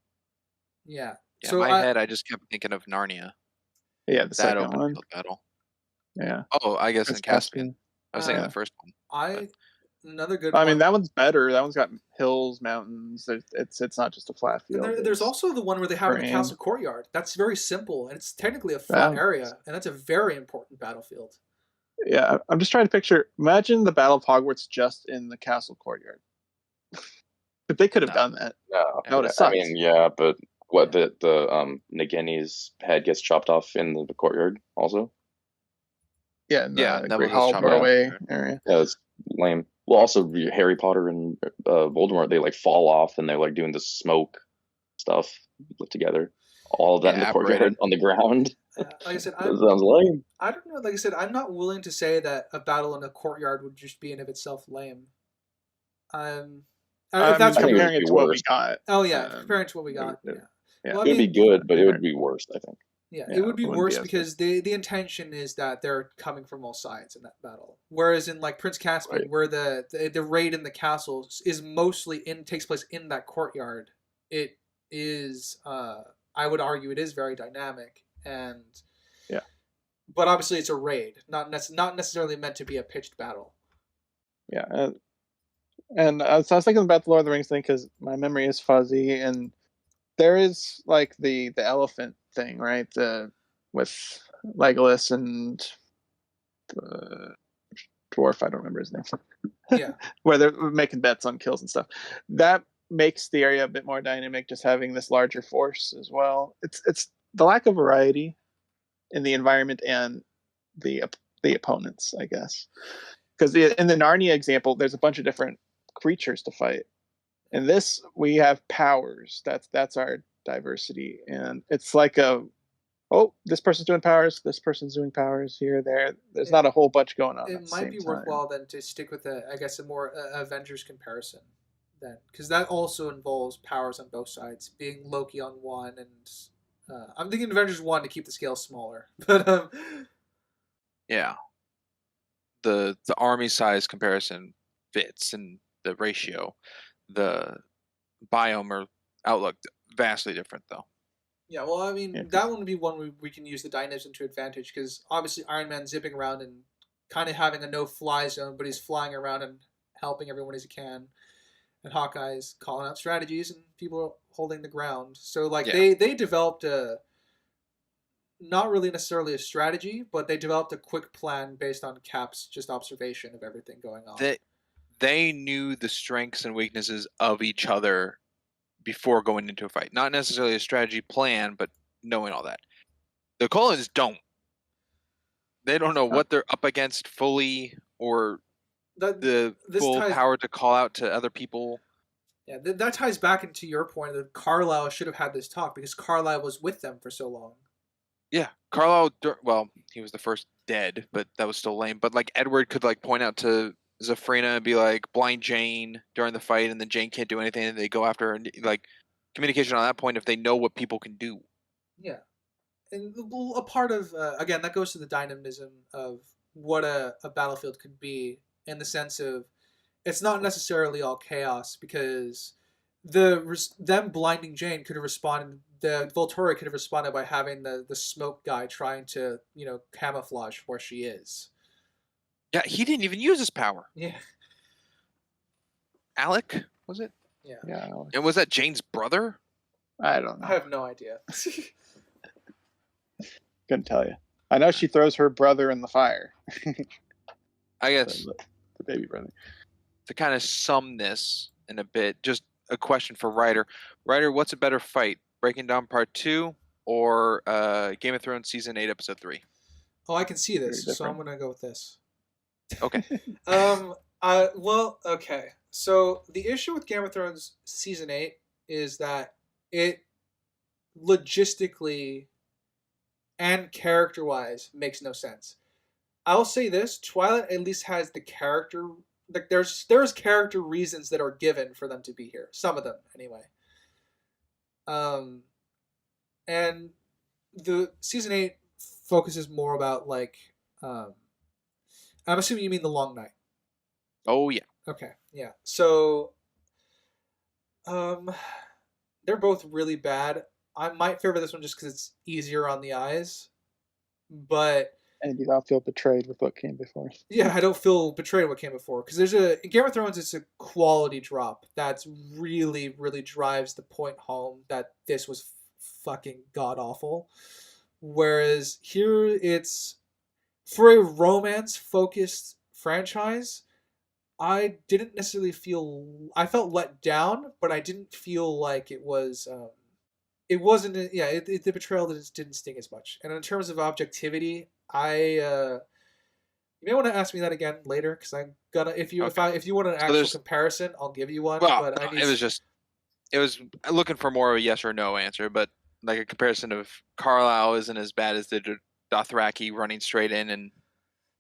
yeah, Yeah, so in my head, I just kept thinking of Narnia. yeah, the That second open one. field battle. Yeah. Oh, I guess in Prince Caspian. I was thinking Uh, the first one. another good I one. mean, that one's better. That one's got hills, mountains. It's not just a flat And field. there's also the one where they have in the terrain. castle courtyard. That's very simple, and it's technically a flat area, and that's a very important battlefield. Yeah, I'm just trying to picture. Imagine the Battle of Hogwarts just in the castle courtyard. If they could have No. done that, No, that would have I sucked. mean, yeah, but what the Nagini's head gets chopped off in the courtyard also. Yeah, in the Yeah, Great Neville's Hall chopped doorway off. area. Yeah, it's lame. Well, also Harry Potter and Voldemort, they like fall off and they're like doing the smoke stuff together. All of that in the courtyard apparated. on the ground. Like I said, That sounds lame. I don't know. Like I said, I'm not willing to say that a battle in a courtyard would just be in of itself lame. If that's I think it would comparing be it to what we worse. got. Oh yeah, comparing to what we got. yeah. Yeah. Yeah. Well, I It would be mean, good, but it would be worse, I think. yeah, Yeah, it would be it wouldn't worse be as because the intention is that they're coming from all sides in that battle. Whereas in like Prince Caspian, Right. where the raid in the castle is mostly takes place in that courtyard, it is I would argue it is very dynamic and Yeah. But obviously it's a raid, not necessarily meant to be a pitched battle. Yeah, and so I was thinking about the Lord of the Rings thing because my memory is fuzzy, and there is like the elephant thing, right? With Legolas and the dwarf, I don't remember his name. Yeah. Where they're making bets on kills and stuff. That makes the area a bit more dynamic, just having this larger force as well. It's the lack of variety in the environment and the opponents, I guess. Because in the Narnia example, there's a bunch of different creatures to fight. In this, we have powers. That's our diversity, and it's like this person's doing powers, this person's doing powers here, there. There's not a whole bunch going on. It might be worthwhile then to stick with a more Avengers comparison, then, because that also involves powers on both sides, being Loki on one, and I'm thinking Avengers 1 to keep the scale smaller, but Yeah. The army size comparison fits, and the ratio, the biome or outlook vastly different though. yeah. Well, I mean, Yeah. that one would be one we can use the dynamism to advantage because obviously Iron Man zipping around and kind of having a no-fly zone, but he's flying around and helping everyone as he can. And Hawkeye's calling out strategies, and people are holding the ground. So, like, Yeah. they developed not really necessarily a strategy, but they developed a quick plan based on Cap's just observation of everything going on. They knew the strengths and weaknesses of each other before going into a fight. Not necessarily a strategy plan, but knowing all that. The Cullens don't. They don't know what they're up against fully, or the full power to call out to other people. Yeah, that ties back into your point that Carlisle should have had this talk because Carlisle was with them for so long. Yeah, Carlisle. Well, he was the first dead, but that was still lame. But like Edward could like point out to Zafrina and be like blind Jane during the fight, and then Jane can't do anything, and they go after her, and like communication on that point if they know what people can do. Yeah, and a part of again that goes to the dynamism of what a battlefield could be in the sense of it's not necessarily all chaos because them blinding Jane could have responded. The Volturi could have responded by having the smoke guy trying to camouflage where she is. Yeah, he didn't even use his power. Yeah. Alec, was it? Yeah. Yeah, And was that Jane's brother? I don't I know. have no idea. Couldn't tell you. I know she throws her brother in the fire. I guess The baby brother. to kind of sum this in a bit, just a question for Ryder. Ryder, what's a better fight? Breaking Down Part 2 or Game of Thrones Season 8, Episode 3? Oh, I can see Very this, so I'm different. gonna go with this. Okay. Well, okay. So the issue with Game of Thrones Season 8 is that it logistically and character-wise makes no sense. I'll say this: Twilight at least has the character. Like there's character reasons that are given for them to be here. Some of them, anyway. And the Season 8 focuses more about like. I'm assuming you mean the Long Night. Oh, yeah. Okay, yeah. So, they're both really bad. I might favor this one just because it's easier on the eyes, but And you don't feel betrayed with what came before. yeah, I don't feel betrayed what came before because there's in Game of Thrones, it's a quality drop that's really, really drives the point home that this was fucking god awful. Whereas here, it's for a romance focused franchise. I didn't necessarily feel. I felt let down, but I didn't feel like it was. It wasn't. Yeah, the betrayal didn't sting as much. And in terms of objectivity, you may want to ask me that again later because I'm gonna. If you want an actual comparison, I'll give you one. Well, but I need. It was looking for more of a yes or no answer, but like a comparison of Carlisle isn't as bad as the Dothraki running straight in and.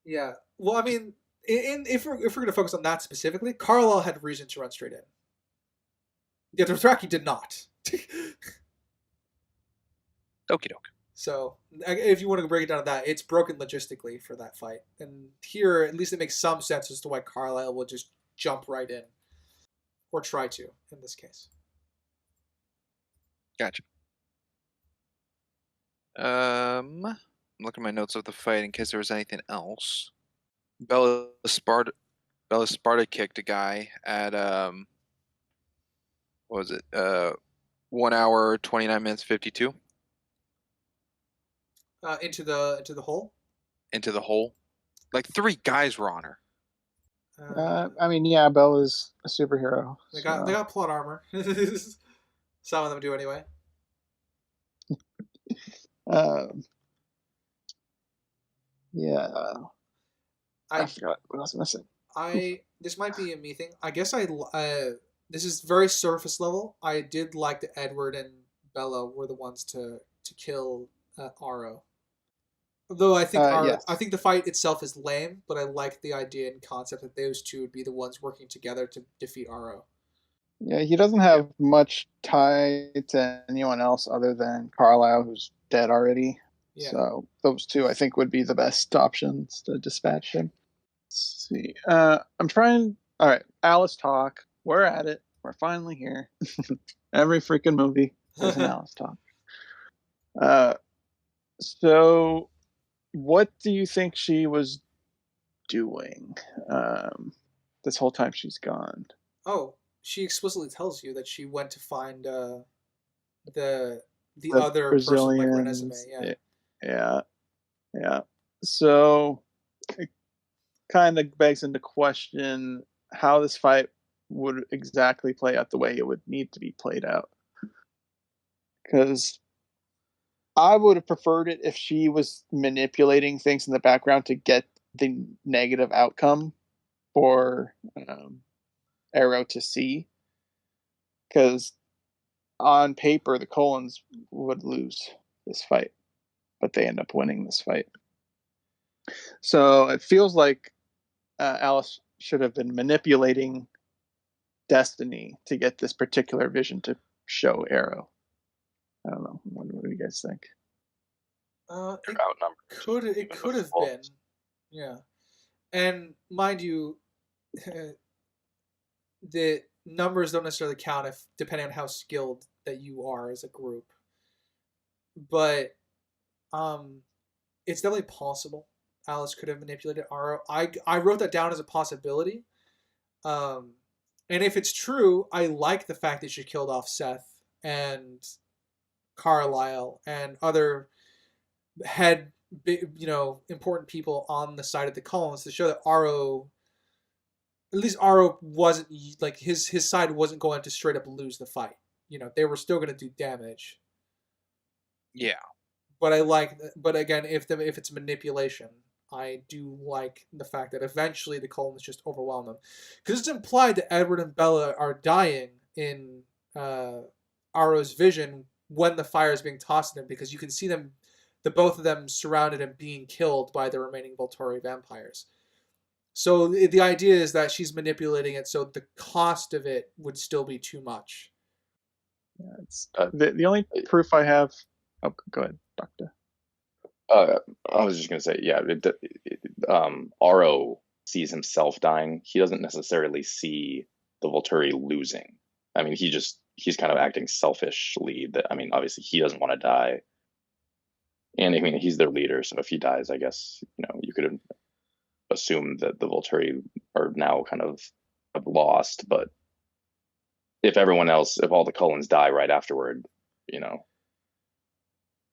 Yeah. Well, I mean, if we're going to focus on that specifically, Carlisle had reason to run straight in. Yeah, Dothraki did not. Okie doke. So, if you want to break it down to that, it's broken logistically for that fight. And here, at least it makes some sense as to why Carlisle will just jump right in. Or try to, in this case. Gotcha. I'm looking at my notes of the fight in case there was anything else. Bella Sparta kicked a guy at what was it? 1 hour 29 minutes 52. Into the hole. Into the hole. Like 3 guys were on her. I mean, yeah, Bella's a superhero. They got plot armor. Some of them do anyway. Yeah. I forgot what I was missing. This might be a me thing. I guess this is very surface level. I did like that Edward and Bella were the ones to kill Aro. Though I think yes. I think the fight itself is lame, but I like the idea and concept that those two would be the ones working together to defeat Aro. Yeah, he doesn't have much tie to anyone else other than Carlisle, who's dead already. Yeah. So those two, I think, would be the best options to dispatch him. Let's see. I'm trying. All right, Alice talk. We're at it. We're finally here. Every freaking movie has an Alice talk. So, what do you think she was doing this whole time she's gone? Oh, she explicitly tells you that she went to find the other Brazilians, person, like Renesmee. Yeah. So it kind of begs into question how this fight would exactly play out the way it would need to be played out. Because I would have preferred it if she was manipulating things in the background to get the negative outcome for Arrow to see. Because on paper, the Cullens would lose this fight, but they end up winning this fight. So it feels like Alice should have been manipulating destiny to get this particular vision to show Arrow. I don't know. What do you guys think? It could have been, yeah. And mind you, the numbers don't necessarily count if depending on how skilled that you are as a group. But it's definitely possible. Alice could have manipulated Aro. I wrote that down as a possibility. And if it's true, I like the fact that she killed off Seth and Carlisle and other head, important people on the side of the Cullens to show that Aro, at least Aro wasn't like his side wasn't going to straight up lose the fight. They were still going to do damage. Yeah. But again, if it's manipulation, I do like the fact that eventually the Cullens just overwhelm them, because it's implied that Edward and Bella are dying in Aro's vision when the fire is being tossed at them, because you can see them, the both of them surrounded and being killed by the remaining Volturi vampires. So the idea is that she's manipulating it, so the cost of it would still be too much. Yeah, it's the only proof I have. Oh, go ahead, Doctor. I was just gonna say, yeah. Aro sees himself dying. He doesn't necessarily see the Volturi losing. I mean, he's kind of acting selfishly. That, I mean, obviously he doesn't want to die, and I mean he's their leader. So if he dies, I guess you could assume that the Volturi are now kind of lost. But if all the Cullens die right afterward,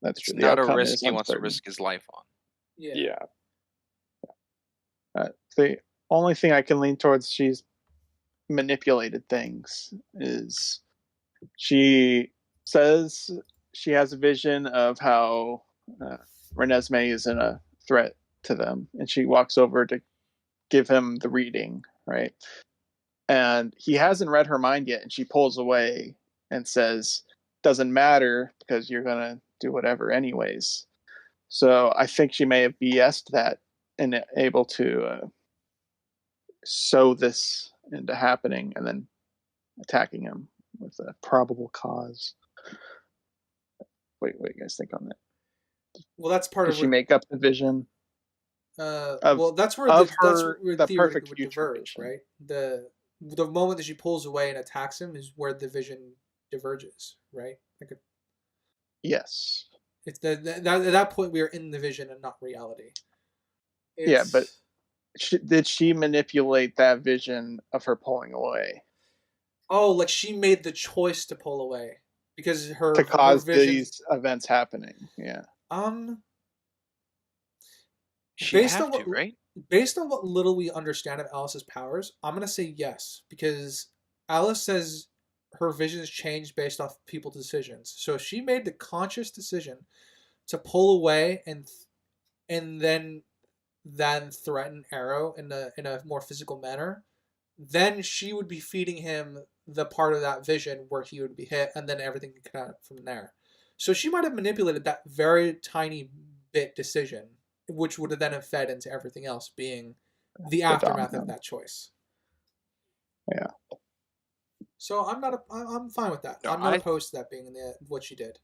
that's It's true. not a risk he wants to risk his life on. Yeah. The only thing I can lean towards she's manipulated things is she says she has a vision of how Renesmee isn't a threat to them, and she walks over to give him the reading, right? And he hasn't read her mind yet, and she pulls away and says, doesn't matter because you're gonna do whatever anyways. So I think she may have BS'd that and able to sew this into happening and then attacking him with a probable cause. What do you guys think on that? Well, that's part Did of she make up the vision? That's where the theory would diverge, right? The moment that she pulls away and attacks him is where the vision diverges, right? Yes. It's at that point we are in the vision and not reality. But did she manipulate that vision of her pulling away? Oh, like she made the choice to pull away because to cause these events happening. Yeah. Based on what little we understand of Alice's powers, I'm gonna say yes, because Alice says her visions changed based off people's decisions. So if she made the conscious decision to pull away and then threaten Arrow in a more physical manner, then she would be feeding him the part of that vision where he would be hit, and then everything could come out from there. So she might have manipulated that very tiny bit decision, which would have then have fed into everything else, being the aftermath of that choice. Yeah. So I'm fine with that. No, I'm not opposed to that being what she did.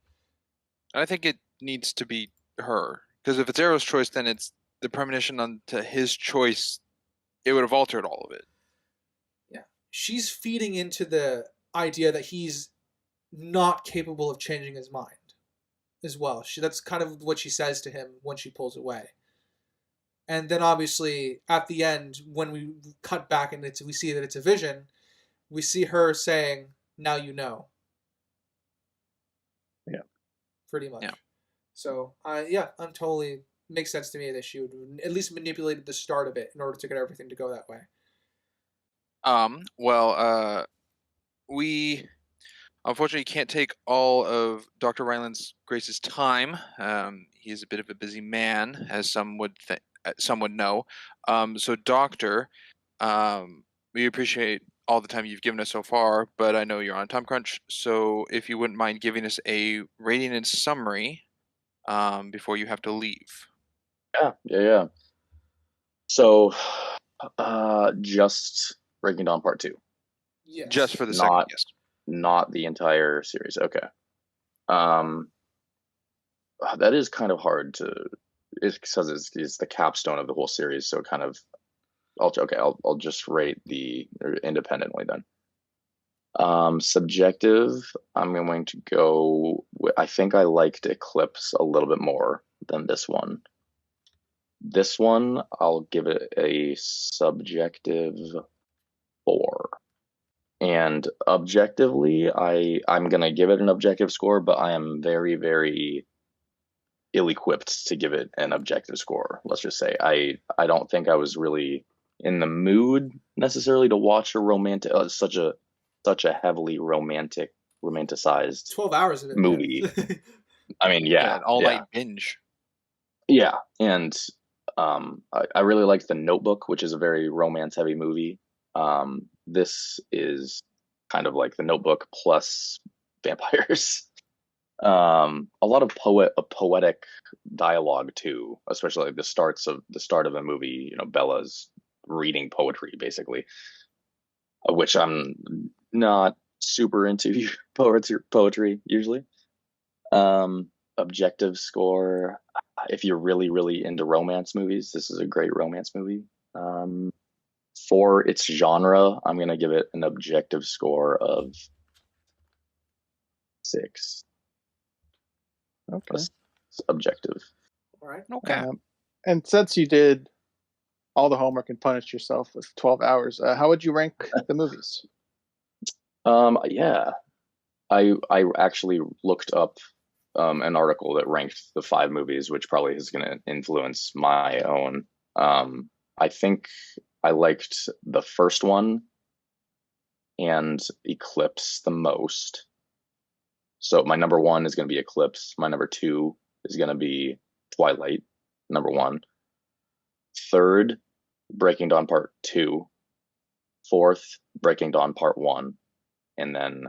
I think it needs to be her, because if it's Arrow's choice, then it's the premonition onto his choice. It would have altered all of it. Yeah, she's feeding into the idea that he's not capable of changing his mind as well. That's kind of what she says to him when she pulls away. And then obviously at the end, when we cut back and we see that it's a vision, we see her saying, "Now you know." Yeah. Pretty much. Yeah. So I'm totally makes sense to me that she would at least manipulated the start of it in order to get everything to go that way. We unfortunately can't take all of Dr. Ryland Grace's time. He is a bit of a busy man, as some would know. So, Doctor, we appreciate all the time you've given us so far, but I know you're on a time crunch. So, if you wouldn't mind giving us a rating and summary before you have to leave. Yeah. So, just Breaking Dawn Part 2. Yes. Just for the second, yes. Not the entire series. Okay. That is kind of hard to. It's because it's the capstone of the whole series. So kind of. I'll just rate independently then. Subjective. I'm going to go. I think I liked Eclipse a little bit more than this one. This one, I'll give it a subjective 4. And objectively, I'm gonna give it an objective score, but I am very, very ill-equipped to give it an objective score. Let's just say I don't think I was really in the mood necessarily to watch a romantic such a heavily romanticized 12 hours of it, movie. man. I mean, Yeah, an all-night binge. Yeah, and I really liked The Notebook, which is a very romance-heavy movie. This is kind of like The Notebook plus vampires. A lot of poetic dialogue too, especially like the start of the movie. You know, Bella's reading poetry basically, which I'm not super into poetry usually. Objective score. If you're really, really into romance movies, this is a great romance movie. For its genre, I'm gonna give it an objective score of 6. Okay. That's objective. All right. Okay. And since you did all the homework and punished yourself with 12 hours, how would you rank the movies? Yeah, I actually looked up an article that ranked the 5 movies, which probably is going to influence my own. I think I liked the first one and Eclipse the most. So my number 1 is going to be Eclipse. My number 2 is going to be Twilight, number 1. Third, Breaking Dawn Part 2. Fourth, Breaking Dawn Part 1. And then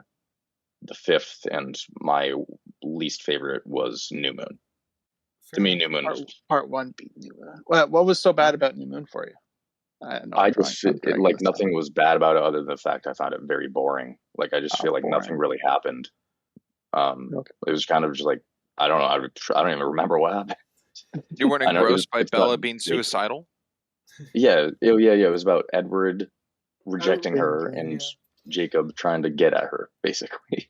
the 5th and my least favorite was New Moon. To me, New Moon was part 1 beat New Moon. What was so bad about New Moon for you? I just like nothing was bad about it other than the fact I found it very boring. Like I just feel like nothing really happened. It was kind of just like I don't know. I don't even remember what happened. You weren't engrossed by Bella being suicidal? Yeah. It was about Edward rejecting her and Jacob trying to get at her, basically.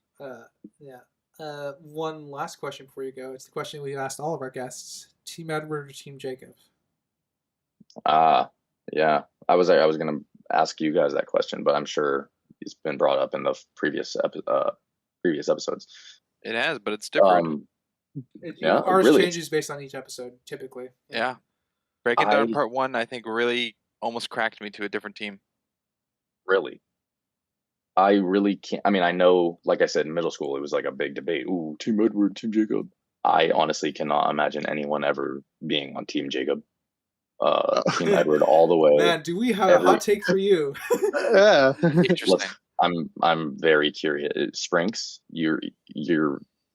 One last question before you go. It's the question we've asked all of our guests: Team Edward or Team Jacob? Yeah. I was gonna ask you guys that question, but I'm sure it's been brought up in the previous episodes. It has, but it's different. Ours changes based on each episode, typically. Yeah. Breaking Down Part 1, I think, really almost cracked me to a different team. Really? I really can't. I mean, I know, like I said, in middle school, it was like a big debate. Ooh, Team Edward, Team Jacob. I honestly cannot imagine anyone ever being on Team Jacob. Team Edward all the way. Man, do we have a hot take for you? Yeah. Interesting. I'm very curious. Sprinks, you're,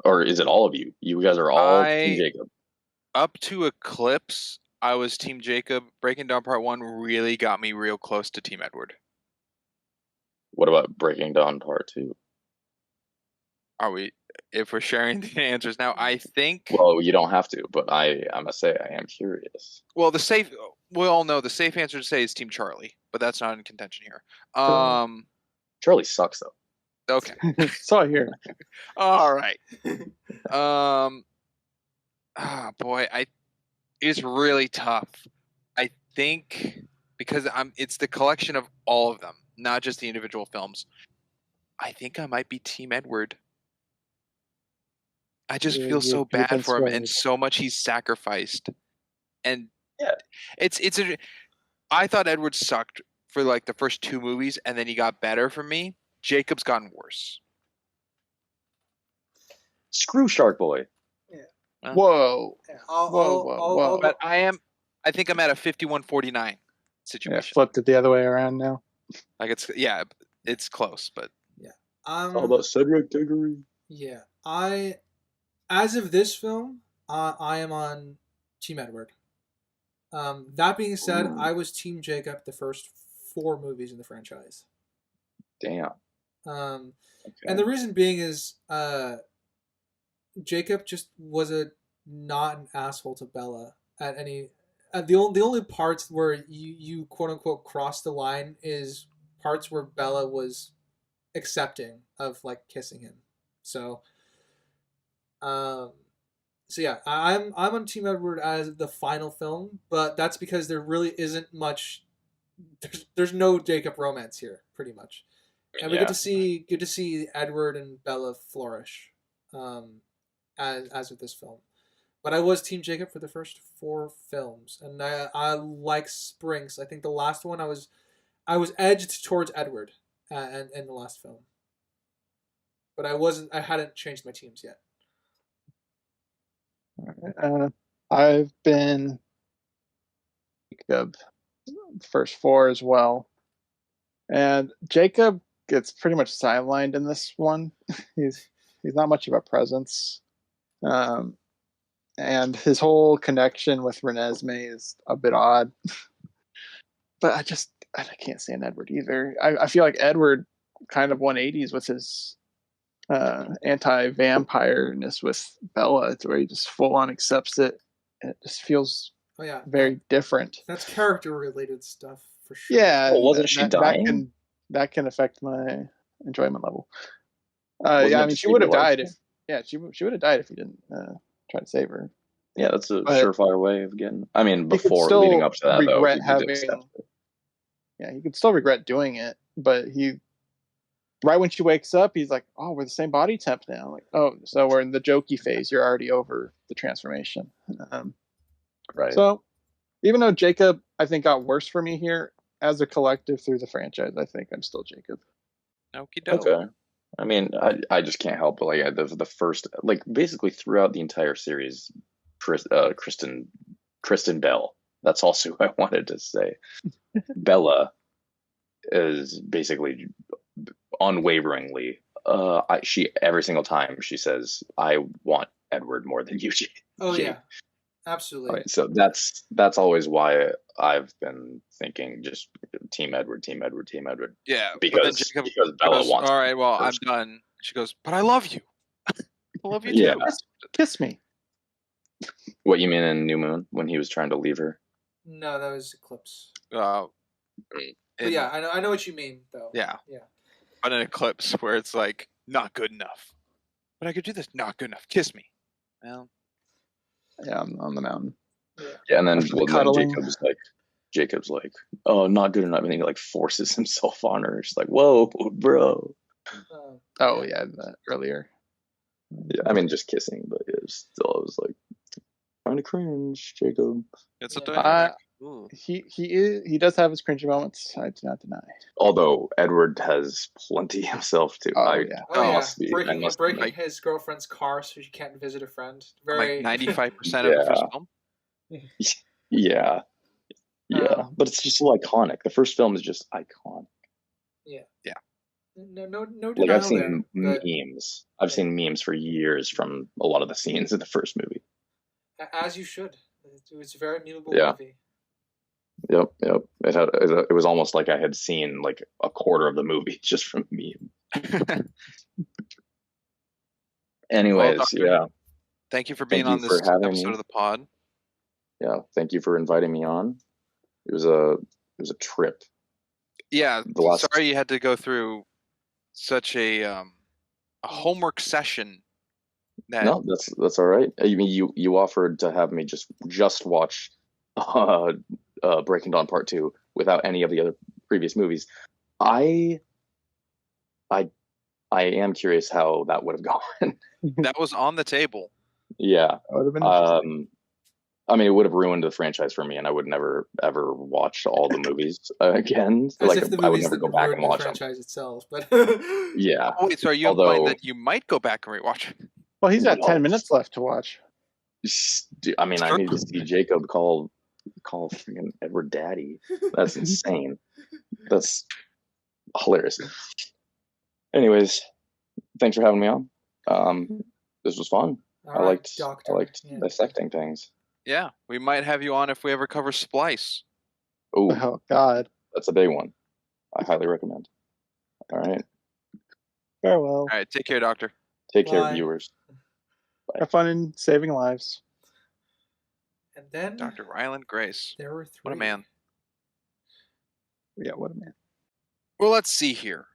or is it all of you? You guys are all Team Jacob. Up to Eclipse, I was Team Jacob. Breaking Down Part 1 really got me real close to Team Edward. What about Breaking Dawn Part 2? Are we, if we're sharing the answers now, I think... Well, you don't have to, but I must say I am curious. Well, we all know the safe answer to say is Team Charlie, but that's not in contention here. Charlie sucks, though. Okay. So I hear. All right. Boy, it's really tough. I think because it's the collection of all of them, not just the individual films. I think I might be Team Edward. I just feel so bad for him and so much he's sacrificed. And I thought Edward sucked for like the first 2 movies, and then he got better for me. Jacob's gotten worse. Screw Shark Boy. Yeah. Whoa. Yeah. Whoa. But I think I'm at a 51-49 situation. Yeah, flipped it the other way around now. Like it's close, but yeah. All about Cedric Diggory. Yeah. As of this film, I am on Team Edward. That being said, I was Team Jacob the first 4 movies in the franchise. Damn. Okay. And the reason being is Jacob just was not an asshole to Bella at any. The only parts where you quote unquote cross the line is parts where Bella was accepting of like kissing him. So, So yeah, I'm on Team Edward as the final film, but that's because there really isn't much. There's no Jacob romance here, pretty much, and we Yeah. get to see Edward and Bella flourish, um, as with this film. But I was Team Jacob for the first 4 films, and I like Springs. I think the last one I was edged towards Edward, and in the last film, but I hadn't changed my teams yet. I've been Jacob first 4 as well, and Jacob gets pretty much sidelined in this one. he's not much of a presence, and his whole connection with Renesmee is a bit odd. But I can't stand Edward either. I feel like Edward kind of 180s with his anti-vampireness with Bella, to where he just full on accepts it. And it just feels very different. That's character related stuff for sure. Yeah, well, wasn't she dying? That can affect my enjoyment level. Wasn't I mean, she would have died if she would have died if he didn't try to save her. Yeah, that's a surefire way of getting. I mean, before leading up to that, regret though, he could still regret doing it, but right when she wakes up, he's like, "Oh, we're the same body temp now." Like, oh, so we're in the jokey phase. You're already over the transformation, right? So, even though Jacob, I think, got worse for me here as a collective through the franchise, I think I'm still Jacob. Okay. I mean, I just can't help but like the first, like basically throughout the entire series, Kristen Bell. That's also who I wanted to say. Bella is basically unwaveringly. She every single time she says, "I want Edward more than you." Oh yeah, absolutely. Right, so that's always why I've been thinking just Team Edward. Yeah, because Bella wants. All right, well, I'm done. She goes, but I love you. I love you too. Yeah. Kiss me. What you mean in New Moon when he was trying to leave her? No, that was Eclipse. But yeah, I know what you mean though. Yeah. But an Eclipse where it's like not good enough. But I could do this. Not good enough. Kiss me. Well. Yeah, on the mountain. Yeah, and then Jacob's like, oh, not good enough, and he like forces himself on her. She's like, whoa, bro. Earlier. Yeah, I mean, just kissing, but it was like kind of cringe, Jacob. It's a dynamic. He does have his cringy moments. I do not deny. Although Edward has plenty himself too. Breaking his girlfriend's car so she can't visit a friend. Like 95% of the first film. Yeah, but it's just so iconic. The first film is just iconic. Yeah. No. Like I've seen memes. I've seen memes for years from a lot of the scenes in the first movie. As you should. It's a very memeable movie. Yep. It was almost like I had seen like a quarter of the movie just from meme. Anyways, Thank you for being on this episode of the pod. Yeah, thank you for inviting me on. It was a trip. Yeah, sorry you had to go through such a homework session. No, that's all right. I mean, you offered to have me just watch Breaking Dawn Part 2 without any of the other previous movies. I am curious how that would have gone. That was on the table. Yeah. That would have been I mean, it would have ruined the franchise for me, and I would never ever watch all the movies again. As if the I would never go back and watch the franchise itself. But yeah. Wait, so are you implying that you might go back and rewatch it? Well, he's got 10 minutes left to watch. I mean, I need to see Jacob call freaking Edward daddy. That's insane. That's hilarious. Anyways, thanks for having me on. This was fun. I liked dissecting things. Yeah, we might have you on if we ever cover Splice. Oh God, that's a big one. I highly recommend. All right. Farewell. All right, take care, Doctor. Take care, viewers. Bye. Have fun in saving lives. And then Doctor Ryland Grace. There were 3. What a man. Yeah, what a man. Well, let's see here.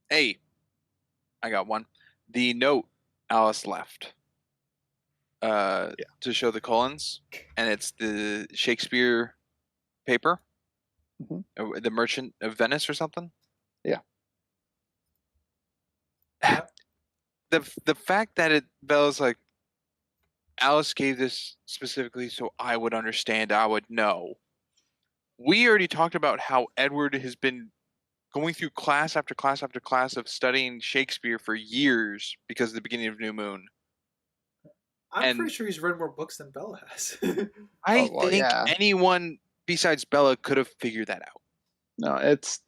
Hey, I got one. The note Alice left to show the Cullens, and it's the Shakespeare paper, the Merchant of Venice or something. Yeah. The fact that Bella's like, Alice gave this specifically so I would understand, I would know. We already talked about how Edward has been going through class after class after class of studying Shakespeare for years because of the beginning of New Moon. I'm pretty sure he's read more books than Bella has. I think anyone besides Bella could have figured that out. No, it's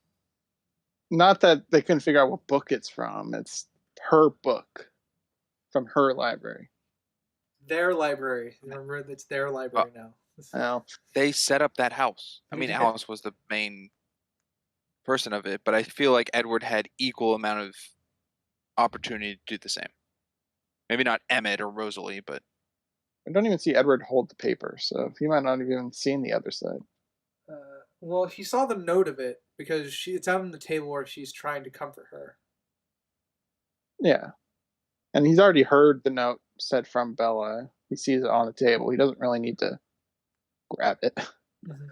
not that they couldn't figure out what book it's from. It's her book from her library. Their library. Remember, it's their library now. Well, they set up that house. I mean, Alice was the main person of it, but I feel like Edward had equal amount of opportunity to do the same. Maybe not Emmett or Rosalie, but I don't even see Edward hold the paper, so he might not have even seen the other side. Well, he saw the note of it because it's out on the table where she's trying to comfort her. Yeah, and he's already heard the note said from Bella. He sees it on the table. He doesn't really need to grab it. Mm-hmm.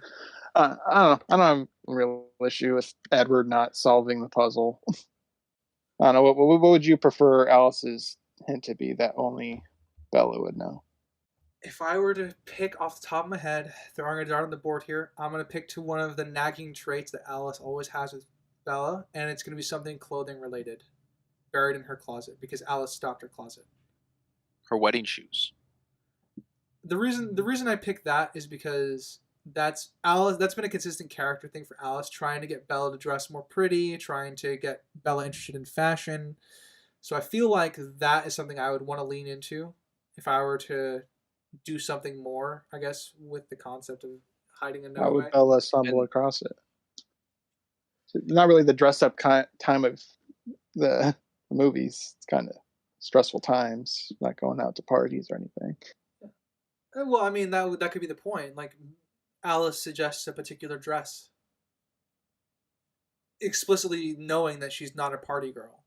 I don't have a real issue with Edward not solving the puzzle. I don't know. What would you prefer Alice's hint to be that only Bella would know? If I were to pick off the top of my head, throwing a dart on the board here, I'm going to pick to one of the nagging traits that Alice always has with Bella, and it's going to be something clothing related, buried in her closet, because Alice stocked her closet. Her wedding shoes. The reason I picked that is because that's been a consistent character thing for Alice, trying to get Bella to dress more pretty, trying to get Bella interested in fashion. So I feel like that is something I would want to lean into if I were to do something more, I guess, with the concept of hiding a note. How would Bella stumble across it? So not really the dress-up time of the movies. It's kind of stressful times, not going out to parties or anything. Well, I mean, that could be the point. Like, Alice suggests a particular dress, explicitly knowing that she's not a party girl.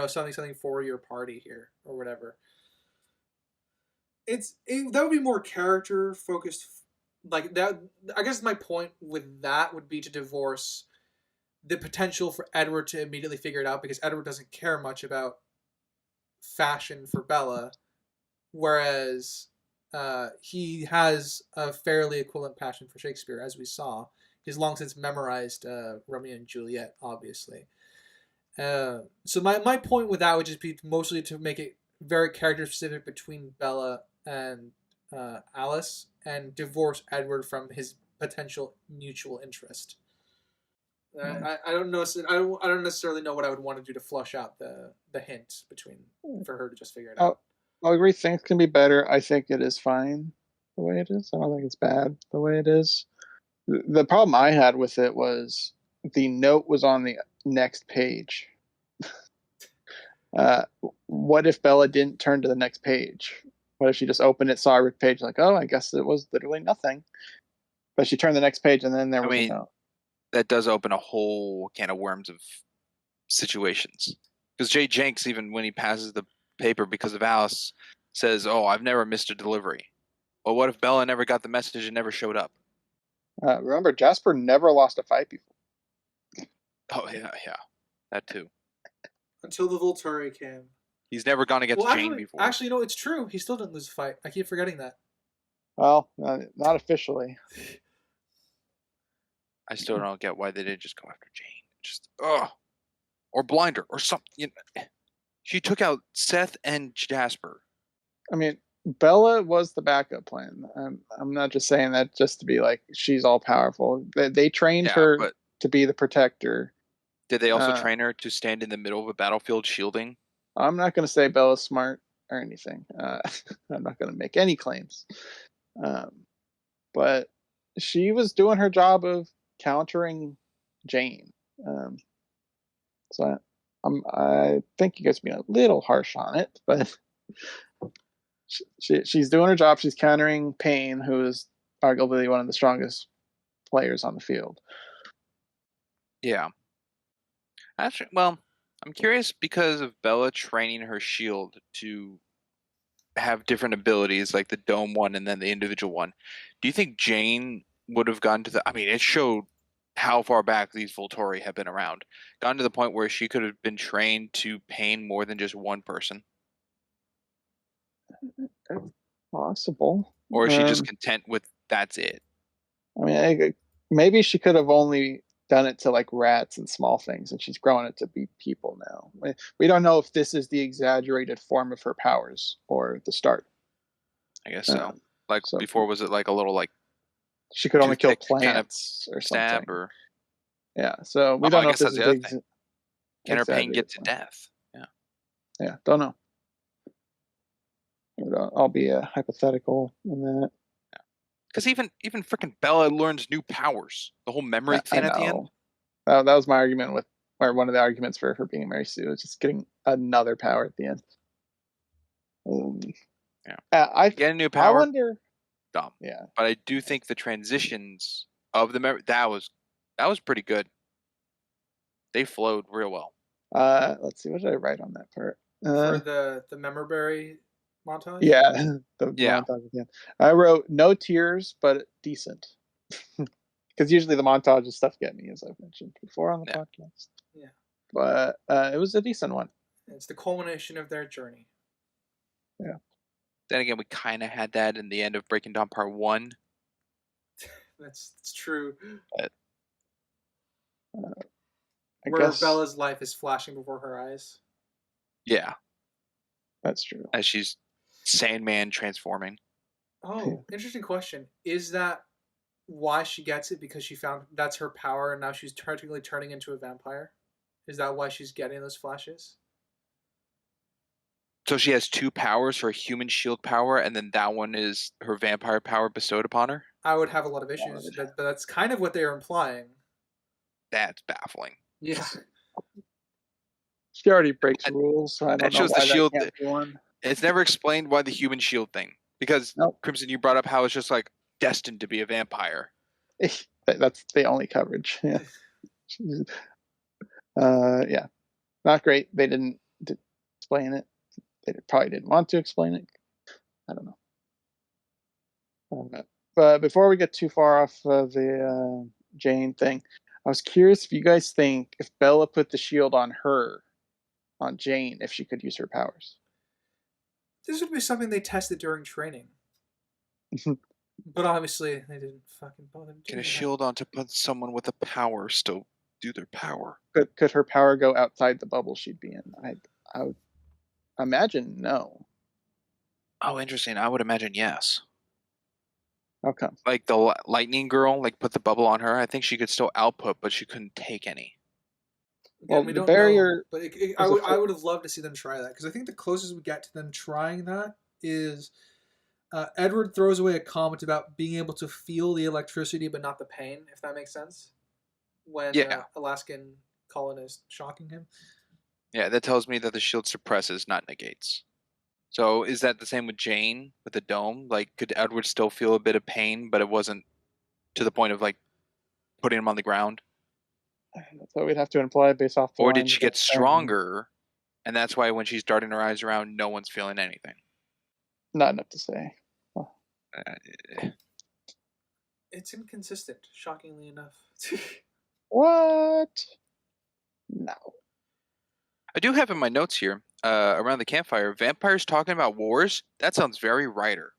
Something for your party here or whatever. That would be more character focused, like that. I guess my point with that would be to divorce the potential for Edward to immediately figure it out, because Edward doesn't care much about fashion for Bella, whereas he has a fairly equivalent passion for Shakespeare, as we saw. He's long since memorized Romeo and Juliet, obviously. So my point with that would just be mostly to make it very character specific between Bella and Alice, and divorce Edward from his potential mutual interest. I don't know. I don't necessarily know what I would want to do to flush out the hint for her to just figure it out. I'll agree. Things can be better. I think it is fine the way it is. I don't think it's bad the way it is. The problem I had with it was the note was on the next page. What if Bella didn't turn to the next page? What if she just opened it, saw a page, like, oh, I guess it was literally nothing. But she turned the next page, and then there was a note. That does open a whole can of worms of situations. Because Jay Jenks, even when he passes the paper because of Alice, says, oh, I've never missed a delivery. Well, what if Bella never got the message and never showed up? Remember, Jasper never lost a fight before. Oh, yeah. That too. Until the Volturi came. He's never gone against Jane before. Actually, no, it's true. He still didn't lose a fight. I keep forgetting that. Well, not officially. I still don't get why they didn't just go after Jane. Or Blinder, or something. She took out Seth and Jasper. I mean, Bella was the backup plan. I'm not just saying that just to be like, she's all powerful. They trained her to be the protector. Did they also train her to stand in the middle of a battlefield shielding? I'm not going to say Bella's smart or anything. I'm not going to make any claims. But she was doing her job of countering Jane. So I think you guys are being a little harsh on it, but she's doing her job. She's countering Payne, who is arguably one of the strongest players on the field. Yeah. Actually, well, I'm curious because of Bella training her shield to have different abilities, like the dome one and then the individual one. Do you think Jane would have gotten to the? I mean, it showed how far back these Volturi have been around. Gotten to the point where she could have been trained to pain more than just one person, Possible. or is she just content with that's it? I mean, maybe she could have only done it to like rats and small things, and she's growing it to be people now. We don't know if this is the exaggerated form of her powers or the start. I guess so. Like so before, was it like a little like she could only kill toothpick kind of plants or stab, something? or Yeah, so we oh, don't I know if guess this that's is the other thing. Can her pain get to form. death? Yeah. Yeah, don't know. I'll be hypothetical in that. Because even freaking Bella learns new powers. The whole memory thing at the end. That was my argument with, or one of the arguments for her being Mary Sue, is just getting another power at the end. I get a new power. I wonder. Dumb. Yeah, but I do think the transitions of the memory that was pretty good. They flowed real well. Let's see, what did I write on that part? For the Memorberry montage? Yeah, the montage at the end. I wrote no tears, but decent. Because usually the montage of stuff get me, as I've mentioned before on the podcast. Yeah. But it was a decent one. It's the culmination of their journey. Yeah. Then again, we kind of had that in the end of Breaking Dawn Part 1. That's true. But, where Bella's life is flashing before her eyes. Yeah. That's true. As she's Sandman transforming. Oh, interesting question. Is that why she gets it? Because she found that's her power and now she's technically turning into a vampire? Is that why she's getting those flashes? So she has two powers, her human shield power, and then that one is her vampire power bestowed upon her? I would have a lot of issues, but that's kind of what they're implying. That's baffling. Yeah. She already breaks rules, so I don't know shows why the shield. That can't be one. It's never explained why the human shield thing. Because, Crimson, you brought up how it's just like destined to be a vampire. That's the only coverage. Yeah. Yeah. Not great. They didn't explain it. They probably didn't want to explain it. I don't know. But before we get too far off the Jane thing, I was curious if you guys think if Bella put the shield on Jane, if she could use her powers. This would be something they tested during training. But obviously, they didn't fucking bother. Can a shield on to put someone with a power still do their power? Could her power go outside the bubble she'd be in? I would imagine no. Oh, interesting. I would imagine yes. How come? Like the lightning girl, like put the bubble on her. I think she could still output, but she couldn't take any. Well, the barrier. Know, but I would have loved to see them try that because I think the closest we get to them trying that is Edward throws away a comment about being able to feel the electricity but not the pain, if that makes sense. When Alaskan Cullen is shocking him. Yeah, that tells me that the shield suppresses, not negates. So is that the same with Jane with the dome? Like, could Edward still feel a bit of pain, but it wasn't to the point of like putting him on the ground? That's what we'd have to imply based off the Or did she get stronger, and that's why when she's darting her eyes around, no one's feeling anything? Not enough to say. Well, it's inconsistent, shockingly enough. What? No. I do have in my notes here, around the campfire, vampires talking about wars. That sounds very writer.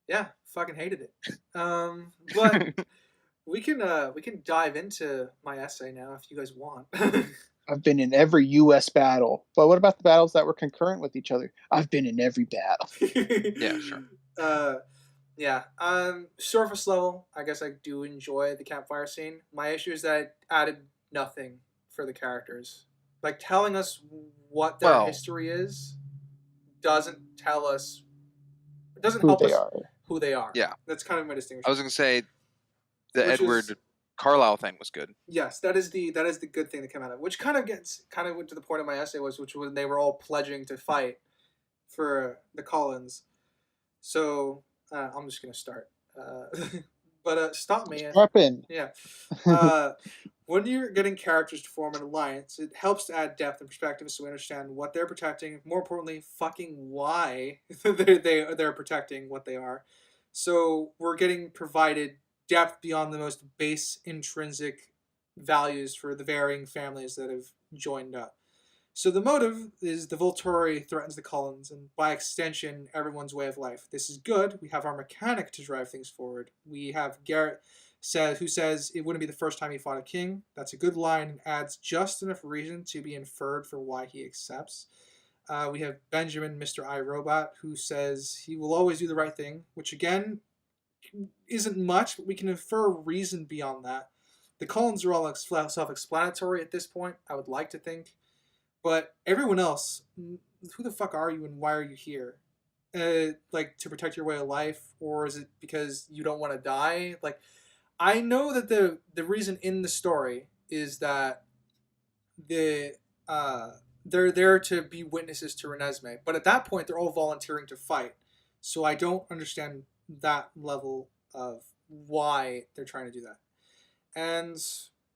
Yeah, fucking hated it. But we can dive into my essay now if you guys want. I've been in every U.S. battle. But what about the battles that were concurrent with each other? I've been in every battle. Yeah, sure. Yeah. Surface level, I guess I do enjoy the campfire scene. My issue is that it added nothing for the characters. Like, telling us what their history is doesn't tell us... It doesn't help us who they are. Yeah. That's kind of my distinction. I was going to say the Edward Carlisle thing was good. Yes, that is the good thing that came out of it. Which kind of went to the point of my essay was when they were all pledging to fight for the Cullens. So, I'm just going to start. But stop me. Strap in. Yeah. When you're getting characters to form an alliance, it helps to add depth and perspective so we understand what they're protecting. More importantly, fucking why they're protecting what they are. So we're getting provided depth beyond the most base intrinsic values for the varying families that have joined up. So the motive is the Volturi threatens the Cullens, and by extension, everyone's way of life. This is good. We have our mechanic to drive things forward. We have Garrett who says it wouldn't be the first time he fought a king. That's a good line and adds just enough reason to be inferred for why he accepts. We have Benjamin, Mr. iRobot, who says he will always do the right thing, which again isn't much, but we can infer reason beyond that. The Cullens are all self-explanatory at this point, I would like to think. But everyone else, who the fuck are you and why are you here? Like, to protect your way of life? Or is it because you don't want to die? Like, I know that the reason in the story is that they're there to be witnesses to Renesmee. But at that point, they're all volunteering to fight. So I don't understand that level of why they're trying to do that. And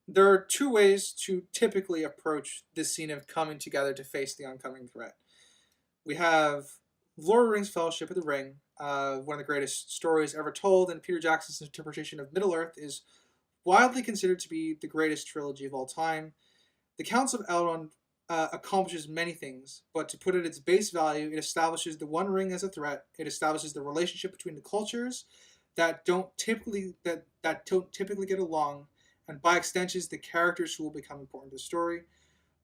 there are two ways to typically approach this scene of coming together to face the oncoming threat. We have Lord of the Rings Fellowship of the Ring, one of the greatest stories ever told, and Peter Jackson's interpretation of Middle-earth is widely considered to be the greatest trilogy of all time. The Council of Elrond accomplishes many things, but to put it at its base value, it establishes the One Ring as a threat. It establishes the relationship between the cultures that don't typically get along, and by extensions, the characters who will become important to the story.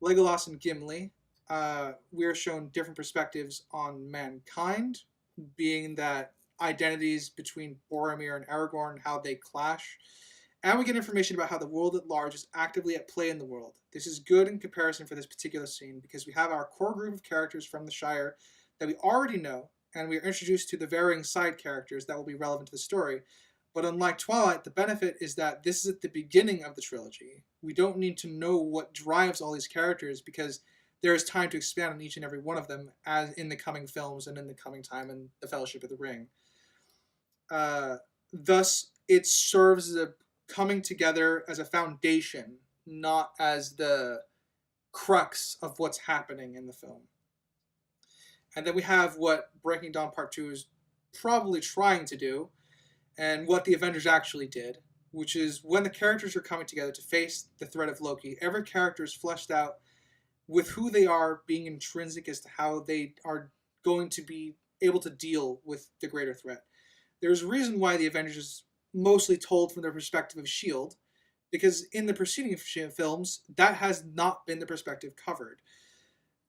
Legolas and Gimli, we are shown different perspectives on mankind, being that identities between Boromir and Aragorn, how they clash. And we get information about how the world at large is actively at play in the world. This is good in comparison for this particular scene because we have our core group of characters from the Shire that we already know, and we are introduced to the varying side characters that will be relevant to the story. But unlike Twilight, the benefit is that this is at the beginning of the trilogy. We don't need to know what drives all these characters because there is time to expand on each and every one of them as in the coming films and in the coming time in the Fellowship of the Ring. Thus, it serves as a coming together as a foundation, not as the crux of what's happening in the film. And then we have what Breaking Dawn Part 2 is probably trying to do, and what the Avengers actually did, which is when the characters are coming together to face the threat of Loki, every character is fleshed out with who they are being intrinsic as to how they are going to be able to deal with the greater threat. There's a reason why the Avengers is mostly told from the perspective of S.H.I.E.L.D., because in the preceding films, that has not been the perspective covered.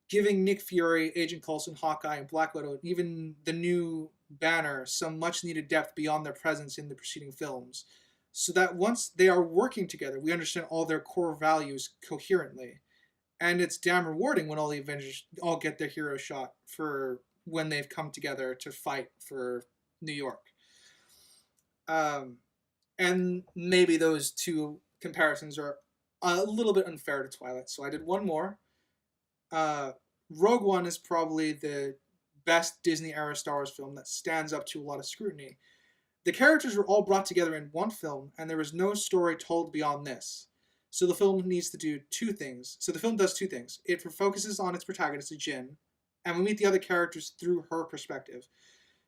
Giving Nick Fury, Agent Coulson, Hawkeye, and Black Widow, and even the new Banner, some much-needed depth beyond their presence in the preceding films, so that once they are working together, we understand all their core values coherently. And it's damn rewarding when all the Avengers all get their hero shot for when they've come together to fight for New York. And maybe those two comparisons are a little bit unfair to Twilight, so I did one more. Rogue One is probably the best Disney-era Star Wars film that stands up to a lot of scrutiny. The characters were all brought together in one film, and there was no story told beyond this. So the film needs to do two things. So the film does two things. It focuses on its protagonist, Jin, and we meet the other characters through her perspective.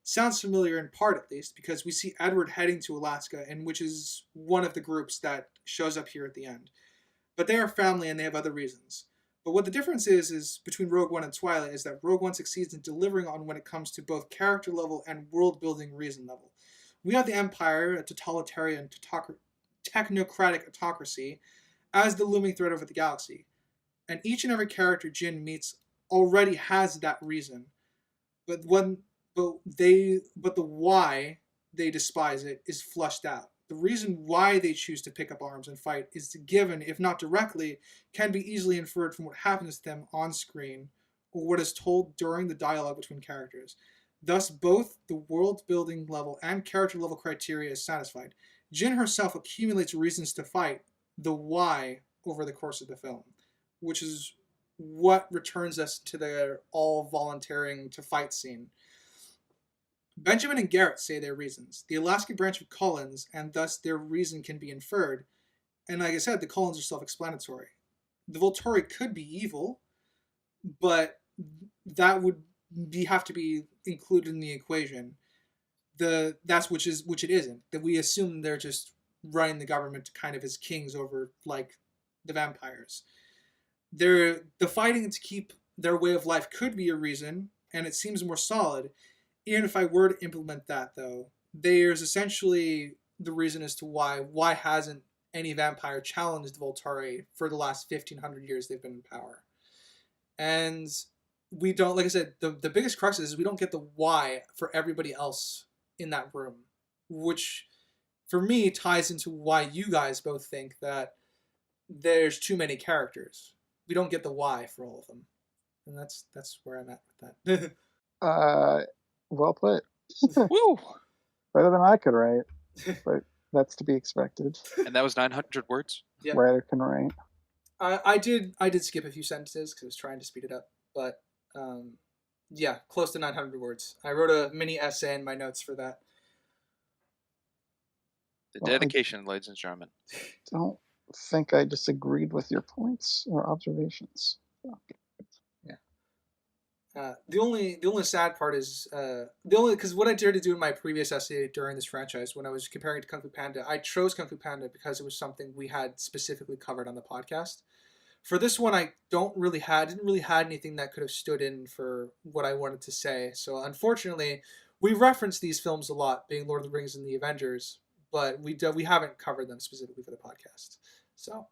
Sounds familiar in part, at least, because we see Edward heading to Alaska, and which is one of the groups that shows up here at the end. But they are family, and they have other reasons. But what the difference is between Rogue One and Twilight is that Rogue One succeeds in delivering on when it comes to both character level and world-building reason level. We have the Empire, a totalitarian, technocratic autocracy, as the looming threat over the galaxy. And each and every character Jin meets already has that reason. But the why they despise it is flushed out. The reason why they choose to pick up arms and fight is given, if not directly, can be easily inferred from what happens to them on screen or what is told during the dialogue between characters. Thus, both the world-building level and character level criteria is satisfied. Jin herself accumulates reasons to fight the why over the course of the film, which is what returns us to their all volunteering to fight scene. Benjamin and Garrett say their reasons. The Alaska branch of Cullens, and thus their reason can be inferred. And like I said, the Cullens are self-explanatory. The Volturi could be evil, but that would have to be included in the equation. Which it isn't. That we assume they're just running the government kind of as kings over like the vampires. The fighting to keep their way of life could be a reason, and it seems more solid. Even if I were to implement that, though, there's essentially the reason as to why hasn't any vampire challenged the Volturi for the last 1,500 years they've been in power. And we don't, like I said, the biggest crux is we don't get the why for everybody else in that room, which for me ties into why you guys both think that there's too many characters. We don't get the why for all of them. And that's where I'm at with that. Well put. Woo! Better than I could write, but that's to be expected. And that was 900 words. Yep. Writer can write. I did skip a few sentences because I was trying to speed it up, but yeah, close to 900 words. I wrote a mini essay in my notes for that. The dedication, ladies and gentlemen. Don't think I disagreed with your points or observations. The only sad part is because what I dared to do in my previous essay during this franchise when I was comparing it to Kung Fu Panda, I chose Kung Fu Panda because it was something we had specifically covered on the podcast. For this one, I didn't really have anything that could have stood in for what I wanted to say. So unfortunately, we reference these films a lot, being Lord of the Rings and the Avengers, but we haven't covered them specifically for the podcast. So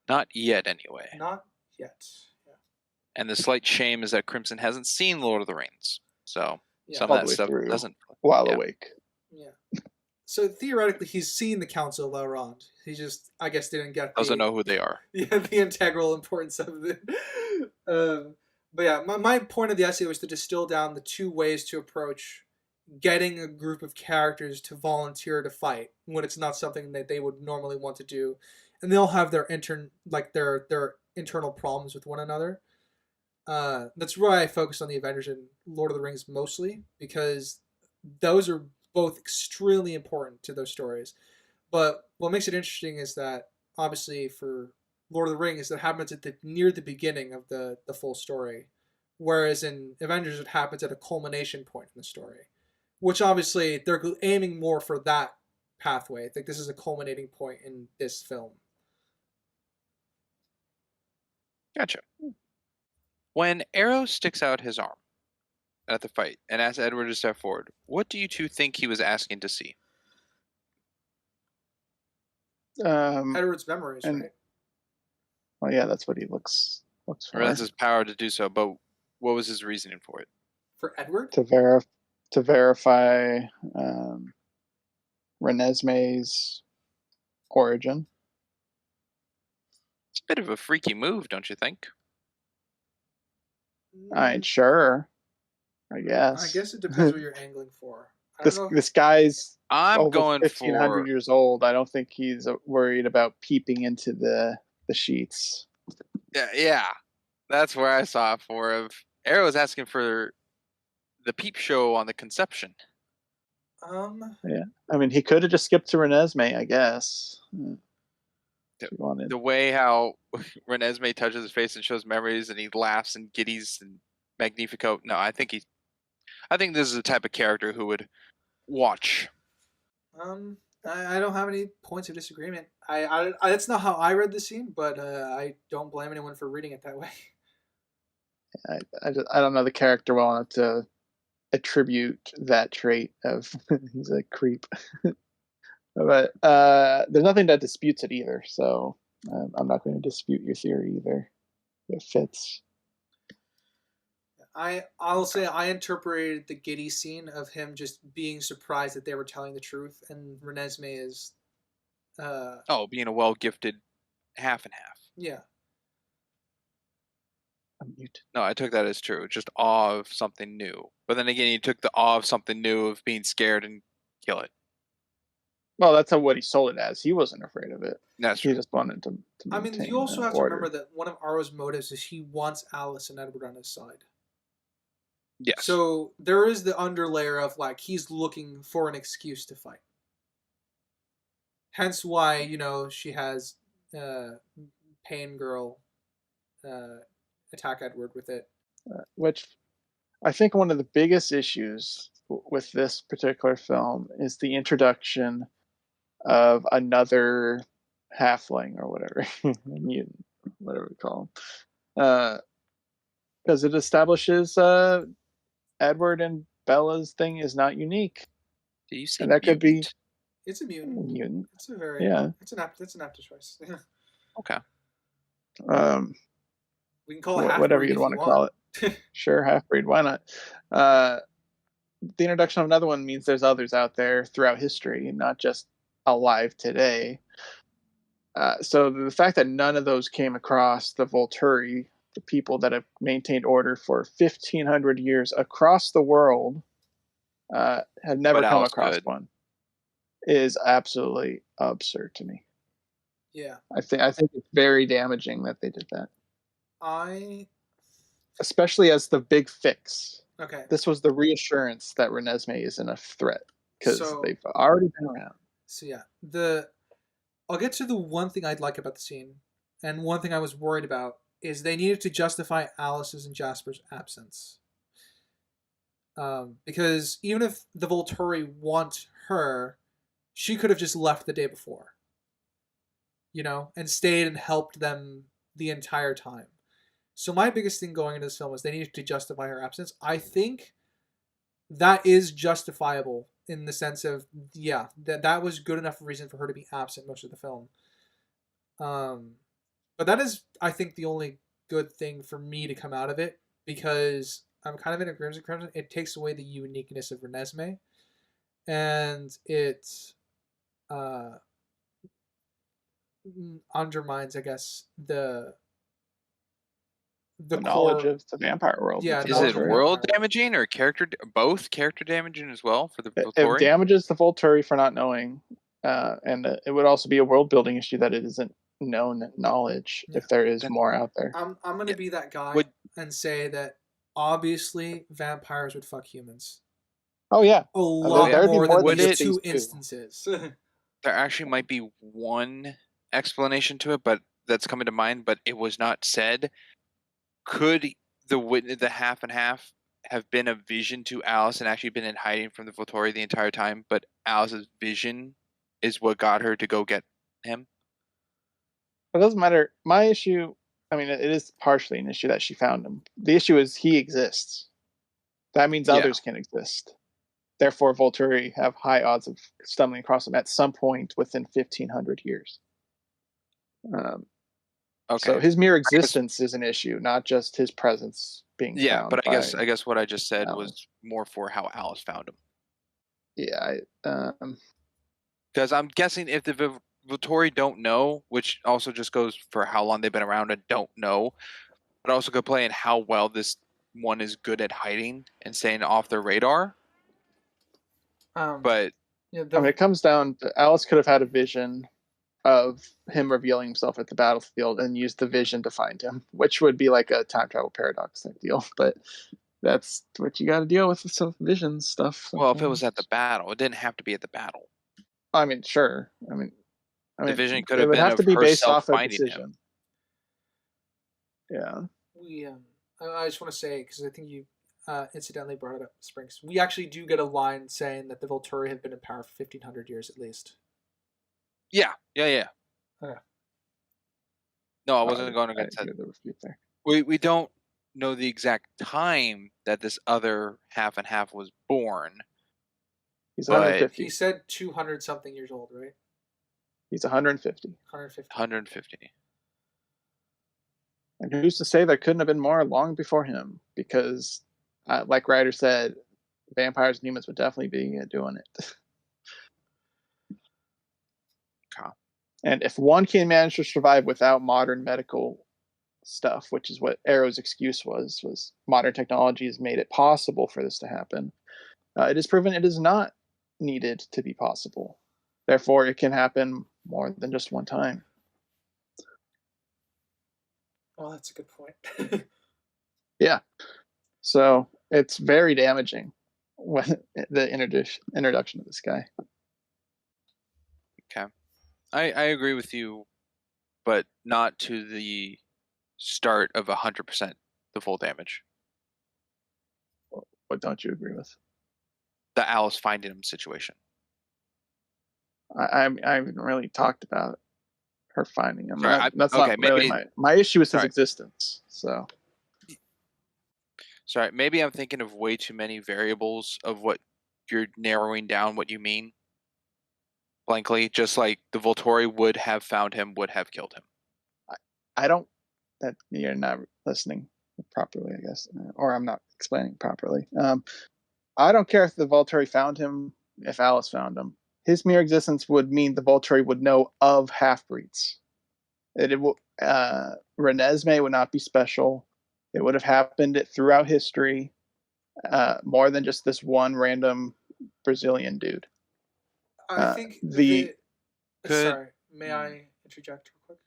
not yet, anyway. Not yet. And the slight shame is that Crimson hasn't seen Lord of the Rings, so some All of the that way stuff through. doesn't. While yeah. awake. Yeah. So theoretically, he's seen the Council of Elrond. He just, I guess, didn't get Doesn't know who they are. Yeah, the integral importance of it. But yeah, my point of the essay was to distill down the two ways to approach getting a group of characters to volunteer to fight when it's not something that they would normally want to do, and they'll have their internal problems with one another. That's why I focused on the Avengers and Lord of the Rings mostly, because those are both extremely important to those stories. But what makes it interesting is that, obviously, for Lord of the Rings, it happens at near the beginning of the full story, whereas in Avengers, it happens at a culmination point in the story, which obviously they're aiming more for that pathway. I think this is a culminating point in this film. Gotcha. When Arrow sticks out his arm at the fight and asks Edward to step forward, what do you two think he was asking to see? Edward's memories, right? Well, yeah, that's what he looks for. Or that's his power to do so, but what was his reasoning for it? For Edward? To verify Renesmee's origin. It's a bit of a freaky move, don't you think? I ain't sure. I guess. I guess it depends what you're angling for. This guy's I'm over going 1,500 for years old. I don't think he's worried about peeping into the sheets. yeah. That's where I saw it for. Of Arrow is asking for the peep show on the conception. Yeah, I mean, he could have just skipped to Renesmee, I guess. The way how Renesmee touches his face and shows memories, and he laughs and giddies and Magnifico. No, I think this is the type of character who would watch. I don't have any points of disagreement. I that's not how I read the scene, but I don't blame anyone for reading it that way. I don't know the character well enough to attribute that trait of he's a creep. But there's nothing that disputes it either, so I'm not going to dispute your theory either. It fits. I'll say I interpreted the giddy scene of him just being surprised that they were telling the truth, and Renesmee is being a well-gifted half and half. Yeah. No, I took that as true. Just awe of something new. But then again, you took the awe of something new of being scared and kill it. Well, that's what he sold it as. He wasn't afraid of it. That's true. He just wanted to I mean, you also have to remember that one of Arrow's motives is he wants Alice and Edward on his side. Yes. So there is the underlayer of like he's looking for an excuse to fight. Hence why she has Pain Girl attack Edward with it. Which I think one of the biggest issues with this particular film is the introduction of another halfling or whatever, mutant, whatever we call him, because it establishes Edward and Bella's thing is not unique. Do you say and that mutant? could be It's a mutant. mutant. It's a very It's an apt choice. Okay. We can call it whatever you'd want to call it. Sure, half-breed. Why not? The introduction of another one means there's others out there throughout history, not just alive today. So the fact that none of those came across the Volturi, the people that have maintained order for 1,500 years across the world, have never come across one, is absolutely absurd to me. Yeah. I think it's very damaging that they did that. Especially as the big fix. Okay. This was the reassurance that Renesmee isn't a threat because they've already been around. So yeah, I'll get to the one thing I'd like about the scene, and one thing I was worried about is they needed to justify Alice's and Jasper's absence. Because even if the Volturi want her, she could have just left the day before. And stayed and helped them the entire time. So my biggest thing going into this film is they needed to justify her absence. I think that is justifiable in the sense of, that was good enough reason for her to be absent most of the film. But that is, I think, the only good thing for me to come out of it, because I'm kind of in agreement with Crimson. It takes away the uniqueness of Renesmee, and it undermines, I guess, the knowledge of the vampire world. Yeah, is it world damaging or both character damaging as well for the Volturi? It damages the Volturi for not knowing, and it would also be a world building issue that it isn't known knowledge if there is more out there. I'm gonna be that guy and say that obviously vampires would fuck humans. Oh yeah, a lot more than these two instances. There actually might be one explanation to it, but that's coming to mind, but it was not said. Could the half and half have been a vision to Alice and actually been in hiding from the Volturi the entire time, but Alice's vision is what got her to go get him? It doesn't matter. My issue, I mean, it is partially an issue that she found him. The issue is he exists. That means others can exist. Therefore, Volturi have high odds of stumbling across him at some point within 1,500 years. So his mere existence is an issue, not just his presence being found. Yeah, but I guess what I just said was more for how Alice found him. Yeah, because I'm guessing if the Volturi don't know, which also just goes for how long they've been around and don't know, but also could play in how well this one is good at hiding and staying off their radar. But it comes down to Alice could have had a vision of him revealing himself at the battlefield and used the vision to find him, which would be like a time travel paradox type deal. But that's what you got to deal with some vision stuff. Sometimes. Well, if it was at the battle, it didn't have to be at the battle. I mean, sure. I mean, the vision could have been have to be based off a decision. Yeah. I just want to say, because I think you incidentally brought it up, Springs. We actually do get a line saying that the Volturi have been in power for 1,500 years at least. Yeah. Okay. No, I wasn't going to get that. We don't know the exact time that this other half and half was born. He's 150. He said 200 something years old, right? He's 150. 150. And who's to say there couldn't have been more long before him? Because, like Ryder said, vampires and humans would definitely be doing it. And if one can manage to survive without modern medical stuff, which is what Arrow's excuse was modern technology has made it possible for this to happen, it is proven it is not needed to be possible. Therefore, it can happen more than just one time. Well, that's a good point. Yeah. So It's very damaging when the introduction of this guy. Okay. I agree with you, but not to the start of 100% the full damage. What don't you agree with? The Alice finding him situation. I haven't really talked about her finding him. Sorry, That's okay, not really my issue is his existence. So sorry, maybe I'm thinking of way too many variables of what you're narrowing down what you mean. Blankly, just like the Volturi would have found him, would have killed him. I don't. That you're not listening properly, I guess, or I'm not explaining properly. I don't care if the Volturi found him, if Alice found him. His mere existence would mean the Volturi would know of half-breeds. Renesmee would not be special. It would have happened throughout history, more than just this one random Brazilian dude. I think sorry, may I interject real quick?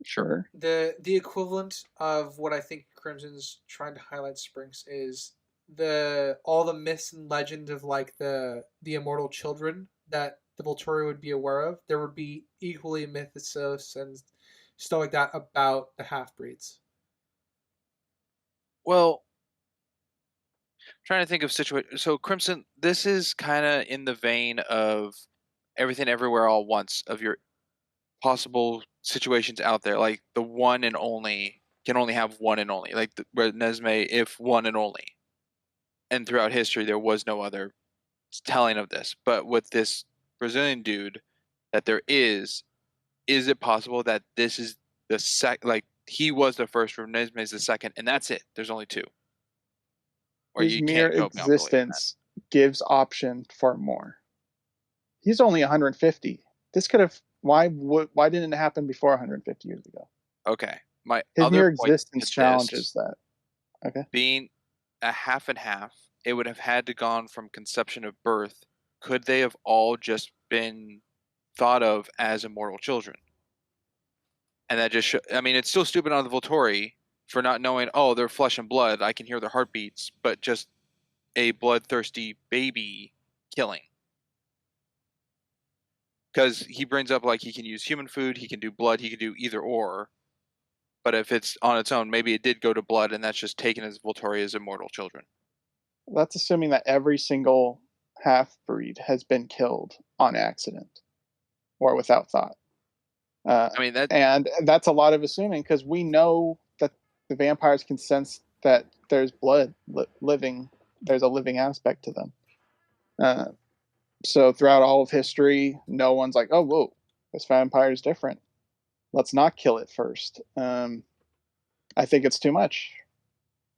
Sure. The equivalent of what I think Crimson's trying to highlight, Sprinks, is all the myths and legend of like the immortal children that the Volturi would be aware of. There would be equally mythos and stuff like that about the half breeds. Well, trying to think of situation. So Crimson, this is kind of in the vein of Everything Everywhere All at Once, of your possible situations out there, like the one and only can only have one and only, like Renesmee, if one and only. And throughout history, there was no other telling of this. But with this Brazilian dude, that there is it possible that this is the like he was the first, Renesmee is the second, and that's it? There's only two. Or his you mere can't go existence gives option for more. He's only 150. This could have. Why didn't it happen before 150 years ago? Okay, his mere existence challenges that. Okay, being a half and half, it would have had to gone from conception of birth. Could they have all just been thought of as immortal children? And that just I mean, it's still stupid on the Volturi for not knowing, oh, they're flesh and blood, I can hear their heartbeats, but just a bloodthirsty baby killing. Because he brings up like he can use human food, he can do blood, he can do either or. But if it's on its own, maybe it did go to blood, and that's just taken as Volturi as immortal children. That's assuming that every single half-breed has been killed on accident or without thought. And that's a lot of assuming, because we know that the vampires can sense that there's blood living. There's a living aspect to them. So throughout all of history, no one's like, oh, whoa, this vampire is different. Let's not kill it first. I think it's too much.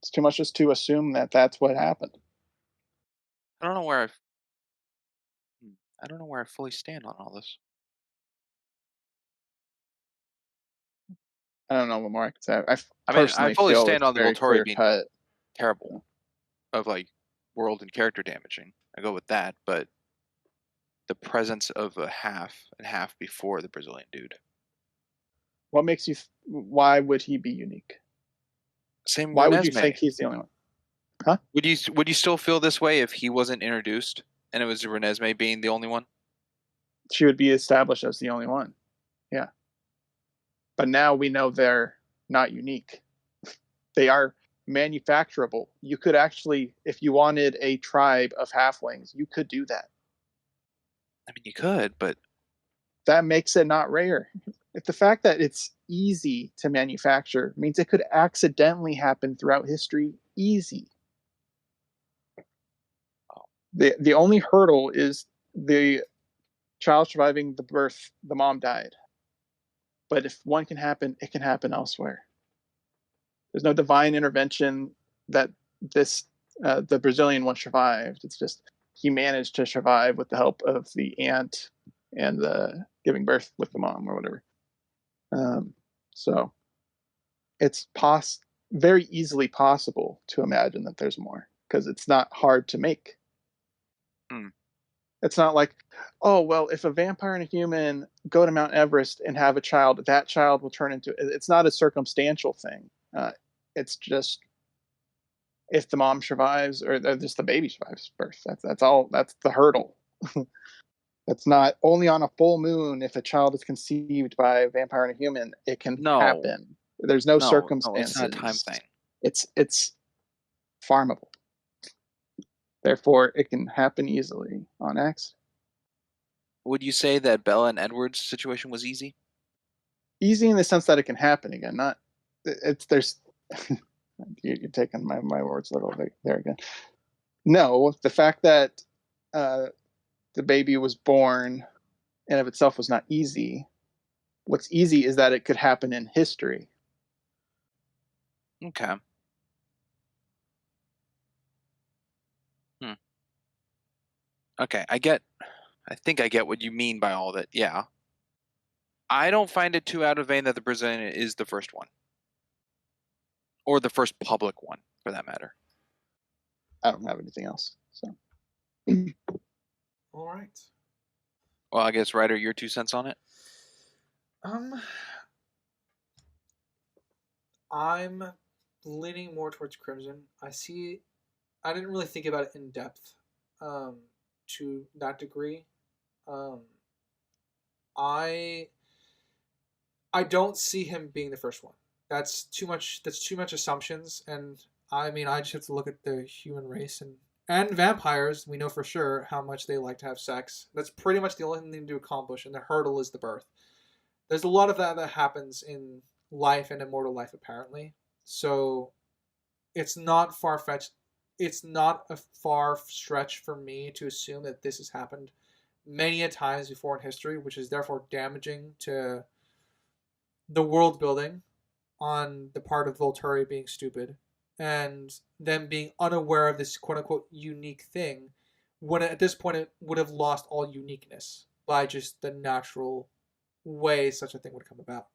It's too much just to assume that that's what happened. I don't know where I fully stand on all this. I don't know what more I could say. I fully stand on the Volturi being terrible, of like world and character damaging. I go with that, but the presence of a half and half before the Brazilian dude. What makes you? Why would he be unique? Same. Why Renesmee. would you think he's the only one? Huh? Would you still feel this way if he wasn't introduced and it was Renesmee being the only one? She would be established as the only one. Yeah. But now we know they're not unique. They are manufacturable. You could actually, if you wanted a tribe of halflings, you could do that. I mean, you could, but that makes it not rare. If the fact that it's easy to manufacture means it could accidentally happen throughout history, easy. The only hurdle is the child surviving the birth, the mom died. But if one can happen, it can happen elsewhere. There's no divine intervention that the Brazilian one survived. It's just he managed to survive with the help of the aunt and the giving birth with the mom or whatever. So it's very easily possible to imagine that there's more, because it's not hard to make. It's not like, oh, well, if a vampire and a human go to Mount Everest and have a child, that child will turn into... It's not a circumstantial thing. It's just if the mom survives or just the baby survives birth. That's all. That's the hurdle. It's not only on a full moon if a child is conceived by a vampire and a human. It can No. happen. There's no No, circumstances. it's not a time thing. It's farmable. Therefore, it can happen easily on accident. Would you say that Bella and Edward's situation was easy? Easy in the sense that it can happen again. Not there's you're taking my words a little bit there again. No, the fact that the baby was born in of itself was not easy. What's easy is that it could happen in history. Okay. Okay, I think I get what you mean by all that. Yeah. I don't find it too out of vein that the Brazilian is the first one. Or the first public one, for that matter. I don't have anything else. So. All right. Well, I guess, Ryder, your 2 cents on it? I'm leaning more towards Crimson. I didn't really think about it in depth, to that degree. I don't see him being the first one. That's too much assumptions, and I mean, I just have to look at the human race and vampires. We know for sure how much they like to have sex. That's pretty much the only thing to accomplish, and the hurdle is the birth. There's a lot of that happens in life and immortal life, apparently. So it's not far-fetched. It's not a far stretch for me to assume that this has happened many a times before in history, which is therefore damaging to the world building on the part of Volturi being stupid and them being unaware of this quote-unquote unique thing, when at this point it would have lost all uniqueness by just the natural way such a thing would come about.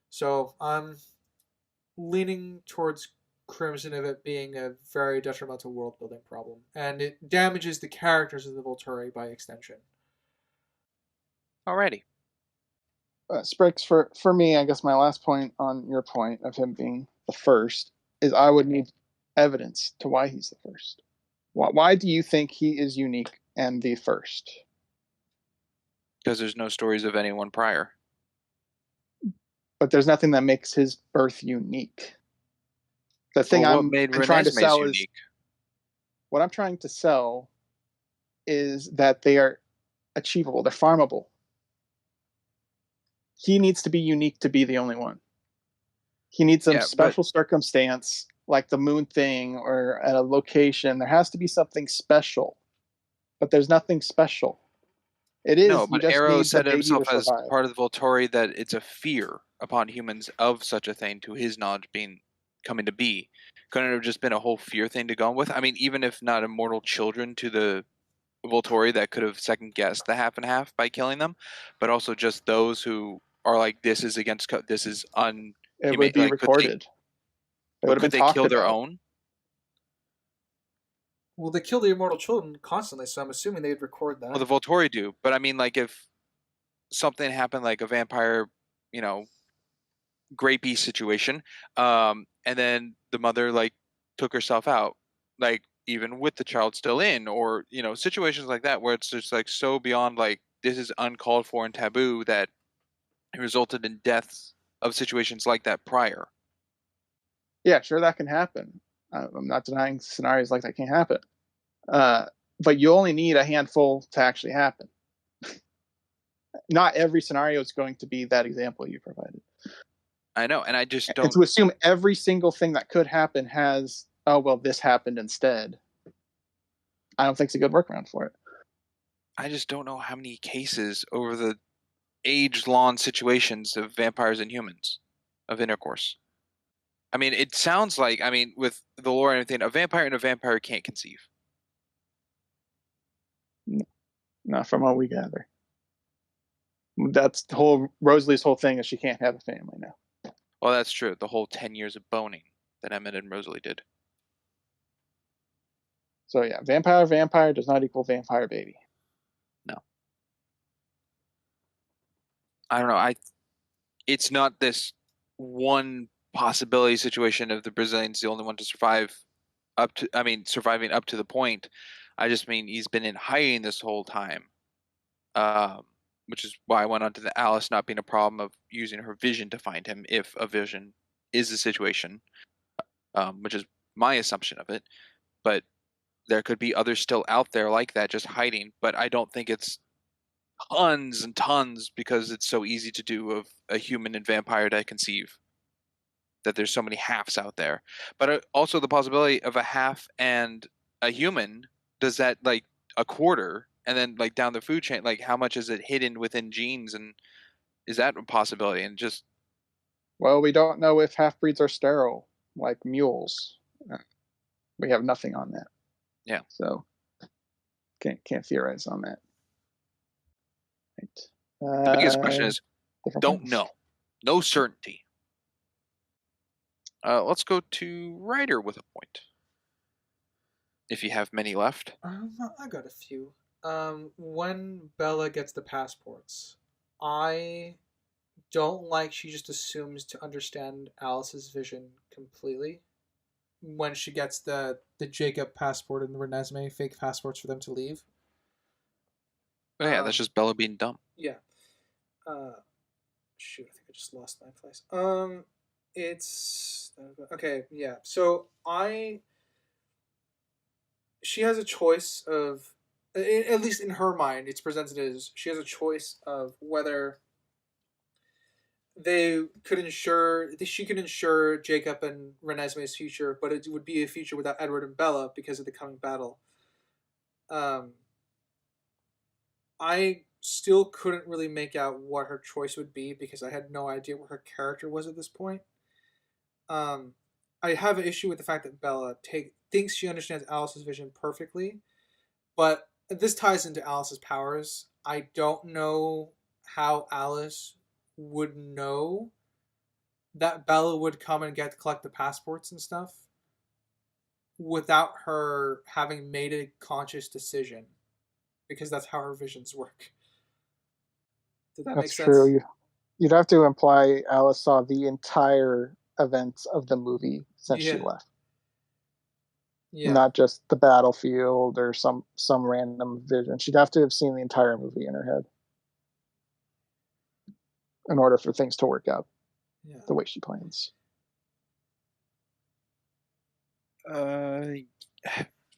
So I'm leaning towards Crimson of it being a very detrimental world building problem, and it damages the characters of the Volturi by extension. Alrighty. Sprix, for me, I guess my last point on your point of him being the first is I would need evidence to why he's the first. Why do you think he is unique and the first? Because there's no stories of anyone prior. But there's nothing that makes his birth unique. The thing I'm trying to sell is what I'm trying to sell is that they are achievable. They're farmable. He needs to be unique to be the only one. He needs some special circumstance, like the moon thing or at a location. There has to be something special, but there's nothing special. It is. No, but Arrow said himself as part of the Volturi that it's a fear upon humans of such a thing, to his knowledge, coming to be. Couldn't it have just been a whole fear thing to go on with? I mean, even if not immortal children to the Volturi, that could have second guessed the half and half by killing them, but also just those who are like, this is against, this is un. It would be recorded. Could they kill their own? Well, they kill the immortal children constantly, so I'm assuming they'd record that. Well, the Volturi do, but I mean, like, if something happened, like a vampire, grapey situation, and then the mother, like, took herself out, like, even with the child still in, or, situations like that, where it's just, like, so beyond, like, this is uncalled for and taboo that it resulted in deaths of situations like that prior. Yeah, sure, that can happen. I'm not denying scenarios like that can happen. But you only need a handful to actually happen. Not every scenario is going to be that example you provided. I know, and I just don't... And to assume every single thing that could happen has, oh, well, this happened instead, I don't think it's a good workaround for it. I just don't know how many cases over the age-long situations of vampires and humans, of intercourse. I mean, it sounds like, with the lore and everything, a vampire can't conceive. No, not from what we gather. That's the whole, Rosalie's whole thing is she can't have a family now. Well, that's true. The whole 10 years of boning that Emmett and Rosalie did. So yeah, vampire does not equal vampire baby. No. I don't know. It's not this one possibility situation of the Brazilian's the only one to survive surviving up to the point. I just mean he's been in hiding this whole time, which is why I went on to the Alice not being a problem of using her vision to find him if a vision is the situation, which is my assumption of it. But there could be others still out there like that, just hiding. But I don't think it's tons and tons because it's so easy to do of a human and vampire to conceive. That there's so many halves out there, but also the possibility of a half and a human. Does that like a quarter, and then like down the food chain, like how much is it hidden within genes, and is that a possibility? And just Well, we don't know if half-breeds are sterile, like mules. We have nothing on that. Yeah. So can't theorize on that. Right. The biggest question is, don't things. know. No certainty. Let's go to Ryder with a point. If you have many left. I got a few. When Bella gets the passports, I don't like she just assumes to understand Alice's vision completely. When she gets the Jacob passport and the Renesmee fake passports for them to leave. Oh yeah, that's just Bella being dumb. Yeah. Shoot, I think I just lost my place. It's okay. Yeah. So she has a choice of, at least in her mind, it's presented as she has a choice of whether she could ensure Jacob and Renesmee's future, but it would be a future without Edward and Bella because of the coming battle. I still couldn't really make out what her choice would be because I had no idea what her character was at this point. I have an issue with the fact that Bella thinks she understands Alice's vision perfectly, but this ties into Alice's powers. I don't know how Alice would know that Bella would come and collect the passports and stuff without her having made a conscious decision, because that's how her visions work. Did that make sense? That's true. You'd have to imply Alice saw the entire events of the movie since she left. Yeah. Not just the battlefield or some random vision. She'd have to have seen the entire movie in her head in order for things to work out the way she plans.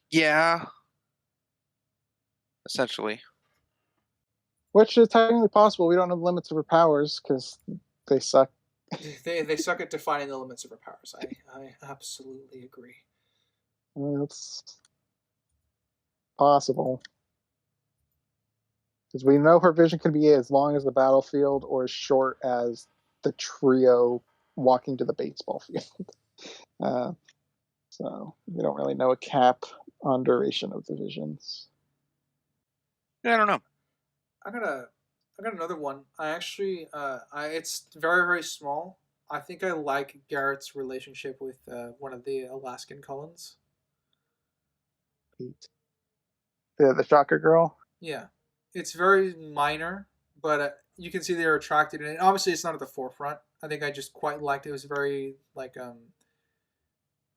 Yeah. Essentially. Which is technically possible. We don't have limits of her powers because they suck. They suck at defining the limits of her powers. I absolutely agree. It's possible. Because we know her vision can be as long as the battlefield or as short as the trio walking to the baseball field. So we don't really know a cap on duration of the visions. Yeah, I don't know. I got another one. I actually, it's very, very small. I think I like Garrett's relationship with one of the Alaskan Cullens. The shocker girl? Yeah. It's very minor, but you can see they're attracted. And obviously it's not at the forefront. I think I just quite liked it. It was very,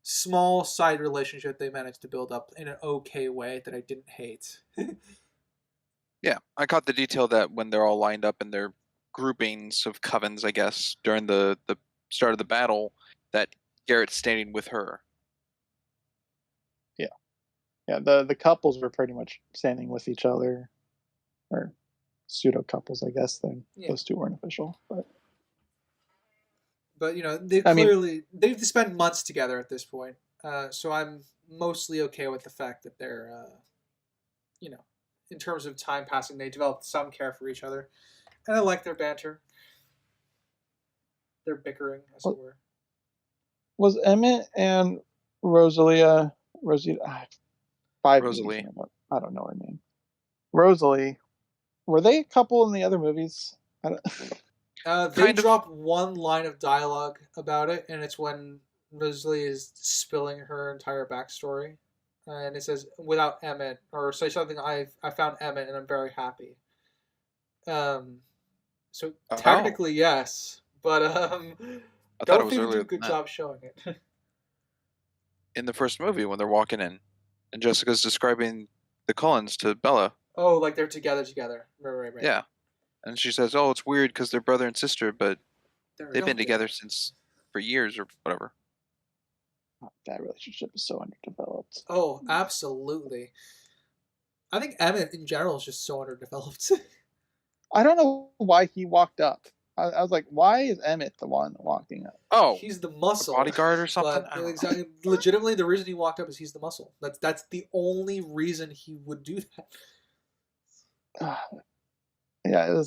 small side relationship they managed to build up in an okay way that I didn't hate. Yeah, I caught the detail that when they're all lined up in their groupings of covens, I guess, during the start of the battle, that Garrett's standing with her. Yeah, the couples were pretty much standing with each other, or pseudo couples, I guess. Those two weren't official, but they've spent months together at this point. So I'm mostly okay with the fact that they're, in terms of time passing, they developed some care for each other, and I like their banter. Their bickering, as it were. Was Emmett and Rosita? Rosalie. I don't know her name. Rosalie. Were they a couple in the other movies? They drop one line of dialogue about it, and it's when Rosalie is spilling her entire backstory. And it says, without Emmett, or say something, I found Emmett and I'm very happy. So technically, yes. But don't think they do a good job showing it. in the first movie when they're walking in, and Jessica's describing the Cullens to Bella. Oh, like they're together. Right. Yeah, and she says, "Oh, it's weird because they're brother and sister, but they've been adopted. together for years or whatever." That relationship is so underdeveloped. Oh, absolutely. I think Emmett in general is just so underdeveloped. I don't know why he walked up. I was like, why is Emmett the one walking up? Oh, He's the muscle. bodyguard or something? But exactly, legitimately, the reason he walked up is he's the muscle. That's the only reason he would do that. Yeah,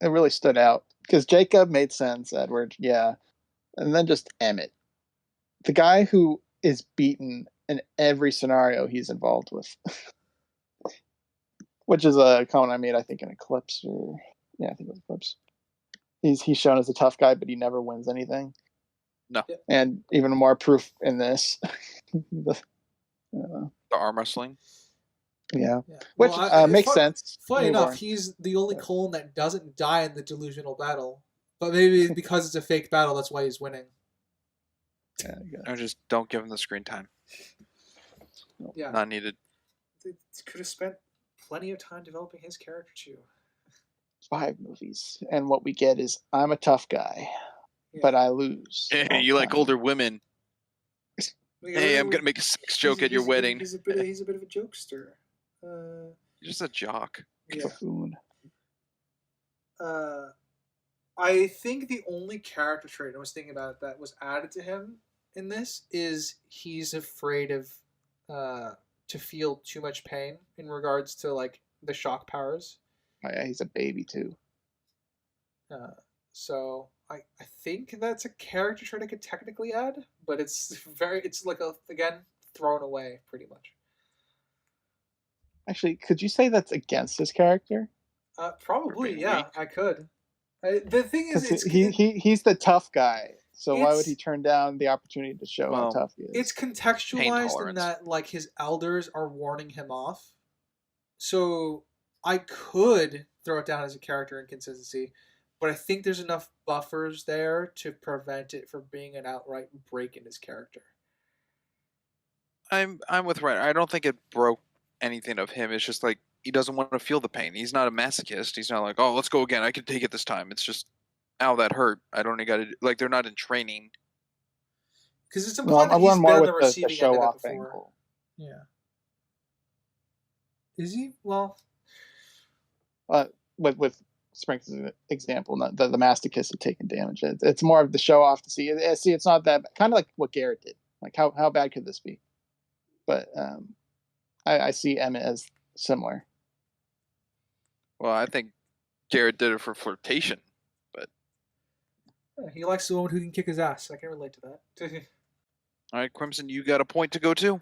it really stood out because Jacob made sense, Edward, yeah, and then just Emmett, the guy who is beaten in every scenario he's involved with, which is a comment I made, I think, in Eclipse, or yeah, I think it was Eclipse. He's shown as a tough guy, but he never wins anything. No, and even more proof in this. The arm wrestling. Yeah. Well, Which makes sense. Funny enough, he's the only Cullen that doesn't die in the delusional battle. But maybe because it's a fake battle, that's why he's winning. Yeah, or just don't give him the screen time. Yeah. Not needed. They could have spent plenty of time developing his character too. 5 movies, and what we get is I'm a tough guy, but I lose. You like older women. Hey, I'm gonna make a sex joke at your wedding. He's a bit of a jokester. You're just a jock. Yeah. Buffoon. I think the only character trait I was thinking about that was added to him in this is he's afraid of to feel too much pain in regards to like the shock powers. Oh, yeah, he's a baby too. So I think that's a character trait I could technically add, but it's like again thrown away pretty much. Actually, could you say that's against his character? Probably, yeah, I could. The thing is, he's the tough guy, so why would he turn down the opportunity to show how tough he is? It's contextualized in that like his elders are warning him off. So I could throw it down as a character inconsistency, but I think there's enough buffers there to prevent it from being an outright break in his character. I'm with Ryan. I don't think it broke anything of him. It's just like he doesn't want to feel the pain. He's not a masochist. He's not like, oh, let's go again. I can take it this time. It's just, ow, that hurt. I don't got to, like, they're not in training. Because it's important that he's been on the receiving end of it before. Angle. Yeah. Is he? Well. With Sprink's example, not the masochists have taken damage. It's more of the show off to see. See, it's not that kind of like what Garrett did. Like how bad could this be? But I see Emmett as similar. Well, I think Garrett did it for flirtation, but yeah, he likes the woman who can kick his ass. I can relate to that. All right, Crimson, you got a point to go to?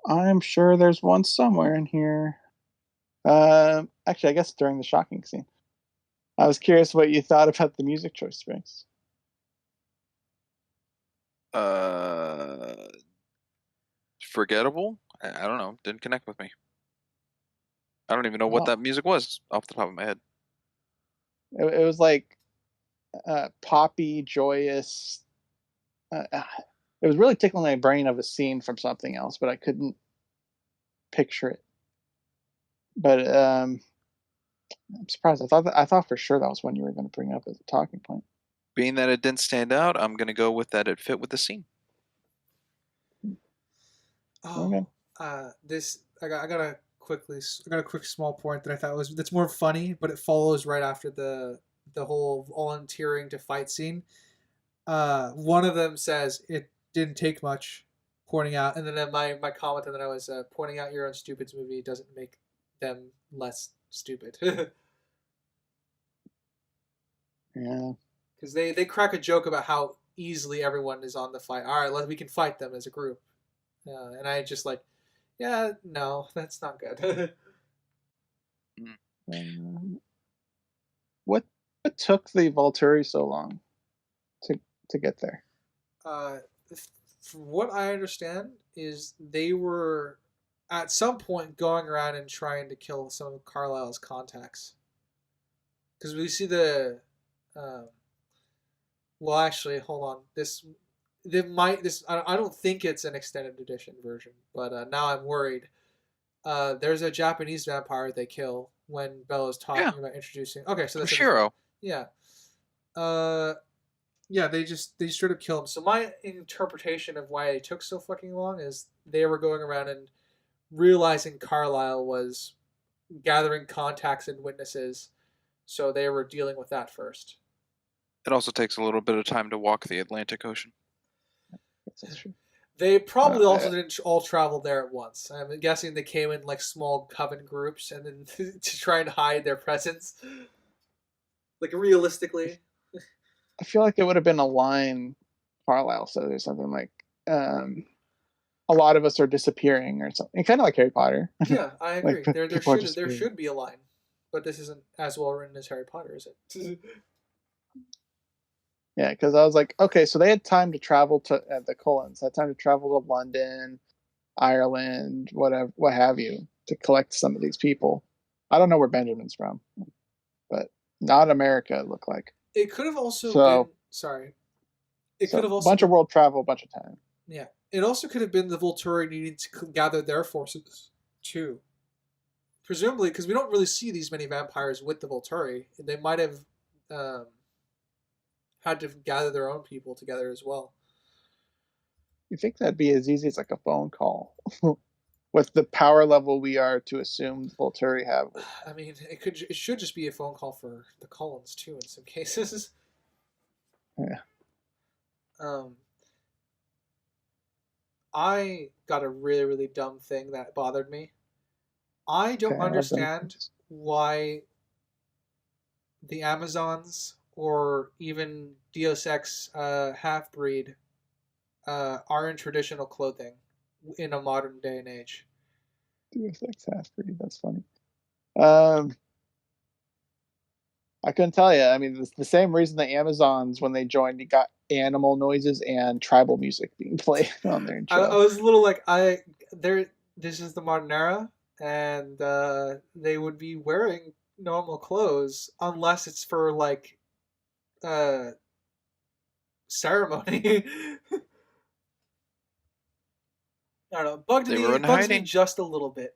I'm sure there's one somewhere in here. Actually, I guess during the shocking scene. I was curious what you thought about the music choice, Springs. Forgettable? I don't know. Didn't connect with me. I don't even know what that music was off the top of my head. It was like poppy, joyous. It was really tickling my brain of a scene from something else, but I couldn't picture it. But I'm surprised. I thought for sure that was one you were going to bring up as a talking point. Being that it didn't stand out, I'm going to go with that it fit with the scene. Oh, okay. I got a quick small point that I thought that's more funny, but it follows right after the whole volunteering to fight scene. One of them says it didn't take much, pointing out, and then my comment that I was pointing out your own stupid's movie doesn't make them less stupid. Yeah, because they crack a joke about how easily everyone is on the fight. All right, we can fight them as a group, and I just like, yeah, no, that's not good. What took the Volturi so long to get there? From what I understand, is they were at some point going around and trying to kill some of Carlisle's contacts. Because we see the... well, actually, hold on. This I don't think it's an extended edition version, but now I'm worried. There's a Japanese vampire they kill when Bella's talking about introducing. Okay, so that's Koshiro. Yeah. Yeah, they straight up kill him. So my interpretation of why it took so fucking long is they were going around and realizing Carlisle was gathering contacts and witnesses, so they were dealing with that first. It also takes a little bit of time to walk the Atlantic Ocean. That's true. They probably also didn't all travel there at once. I'm guessing they came in like small coven groups and then to try and hide their presence. Like realistically. I feel like it would have been a line Carlisle said or something like, a lot of us are disappearing or something. Kind of like Harry Potter. Yeah, I agree. Like, there should be a line. But this isn't as well written as Harry Potter, is it? Yeah, because I was like, okay, so they had time to travel to the Cullens, had time to travel to London, Ireland, whatever, what have you, to collect some of these people. I don't know where Benjamin's from, but not America. It looked like it could have also been. Sorry, it could have also a bunch of world travel, a bunch of time. Yeah, it also could have been the Volturi needing to gather their forces too. Presumably, because we don't really see these many vampires with the Volturi, they might have had to gather their own people together as well. You think that'd be as easy as like a phone call? With the power level we are to assume the Volturi have. I mean, it should just be a phone call for the Cullens too in some cases. Yeah. I got a really, really dumb thing that bothered me. I don't understand why the Amazons or even Deus Ex half-breed are in traditional clothing in a modern day and age. Deus Ex half-breed, that's funny. I couldn't tell you. I mean, it's the same reason the Amazons, when they joined, you got animal noises and tribal music being played on their intro. I was a little like, this is the modern era, and they would be wearing normal clothes unless it's for like ceremony. I don't know. Bugs me just a little bit.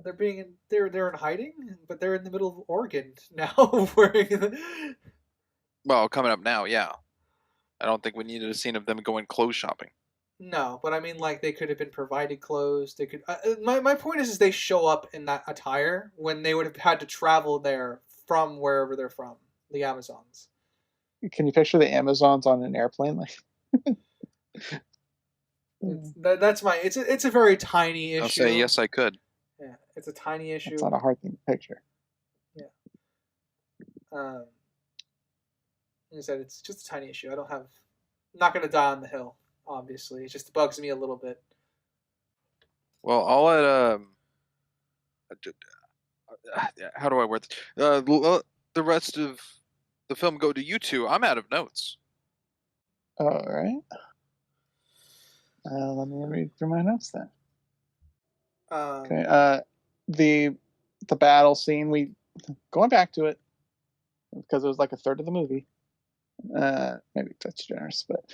They're in hiding, but they're in the middle of Oregon now, wearing. Well, coming up now, yeah. I don't think we needed a scene of them going clothes shopping. No, but I mean, like, they could have been provided clothes. They could. My point is they show up in that attire when they would have had to travel there from wherever they're from, the Amazons. Can you picture the Amazons on an airplane? Like, that's my. It's a very tiny issue. I'll say yes, I could. Yeah, it's a tiny issue. It's not a hard thing to picture. Yeah. Like I said, it's just a tiny issue. I'm not going to die on the hill. Obviously, it just bugs me a little bit. Well, I'll let how do I word this? The rest of the film go to you two. I'm out of notes. All right. Let me read through my notes then. Okay. The battle scene. Going back to it because it was like a third of the movie. Maybe that's generous, but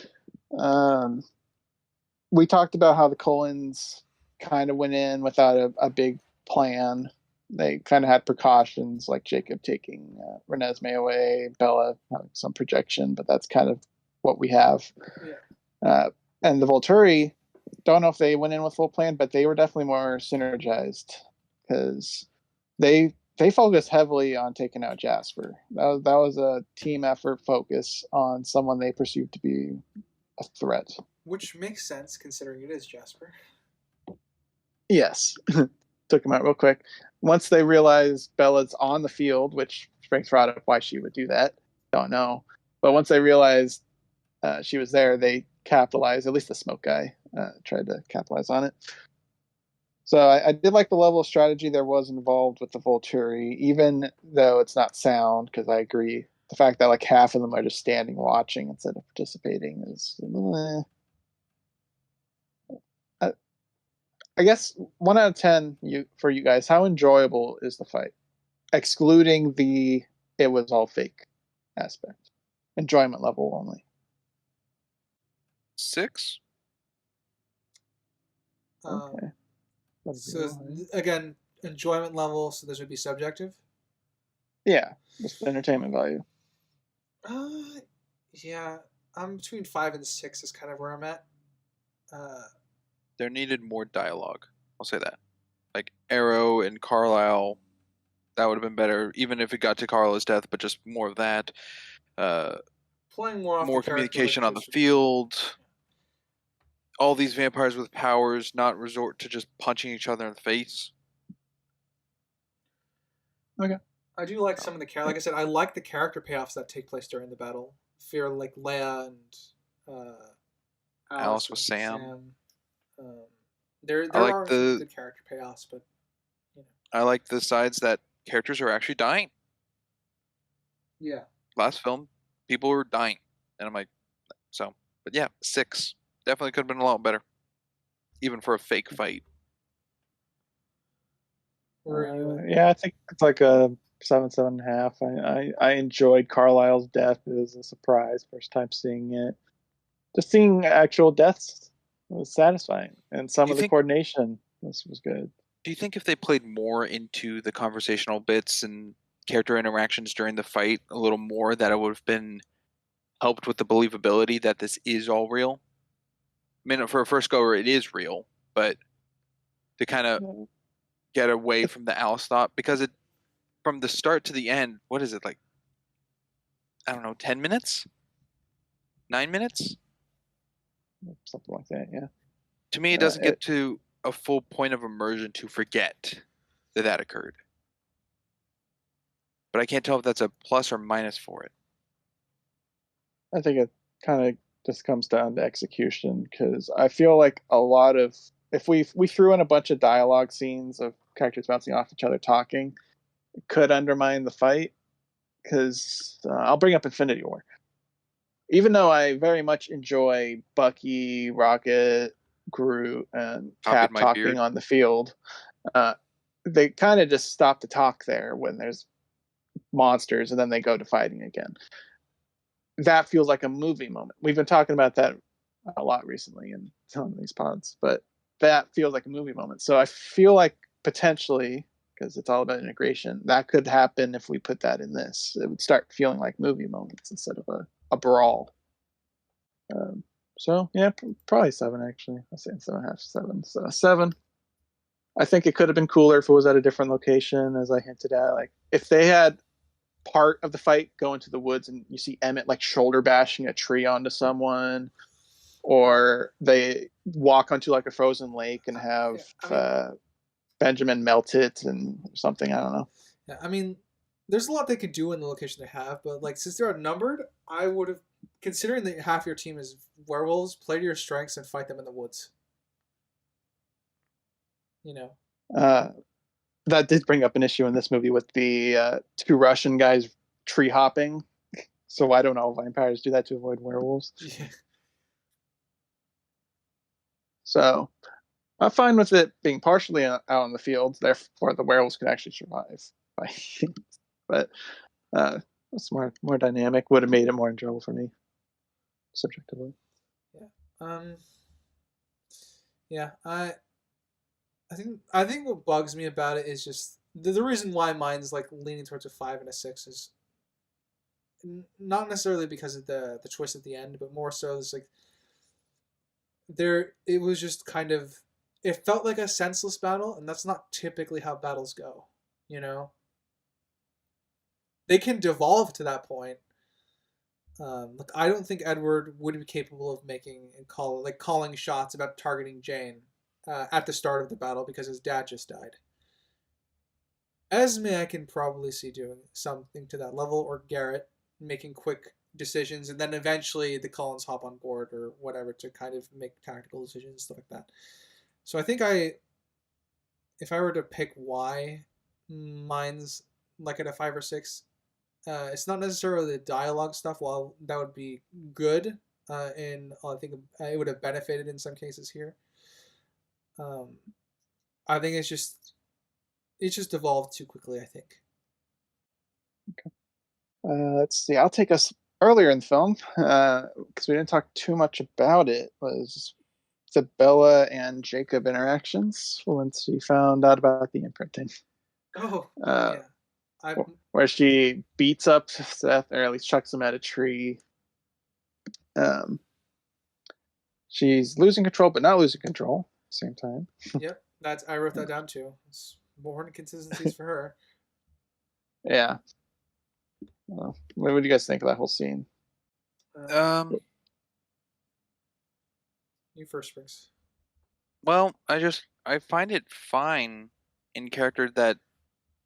we talked about how the Cullens kind of went in without a big plan. They kind of had precautions, like Jacob taking Renesmee away, Bella having some projection, but that's kind of what we have. Yeah. And the Volturi, don't know if they went in with full plan, but they were definitely more synergized because they focused heavily on taking out Jasper. That was a team effort focus on someone they perceived to be a threat. Which makes sense considering it is Jasper. Yes. Took him out real quick. Once they realized Bella's on the field, which Frank's brought up why she would do that, don't know. But once they realized she was there, they capitalized, at least the smoke guy tried to capitalize on it. So I did like the level of strategy there was involved with the Volturi, even though it's not sound, because I agree. The fact that like half of them are just standing watching instead of participating is I guess 1 out of 10 for you guys. How enjoyable is the fight, excluding the it was all fake aspect? Enjoyment level only. 6. Okay. That'd be So all right. again, enjoyment level. So this would be subjective. Yeah, just entertainment value. Yeah, I'm between 5 and 6 is kind of where I'm at. There needed more dialogue. I'll say that. Like Arrow and Carlisle, that would have been better, even if it got to Carlisle's death, but just more of that. Playing more off More the character, communication like on the field. All these vampires with powers not resort to just punching each other in the face. Okay. I do like some of the like I said, I like the character payoffs that take place during the battle. Fear like Leia and Alice with and Sam. There I like are some good character payoffs, but you know. I like the sides that characters are actually dying. Yeah. Last film, people were dying, and I'm like, so. But yeah, 6 definitely could have been a lot better, even for a fake fight. Yeah, I think it's like a 7, 7.5. I enjoyed Carlisle's death. It was a surprise, first time seeing it. Just seeing actual deaths was satisfying, and some of the coordination was good. Do you think if they played more into the conversational bits and character interactions during the fight a little more, that it would have been helped with the believability that this is all real? I mean, for a first goer, it is real, but to kind of get away from the Alice thought, because it, from the start to the end, what is it, like, I don't know, 10 minutes? 9 minutes? Something like that, yeah. To me, it doesn't get to a full point of immersion to forget that occurred. But I can't tell if that's a plus or minus for it. I think it kind of just comes down to execution, because I feel like a lot of, if we threw in a bunch of dialogue scenes of characters bouncing off each other talking, it could undermine the fight. Because I'll bring up Infinity War. Even though I very much enjoy Bucky, Rocket, Groot, and Cap talking on the field, they kind of just stop to talk there when there's monsters, and then they go to fighting again. That feels like a movie moment. We've been talking about that a lot recently in some of these pods, but that feels like a movie moment. So I feel like potentially, because it's all about integration, that could happen if we put that in this. It would start feeling like movie moments instead of a brawl. So yeah, probably 7 actually. I say 7.5, 7. So 7. I think it could have been cooler if it was at a different location, as I hinted at. Like if they had part of the fight go into the woods and you see Emmett like shoulder bashing a tree onto someone, or they walk onto like a frozen lake and have Benjamin melt it and something. I don't know. Yeah, I mean, there's a lot they could do in the location they have, but like since they're outnumbered, I would have, considering that half your team is werewolves, play to your strengths and fight them in the woods. You know. That did bring up an issue in this movie with the 2 Russian guys tree hopping. So I don't know if vampires do that to avoid werewolves. Yeah. So I'm fine with it being partially out on the field, therefore the werewolves could actually survive. But it's more dynamic. Would have made it more enjoyable for me, subjectively. Yeah. I think what bugs me about it is just the reason why mine's like leaning towards a 5 and a 6 is not necessarily because of the twist at the end, but more so it's like it was just kind of, it felt like a senseless battle, and that's not typically how battles go, you know. They can devolve to that point. Like I don't think Edward would be capable of making and calling shots about targeting Jane at the start of the battle because his dad just died. Esme, I can probably see doing something to that level, or Garrett making quick decisions, and then eventually the Cullens hop on board or whatever to kind of make tactical decisions and stuff like that. So I think if I were to pick why mine's like at a 5 or 6, it's not necessarily the dialogue stuff. While that would be good, and I think it would have benefited in some cases here. I think it's just evolved too quickly, I think. Okay. Let's see. I'll take us earlier in the film, because we didn't talk too much about it, was the Bella and Jacob interactions once she found out about the imprinting. Oh, Uh, yeah. where she beats up Seth, or at least chucks him at a tree. She's losing control, but not losing control at the same time. Yep, I wrote that down too. It's more inconsistencies for her. Yeah. What do you guys think of that whole scene? You first, Springs. Well, I find it fine in character that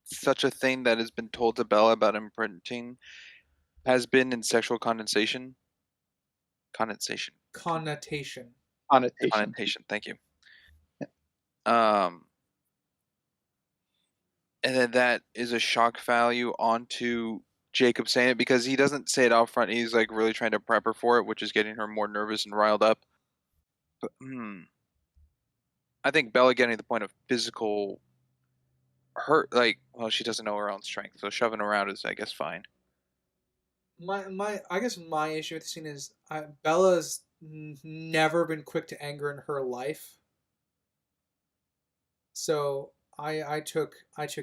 such a thing that has been told to Bella about imprinting has been in sexual connotation. Connotation. Thank you. Yeah. And then that is a shock value onto Jacob saying it, because he doesn't say it out front. He's like really trying to prep her for it, which is getting her more nervous and riled up. But I think Bella getting to the point of physical hurt, like, well, she doesn't know her own strength, so shoving her around is, I guess, fine. I guess my issue with the scene is Bella's never been quick to anger in her life, so I took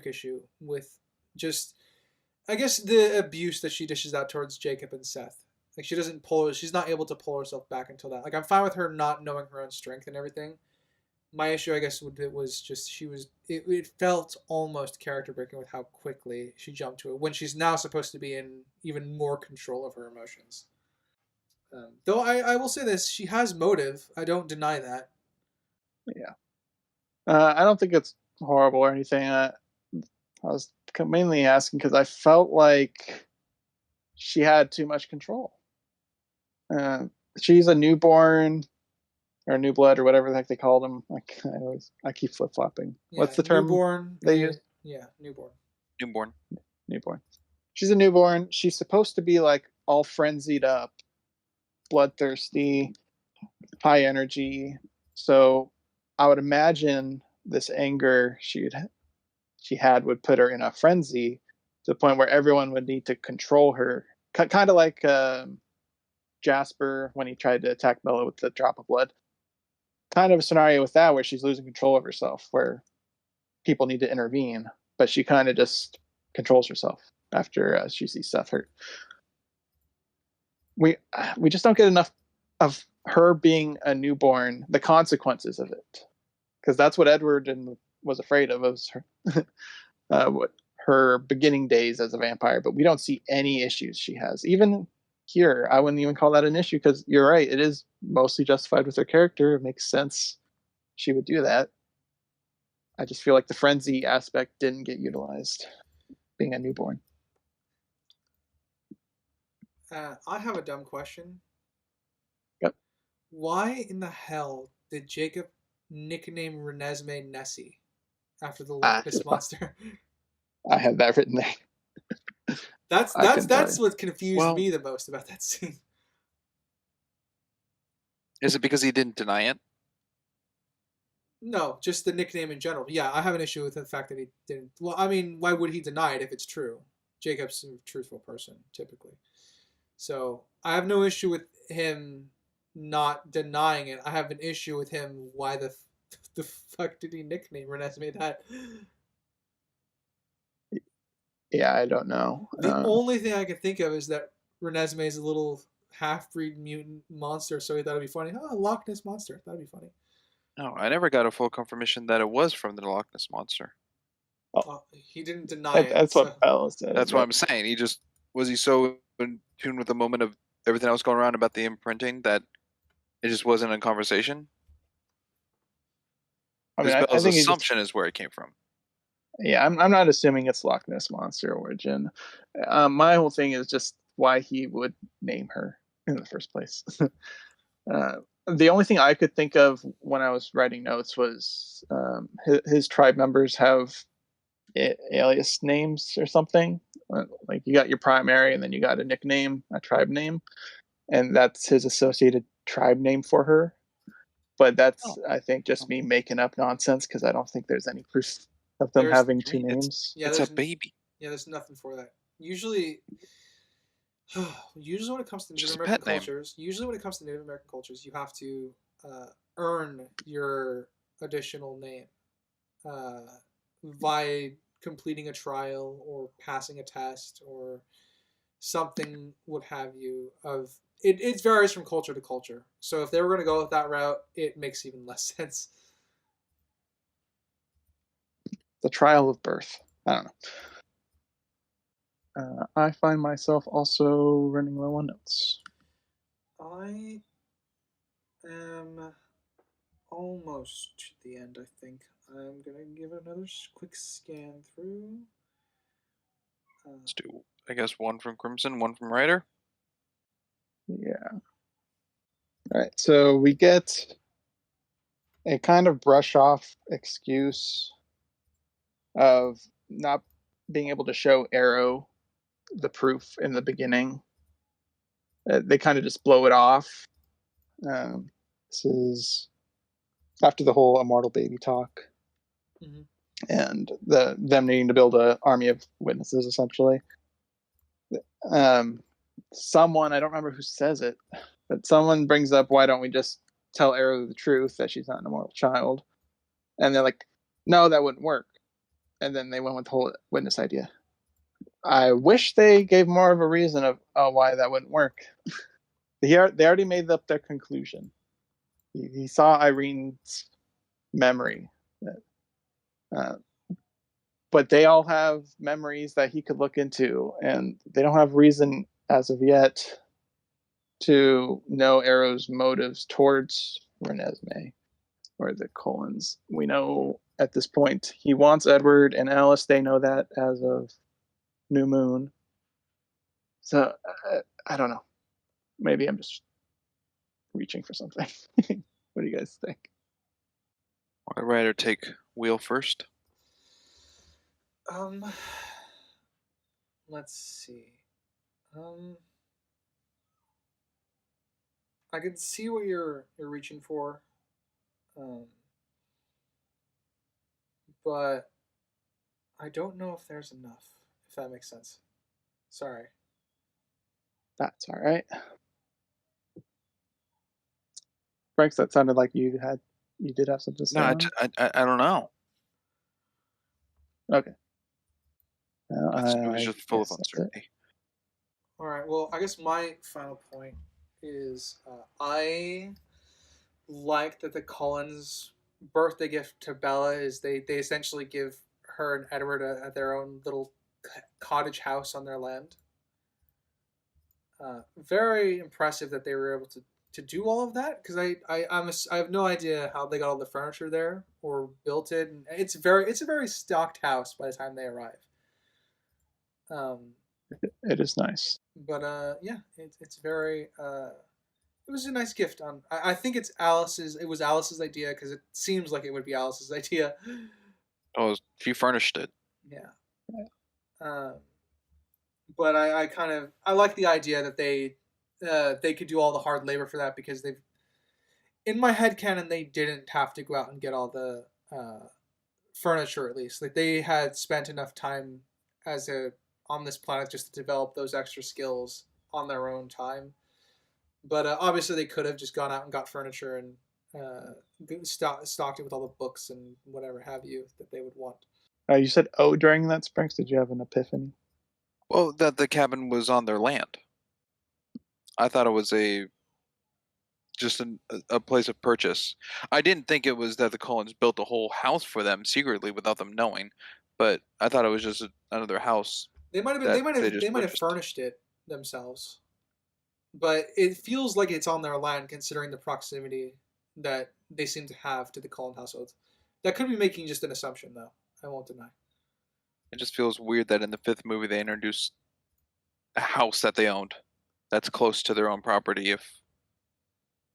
issue with just, I guess, the abuse that she dishes out towards Jacob and Seth. Like, she's not able to pull herself back until that. Like, I'm fine with her not knowing her own strength and everything. My issue, I guess, was just it felt almost character breaking with how quickly she jumped to it when she's now supposed to be in even more control of her emotions. Though I will say this, she has motive. I don't deny that. Yeah. I don't think it's horrible or anything. I was mainly asking because I felt like she had too much control. She's a newborn, or new blood, or whatever the heck they called them. I keep flip flopping. Yeah, what's the term newborn, they use? Yeah, newborn. Newborn. She's a newborn. She's supposed to be like all frenzied up, bloodthirsty, high energy. So I would imagine this anger she had would put her in a frenzy to the point where everyone would need to control her. Kind of like Jasper when he tried to attack Bella with the drop of blood. Kind of a scenario with that where she's losing control of herself, where people need to intervene, but she kind of just controls herself after she sees Seth hurt. We just don't get enough of her being a newborn, the consequences of it, because that's what Edward was afraid of, was her beginning days as a vampire. But we don't see any issues she has. Even here, I wouldn't even call that an issue, because you're right, it is mostly justified with her character. It makes sense she would do that. I just feel like the frenzy aspect didn't get utilized, being a newborn. I have a dumb question. Yep. Why in the hell did Jacob nickname Renesmee Nessie after the Loch Ness monster? I have that written there. That's what confused me the most about that scene. Is it because he didn't deny it? No, just the nickname in general. Yeah, I have an issue with the fact that he didn't. Well, I mean, why would he deny it if it's true? Jacob's a truthful person, typically. So I have no issue with him not denying it. I have an issue with him. Why the fuck did he nickname Renesmee that? Yeah, I don't know. The only thing I can think of is that Renesmee is a little half-breed mutant monster, so he thought it'd be funny. Oh, Loch Ness monster. That'd be funny. No, I never got a full confirmation that it was from the Loch Ness monster. He didn't deny it. That's what Bella said. That's what I'm saying. Was he so in tune with the moment of everything else going around about the imprinting that it just wasn't a conversation? I mean, Bella's assumption is where it came from. Yeah, I'm not assuming it's Loch Ness monster origin. My whole thing is just why he would name her in the first place. The only thing I could think of when I was writing notes was his tribe members have alias names or something. Like, you got your primary, and then you got a nickname, a tribe name, and that's his associated tribe name for her. But that's, I think, just me making up nonsense, because I don't think there's any proof of them having two names. It's a baby. Yeah, there's nothing for that. Usually, Usually when it comes to Native Just a American pet name. cultures, you have to earn your additional name by completing a trial or passing a test or something, what have you. It varies from culture to culture. So if they were going to go with that route, it makes even less sense. The trial of birth. I don't know. I find myself also running low on notes. I am almost to the end, I think. I'm going to give it another quick scan through. Let's do, I guess, one from Crimson, one from Ryder. Yeah. All right. So we get a kind of brush off excuse of not being able to show Arrow the proof in the beginning. They kind of just blow it off. This is after the whole immortal baby talk, and them needing to build an army of witnesses, essentially. Someone, I don't remember who says it, but someone brings up, why don't we just tell Arrow the truth that she's not an immortal child? And they're like, no, that wouldn't work. And then they went with the whole witness idea. I wish they gave more of a reason of why that wouldn't work. They already made up their conclusion. He saw Irene's memory. But they all have memories that he could look into, and they don't have reason as of yet to know Arrow's motives towards Renesmee or the Cullens. We know at this point he wants Edward and Alice. They know that as of New Moon. So I don't know. Maybe I'm just reaching for something. What do you guys think? I'd rather take wheel first. Let's see. I can see what you're reaching for. But I don't know if there's enough, if that makes sense. Sorry. That's all right. Frank, that sounded like you did have something to say. No, I don't know. Okay. It was just full of uncertainty. All right. Well, I guess my final point is I like that the Cullens' birthday gift to Bella is they essentially give her and Edward their own little cottage house on their land. Very impressive that they were able to do all of that, because I have no idea how they got all the furniture there or built it. And it's a very stocked house by the time they arrive. It is nice. But yeah, it's very it was a nice gift. I think it was Alice's idea, because it seems like it would be Alice's idea. Oh, she furnished it. Yeah. But I like the idea that they could do all the hard labor for that, because in my headcanon, they didn't have to go out and get all the furniture, at least. Like, they had spent enough time on this planet just to develop those extra skills on their own time. But obviously they could have just gone out and got furniture and stocked it with all the books and whatever have you that they would want. You said during that, Sprinks? Did you have an epiphany? Well, that the cabin was on their land. I thought it was just a place of purchase. I didn't think it was that the Cullens built a whole house for them secretly without them knowing, but I thought it was just another house. They might have furnished it themselves, but it feels like it's on their land, considering the proximity that they seem to have to the Cullen household. That could be making just an assumption, though. I won't deny. It just feels weird that in the 5th movie they introduced a house that they owned that's close to their own property if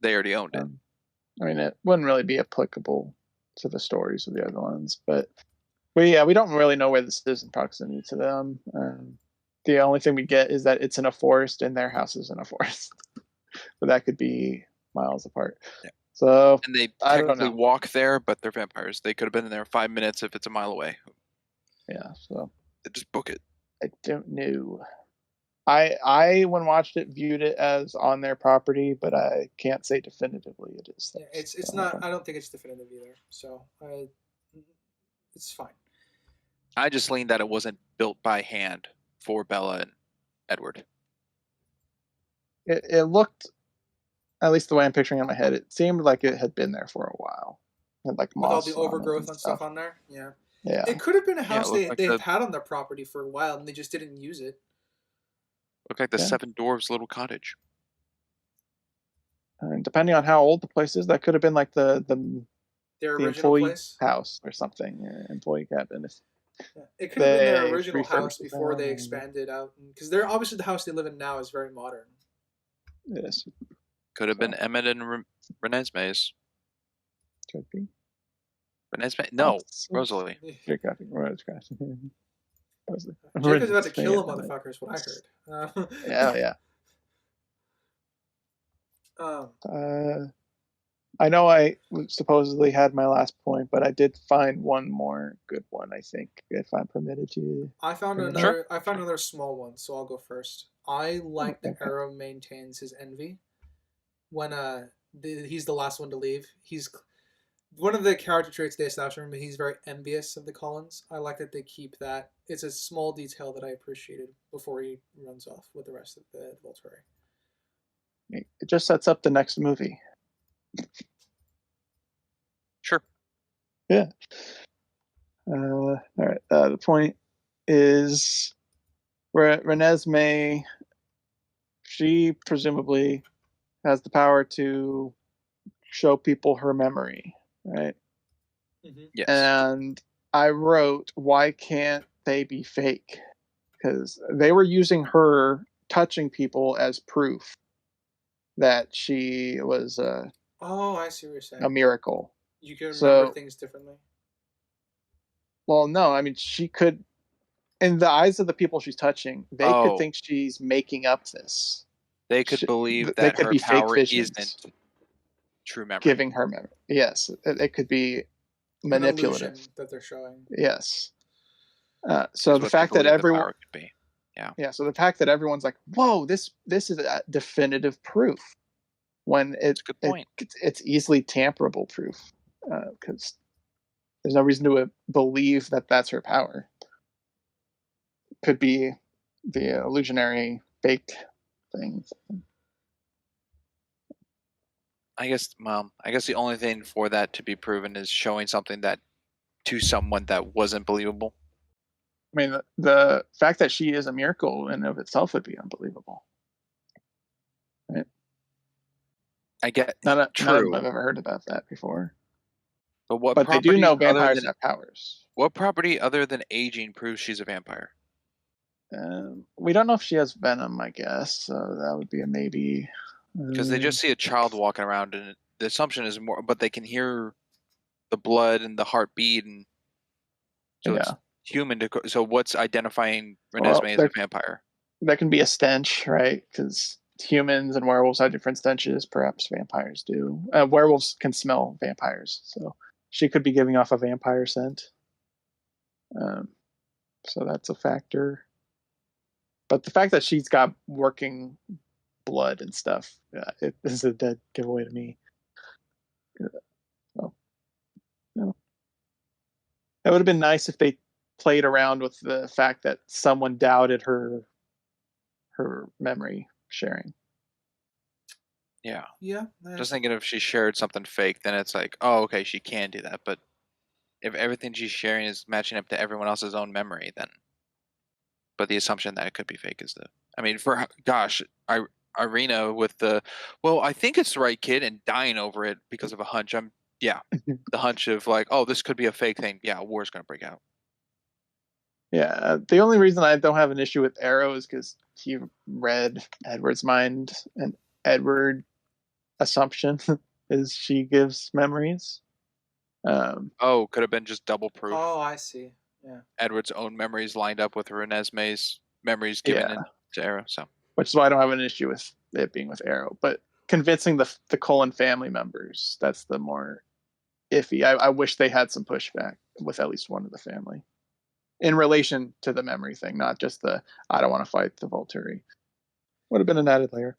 they already owned it. I mean, it wouldn't really be applicable to the stories of the other ones, but we don't really know where this is in proximity to them. The only thing we get is that it's in a forest and their house is in a forest. But that could be miles apart. Yeah. So, and they technically walk there, but they're vampires. They could have been in there 5 minutes if it's a mile away. Yeah, so they just book it. I don't know. I when watched it viewed it as on their property, but I can't say definitively it is Yeah, theirs. it's not. I don't think it's definitive either. So it's fine. I just leaned that it wasn't built by hand for Bella and Edward. It looked, at least the way I'm picturing it in my head, it seemed like it had been there for a while. It had like With all moss the on it overgrowth and and stuff on there. Yeah. Yeah. It could have been a Yeah, house it looked like they've the- had on their property for a while and they just didn't use it. Looked like the Yeah. Seven Dwarves little cottage. And depending on how old the place is, that could have been like Their the original employee place. house or something, employee cabin. Yeah. It could have been their They original house refurbished before they them. expanded out, because they're obviously the house they live in now is very modern. It is. Could have been Emmett and Renesmee's. Could be. Renesmee? No, That's- Rosalie. Geographic. Rosalie. Jacob's about to kill a motherfucker is what I heard. Yeah. Um, I know I supposedly had my last point, but I did find one more good one, I think, if I'm permitted to. I found Sure. another. I found another small one, so I'll go first. I like that Okay. Arrow maintains his envy when he's the last one to leave. He's one of the character traits they establish him. He's very envious of the Cullens. I like that they keep that. It's a small detail that I appreciated before he runs off with the rest of the Volturi. It just sets up the next movie. Sure. Yeah. All right. The point is, Renesmee, she presumably has the power to show people her memory, right? Mm-hmm. Yes. And I wrote, why can't they be fake? Because they were using her touching people as proof that she was Oh, I see what you're saying. a miracle. You can remember So- things differently. Well, no, I mean, she could, in the eyes of the people she's touching, they Oh. could think she's making up this, They could Sh- believe they that could her be fake power visions. isn't true memory. giving her memory. Yes, it could be An manipulative. illusion that they're showing. Yes. So is the what they fact that believe the everyone, power could be. so the fact that everyone's like, "Whoa, this is a definitive proof," when That's a good point. it's easily tamperable proof, because there's no reason to believe that that's her power. Could be the illusionary fake thing. I guess the only thing for that to be proven is showing something that to someone that wasn't believable. I mean, the fact that she is a miracle in and of itself would be unbelievable. I get None of true, them have ever heard about that before. but what? But they do know properties other vampires than- have powers. What property other than aging proves she's a vampire? We don't know if she has venom, I guess, so that would be a maybe. Because they just see a child walking around, and the assumption is more, but they can hear the blood and the heartbeat, and so it's Yeah. human. So what's identifying Well, Renesmee as there- a vampire? That can be a stench, right? Because humans and werewolves have different stenches. Perhaps vampires do. Werewolves can smell vampires, so she could be giving off a vampire scent. So that's a factor. But the fact that she's got working blood and stuff, it is a dead giveaway to me. So, it would have been nice if they played around with the fact that someone doubted her memory sharing. Yeah. Yeah. Just thinking if she shared something fake, then it's like, oh, okay, she can do that. But if everything she's sharing is matching up to everyone else's own memory, then. But the assumption that it could be fake is Irina with I think it's the right kid and dying over it because of a hunch. The hunch of like, oh, this could be a fake thing. Yeah, a war's gonna break out. Yeah, the only reason I don't have an issue with Arrow is because he read Edward's mind, and Edward assumption is she gives memories. Could have been just double proof. Oh, I see. Yeah. Edward's own memories lined up with Renesmee's memories given to Arrow. So, which is why I don't have an issue with it being with Arrow. But convincing the Cullen family members, that's the more iffy. I wish they had some pushback with at least one of the family. in relation to the memory thing, not just the I don't want to fight the Volturi. Would have been an added layer.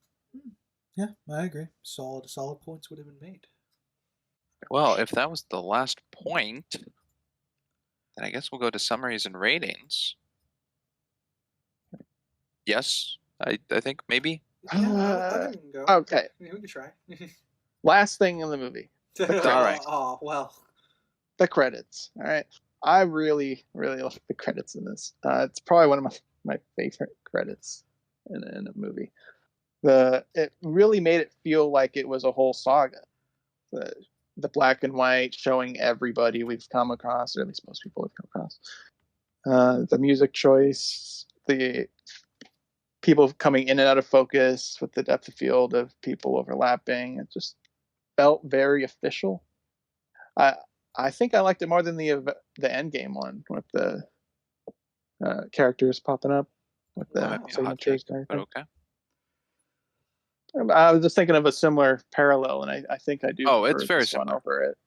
Yeah, I agree. Solid points would have been made. Well, if that was the last point, then I guess we'll go to summaries and ratings. Yes, I think maybe. Yeah, I can go. Okay. We can try. Last thing in the movie. All right. Oh, well. The credits. All right. I really, really like the credits in this. It's probably one of my favorite credits in a movie. It really made it feel like it was a whole saga. The black and white showing everybody we've come across, or at least most people have come across. The music choice, the people coming in and out of focus with the depth of field of people overlapping. It just felt very official. I think I liked it more than the Endgame one with the characters popping up with the signatures and everything. Okay. I was just thinking of a similar parallel, and I think I do. Oh, it's very similar. Over it.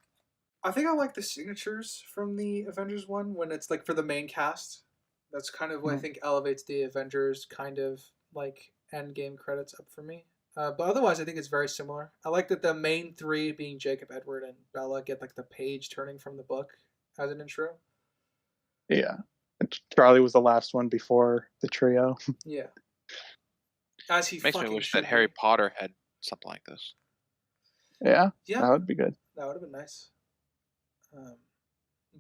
I think I like the signatures from the Avengers one when it's like for the main cast. That's kind of what I think elevates the Avengers kind of like Endgame credits up for me. But otherwise, I think it's very similar. I like that the main three, being Jacob, Edward, and Bella, get like the page turning from the book as an intro. Yeah, Charlie was the last one before the trio. Yeah. As he makes me wish that Harry Potter had something like this. Yeah, that would be good. That would have been nice.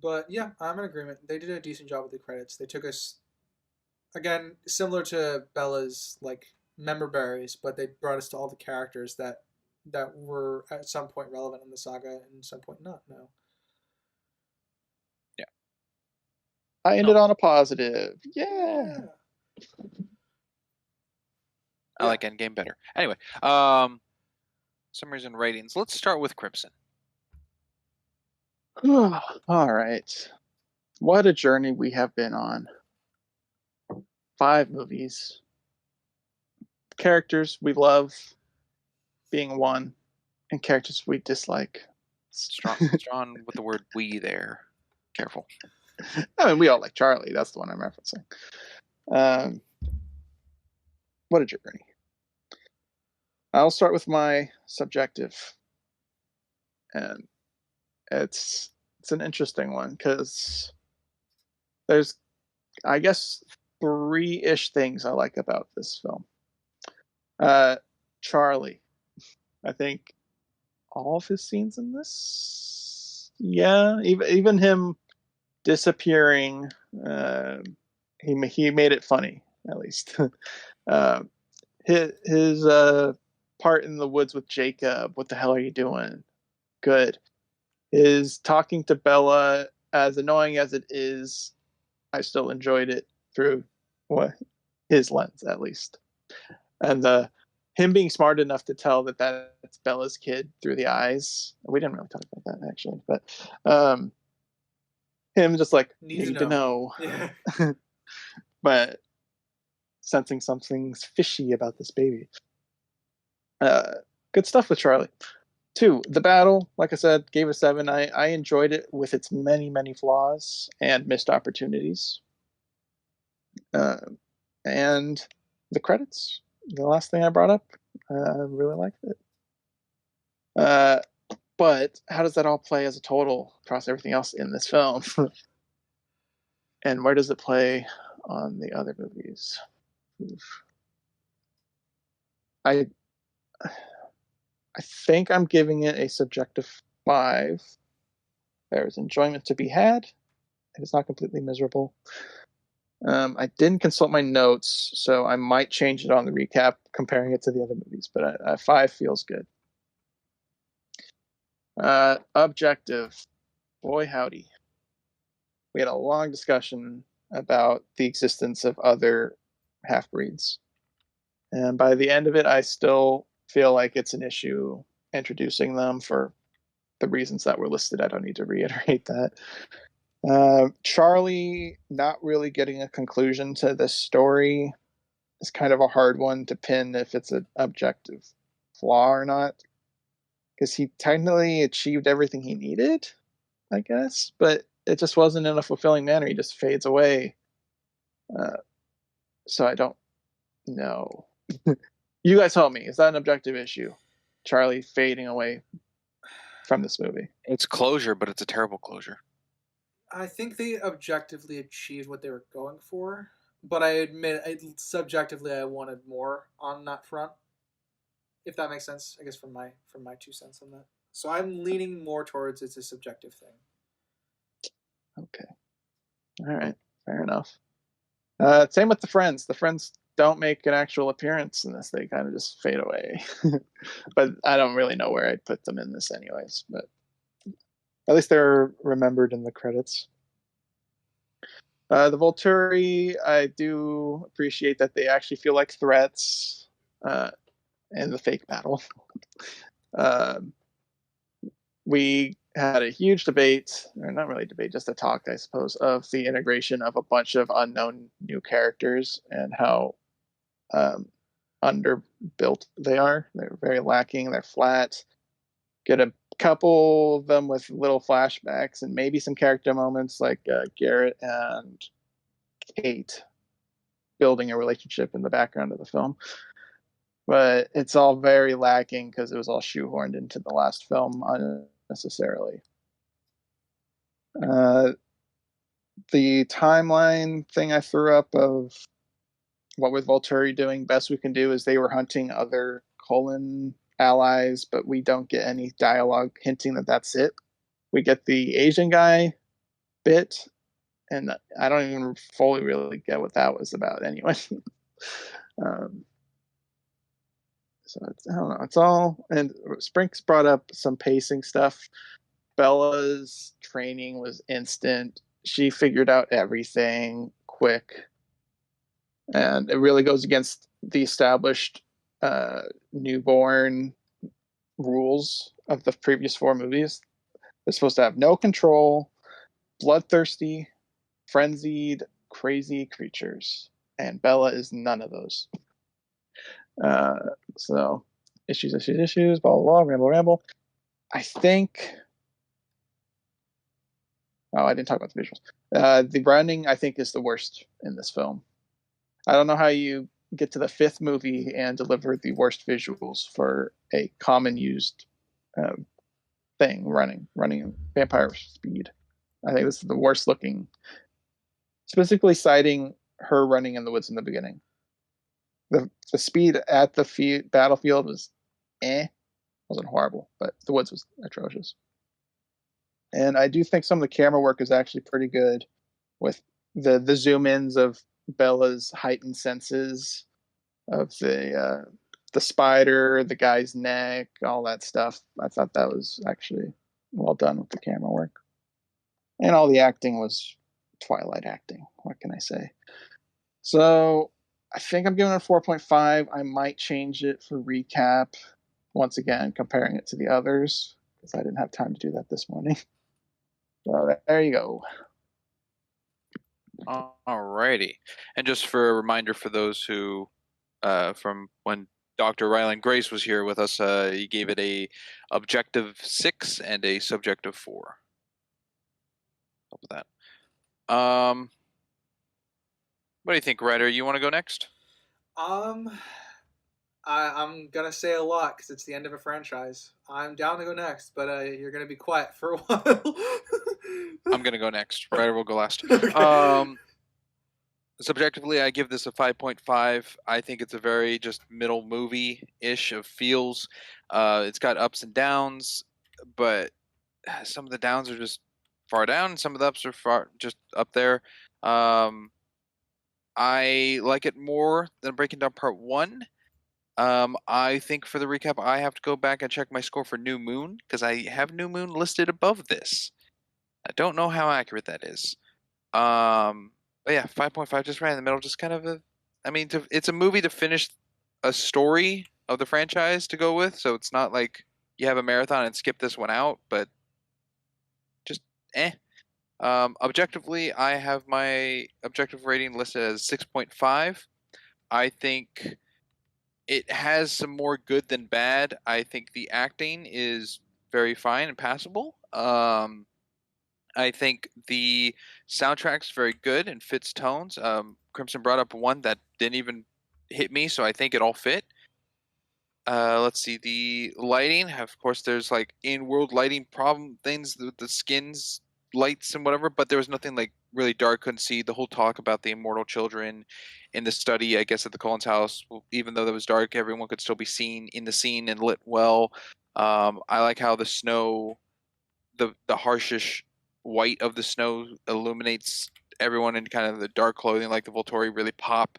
But yeah, I'm in agreement. They did a decent job with the credits. They took us, again, similar to Bella's like member berries, but they brought us to all the characters that were at some point relevant in the saga and some point not. No. Yeah. I ended on a positive. Yeah. I like Endgame better. Anyway, summaries and ratings. Let's start with Crimson. All right. What a journey we have been on. 5 movies. Characters we love being one, and characters we dislike. Strong with the word we there. Careful. I mean, we all like Charlie. That's the one I'm referencing. What a journey. I'll start with my subjective. And it's an interesting one because there's, I guess, 3-ish things I like about this film. Charlie. I think all of his scenes in this, yeah, even him disappearing, he made it funny, at least. His part in the woods with Jacob, what the hell are you doing? Good. His talking to Bella, as annoying as it is, I still enjoyed it through his lens, at least. And him being smart enough to tell that that's Bella's kid through the eyes. We didn't really talk about that, actually. But him just like, need to know. Yeah. But sensing something's fishy about this baby. Good stuff with Charlie. 2, the battle, like I said, gave a 7. I enjoyed it with its many, many flaws and missed opportunities. And the credits, the last thing I brought up, I really liked it. But how does that all play as a total across everything else in this film? And where does it play on the other movies? I think I'm giving it a subjective 5. There is enjoyment to be had. It is not completely miserable. I didn't consult my notes, so I might change it on the recap comparing it to the other movies, but a 5 feels good. Objective. Boy, howdy. We had a long discussion about the existence of other half-breeds. And by the end of it, I still feel like it's an issue introducing them for the reasons that were listed. I don't need to reiterate that. Charlie not really getting a conclusion to this story is kind of a hard one to pin if it's an objective flaw or not. Because he technically achieved everything he needed, I guess. But it just wasn't in a fulfilling manner. He just fades away. So I don't know. You guys help me. Is that an objective issue? Charlie fading away from this movie. It's closure, but it's a terrible closure. I think they objectively achieved what they were going for, but I admit, subjectively, I wanted more on that front. If that makes sense, I guess from my 2 cents on that. So I'm leaning more towards it's a subjective thing. Okay. All right. Fair enough. Same with the Friends. The Friends don't make an actual appearance in this. They kind of just fade away. But I don't really know where I'd put them in this anyways. But at least they're remembered in the credits. The Volturi, I do appreciate that they actually feel like threats in the fake battle. We had a huge debate, or not really debate, just a talk, I suppose, of the integration of a bunch of unknown new characters and how underbuilt they are. They're very lacking. They're flat. Get a couple of them with little flashbacks and maybe some character moments like Garrett and Kate building a relationship in the background of the film. But it's all very lacking because it was all shoehorned into the last film unnecessarily. The timeline thing I threw up of what with Volturi doing, best we can do is they were hunting other Cullen allies, but we don't get any dialogue hinting that that's it. We get the Asian guy bit, and I don't even fully really get what that was about anyway. So I don't know. It's all, and Sprinks brought up some pacing stuff. Bella's training was instant. She figured out everything quick, and it really goes against the established newborn rules of the previous 4 movies. They're supposed to have no control, bloodthirsty, frenzied, crazy creatures, and Bella is none of those. So issues, blah, blah, blah, ramble. I think. Oh, I didn't talk about the visuals. The branding, I think, is the worst in this film. I don't know how you get to the 5th movie and deliver the worst visuals for a common used thing, running vampire speed. I think this is the worst looking. Specifically citing her running in the woods in the beginning. The speed at the battlefield was wasn't horrible, but the woods was atrocious. And I do think some of the camera work is actually pretty good with the zoom ins of Bella's heightened senses of the spider, the guy's neck, all that stuff. I thought that was actually well done with the camera work. And all the acting was Twilight acting. What can I say? So I think I'm giving it a 4.5. I might change it for recap. Once again, comparing it to the others, because I didn't have time to do that this morning. So there you go. Alrighty. And just for a reminder for those who, from when Doctor Ryland Grace was here with us, he gave it a objective 6 and a subjective 4. Up with that. What do you think, Ryder? You want to go next? I'm gonna say a lot because it's the end of a franchise. I'm down to go next, but you're gonna be quiet for a while. I'm gonna go next. Ryder will go last. Okay. Subjectively, I give this a 5.5. I think it's a very just middle movie-ish of feels. It's got ups and downs, but some of the downs are just far down, and some of the ups are far just up there. I like it more than Breaking Down Part 1. I think for the recap, I have to go back and check my score for New Moon, because I have New Moon listed above this. I don't know how accurate that is. But yeah, 5.5, just right in the middle, just kind of it's a movie to finish a story of the franchise to go with, so it's not like you have a marathon and skip this one out, but just objectively, I have my objective rating listed as 6.5. I think it has some more good than bad. I think the acting is very fine and passable. I think the soundtrack's very good and fits tones. Crimson brought up one that didn't even hit me, so I think it all fit. Let's see, the lighting. Of course, there's like in-world lighting problem things, the skins, lights, and whatever. But there was nothing like really dark. Couldn't see the whole talk about the immortal children in the study. I guess at the Cullens house, even though that was dark, everyone could still be seen in the scene and lit well. I like how the snow, the harshish white of the snow illuminates everyone in kind of the dark clothing, like the Volturi really pop.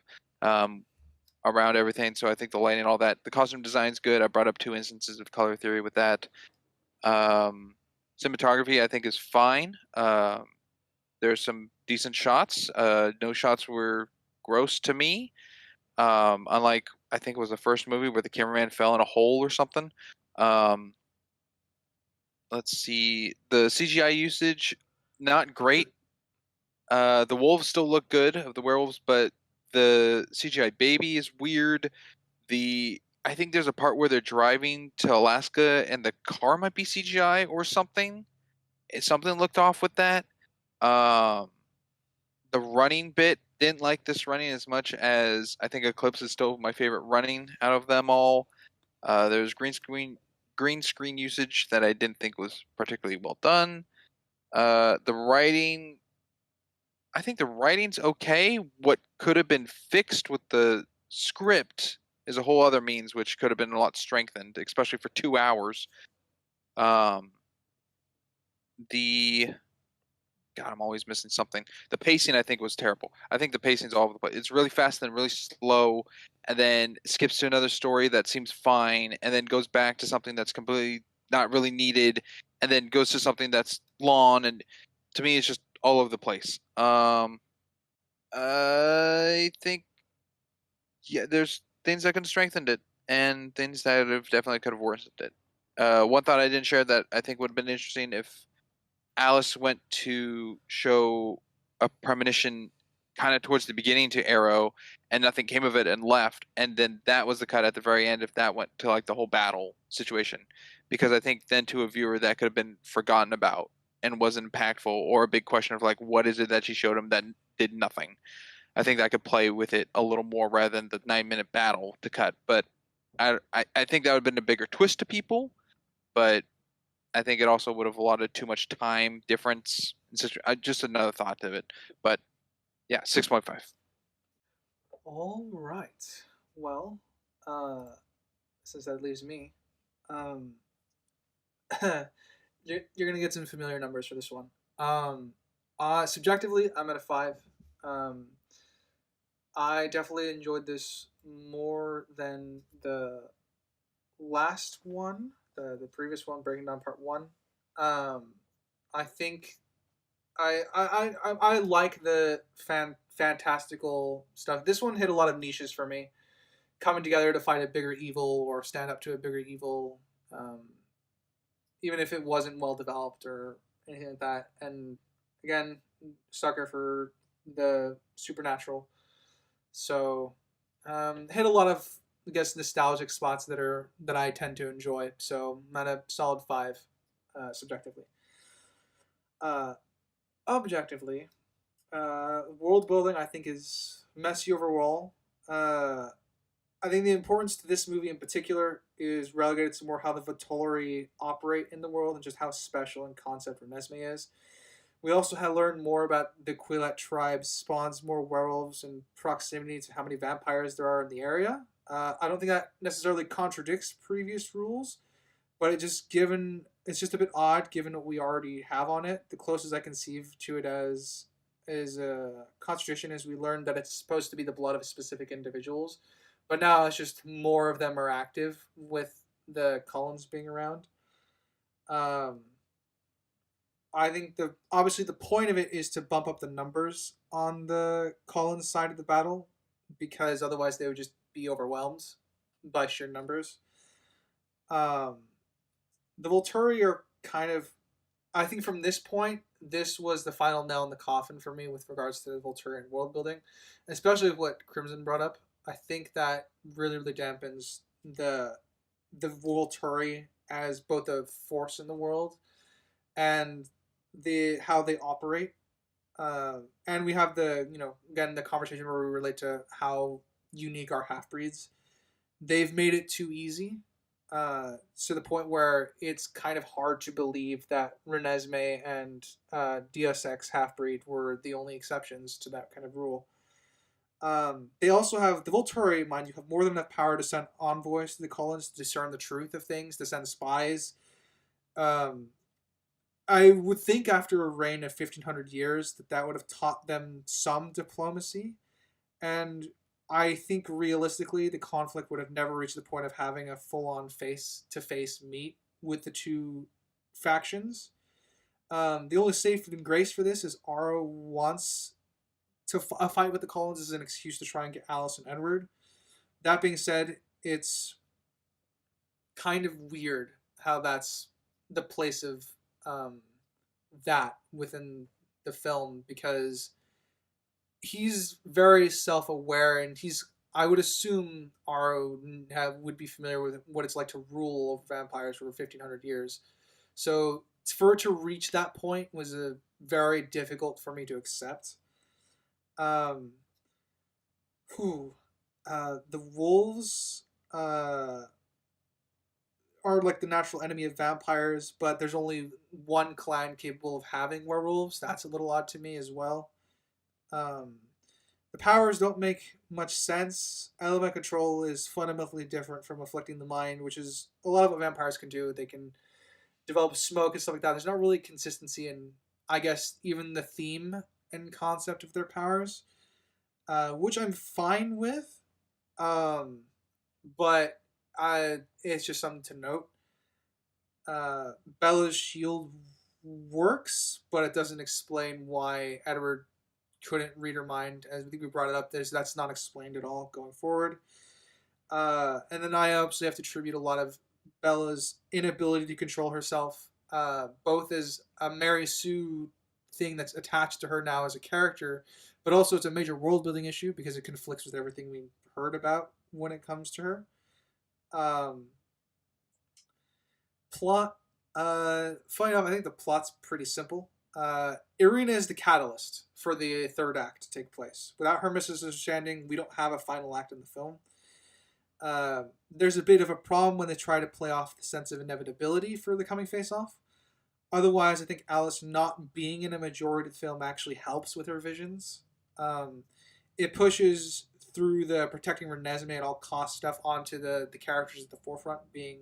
Around everything. So I think the lighting, all that, the costume design's good. I brought up 2 instances of color theory with that. Cinematography, I think, is fine. There's some decent shots. No shots were gross to me. Unlike, I think it was the first movie where the cameraman fell in a hole or something. Let's see. The CGI usage, not great. The wolves still look good, of the werewolves, but the CGI baby is weird. I think there's a part where they're driving to Alaska and the car might be CGI or something. Something looked off with that. The running bit, didn't like this running as much as I think Eclipse is still my favorite running out of them all. There's green screen usage that I didn't think was particularly well done. The writing, I think the writing's okay. What could have been fixed with the script is a whole other means, which could have been a lot strengthened, especially for 2 hours. God, I'm always missing something. The pacing, I think, was terrible. I think the pacing's all over the place. It's really fast and really slow, and then skips to another story that seems fine, and then goes back to something that's completely not really needed, and then goes to something that's long, and to me, it's just all over the place. I think, yeah, there's things that could have strengthened it, and things that have definitely could have worsened it. One thought I didn't share that I think would have been interesting if Alice went to show a premonition kind of towards the beginning to Arrow, and nothing came of it and left, and then that was the cut at the very end if that went to like the whole battle situation, because I think then to a viewer that could have been forgotten about and wasn't impactful, or a big question of like what is it that she showed him that did nothing. I think that could play with it a little more rather than the 9-minute battle to cut. But I think that would have been a bigger twist to people, but I think it also would have allotted too much time difference. Just another thought to it. But yeah, 6.5. All right. Well, since that leaves me, you're gonna get some familiar numbers for this one. Subjectively, I'm at a 5. I definitely enjoyed this more than the last one, the previous one, breaking down part 1. I think I like the fantastical stuff. This one hit a lot of niches for me, coming together to fight a bigger evil or stand up to a bigger evil, even if it wasn't well developed or anything like that. And again, sucker for the supernatural. So hit a lot of, I guess, nostalgic spots that I tend to enjoy. So I'm at a solid 5, subjectively. Objectively, world building I think is messy overall. I think the importance to this movie in particular is relegated to more how the Volturi operate in the world and just how special in concept Renesmee is. We also had learned more about the Quillet tribe spawns more werewolves in proximity to how many vampires there are in the area. I don't think that necessarily contradicts previous rules, but it's just a bit odd given what we already have on it. The closest I conceive to it as is a contradiction is we learned that it's supposed to be the blood of specific individuals, but now it's just more of them are active with the Cullens being around. I think obviously the point of it is to bump up the numbers on the Cullens side of the battle, because otherwise they would just be overwhelmed by sheer numbers. The Volturi are kind of, I think from this point, this was the final nail in the coffin for me with regards to the Volturi and world building, especially what Crimson brought up. I think that really, really dampens the Volturi as both a force in the world and how they operate. And we have the, again, the conversation where we relate to how unique our half breeds. They've made it too easy, to the point where it's kind of hard to believe that Renesmee and DSX half breed were the only exceptions to that kind of rule. They also have the Volturi, mind you, have more than enough power to send envoys to the Cullens to discern the truth of things, to send spies. I would think after a reign of 1,500 years that would have taught them some diplomacy. And I think realistically, the conflict would have never reached the point of having a full-on face-to-face meet with the two factions. The only saving grace for this is Aro wants a fight with the Cullens as an excuse to try and get Alice and Edward. That being said, it's kind of weird how that's the place of that within the film, because he's very self-aware, and I would assume Aro would be familiar with what it's like to rule over vampires for 1,500 years. So for it to reach that point was very difficult for me to accept. The wolves are like the natural enemy of vampires, but there's only one clan capable of having werewolves. That's a little odd to me as well. The powers don't make much sense. Element control is fundamentally different from afflicting the mind, which is a lot of what vampires can do. They can develop smoke and stuff like that. There's not really consistency in, I guess, even the theme and concept of their powers, which I'm fine with, but it's just something to note. Bella's shield works, but it doesn't explain why Edward couldn't read her mind. As I think we brought it up, that's not explained at all going forward. And then I obviously have to attribute a lot of Bella's inability to control herself, both as a Mary Sue thing that's attached to her now as a character, but also it's a major world building issue because it conflicts with everything we heard about when it comes to her. Plot, funny enough, I think the plot's pretty simple. Irina is the catalyst for the third act to take place. Without her misunderstanding, we don't have a final act in the film. There's a bit of a problem when they try to play off the sense of inevitability for the coming face-off. Otherwise, I think Alice not being in a majority of the film actually helps with her visions. It pushes through the protecting Renesmee at all cost stuff onto the characters at the forefront, being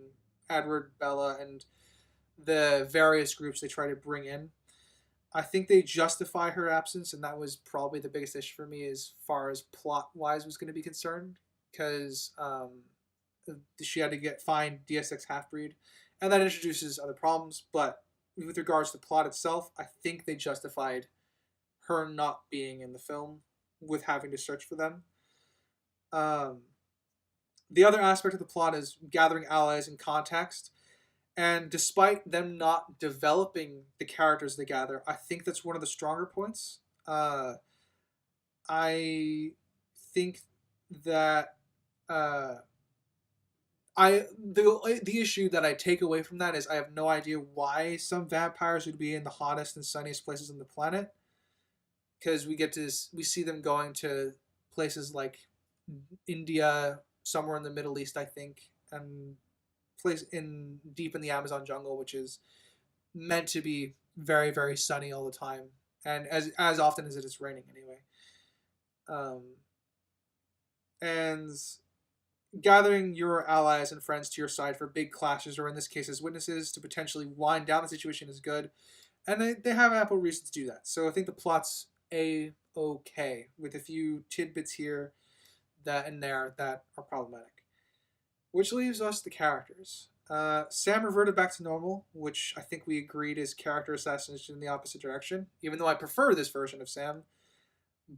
Edward, Bella, and the various groups they try to bring in. I think they justify her absence, and that was probably the biggest issue for me as far as plot-wise was going to be concerned, because she had to find DSX half-breed, and that introduces other problems, but with regards to the plot itself, I think they justified her not being in the film with having to search for them. The other aspect of the plot is gathering allies in context. And despite them not developing the characters they gather, I think that's one of the stronger points. I think that the issue that I take away from that is I have no idea why some vampires would be in the hottest and sunniest places on the planet. Because we see them going to places like India, somewhere in the Middle East, I think, and place deep in the Amazon jungle, which is meant to be very, very sunny all the time, and as often as it is raining anyway. And gathering your allies and friends to your side for big clashes, or in this case as witnesses, to potentially wind down the situation is good, and they have ample reason to do that. So I think the plot's A-okay, with a few tidbits here that and there that are problematic. Which leaves us the characters. Sam reverted back to normal, which I think we agreed is character assassination in the opposite direction, even though I prefer this version of Sam.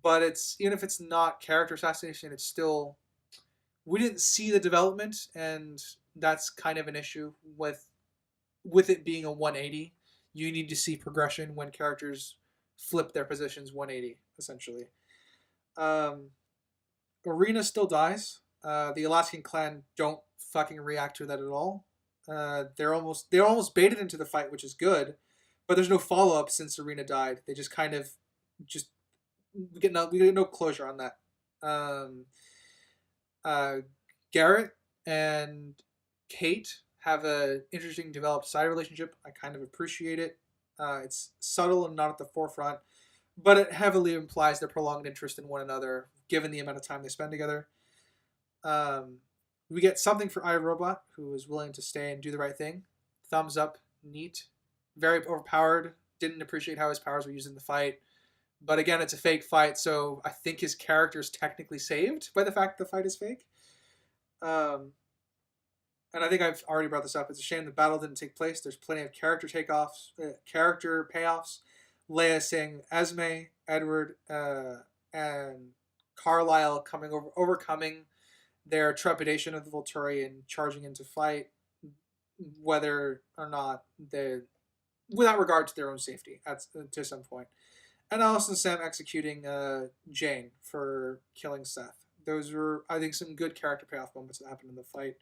But even if it's not character assassination, it's still, we didn't see the development, and that's kind of an issue with it being a 180. You need to see progression when characters flip their positions 180, essentially. Irina still dies. The Alaskan clan don't fucking react to that at all. They're almost baited into the fight, which is good, but there's no follow up since Serena died. They just kind of just we get no closure on that. Uh, Garrett and Kate have a interesting developed side relationship. I kind of appreciate it. It's subtle and not at the forefront, but it heavily implies their prolonged interest in one another, given the amount of time they spend together. We get something for iRobot, who is willing to stay and do the right thing. Thumbs up, neat. Very overpowered. Didn't appreciate how his powers were used in the fight. But again, it's a fake fight, so I think his character is technically saved by the fact the fight is fake. And I think I've already brought this up. It's a shame the battle didn't take place. There's plenty of character character payoffs. Leia saying Esme, Edward, and Carlisle overcoming their trepidation of the Volturi and charging into fight, whether or not without regard to their own safety to some point. And Alice and Sam executing Jane for killing Seth. Those were, I think, some good character payoff moments that happened in the fight.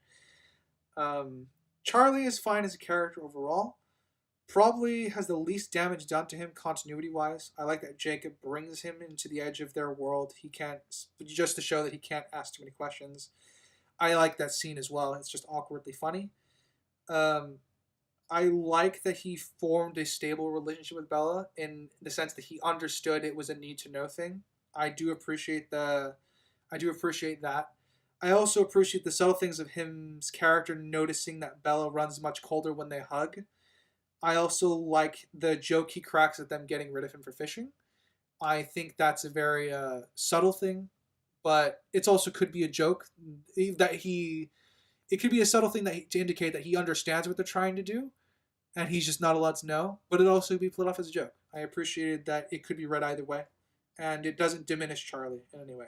Charlie is fine as a character overall. Probably has the least damage done to him continuity-wise. I like that Jacob brings him into the edge of their world. He can't, just to show that he can't ask too many questions. I like that scene as well. It's just awkwardly funny. I like that he formed a stable relationship with Bella in the sense that he understood it was a need-to-know thing. I do appreciate that. I also appreciate the subtle things of his character noticing that Bella runs much colder when they hug. I also like the joke he cracks at them getting rid of him for fishing. I think that's a very subtle thing, but it also could be a joke that it could be a subtle thing to indicate that he understands what they're trying to do, and he's just not allowed to know. But it also could be played off as a joke. I appreciated that it could be read either way, and it doesn't diminish Charlie in any way.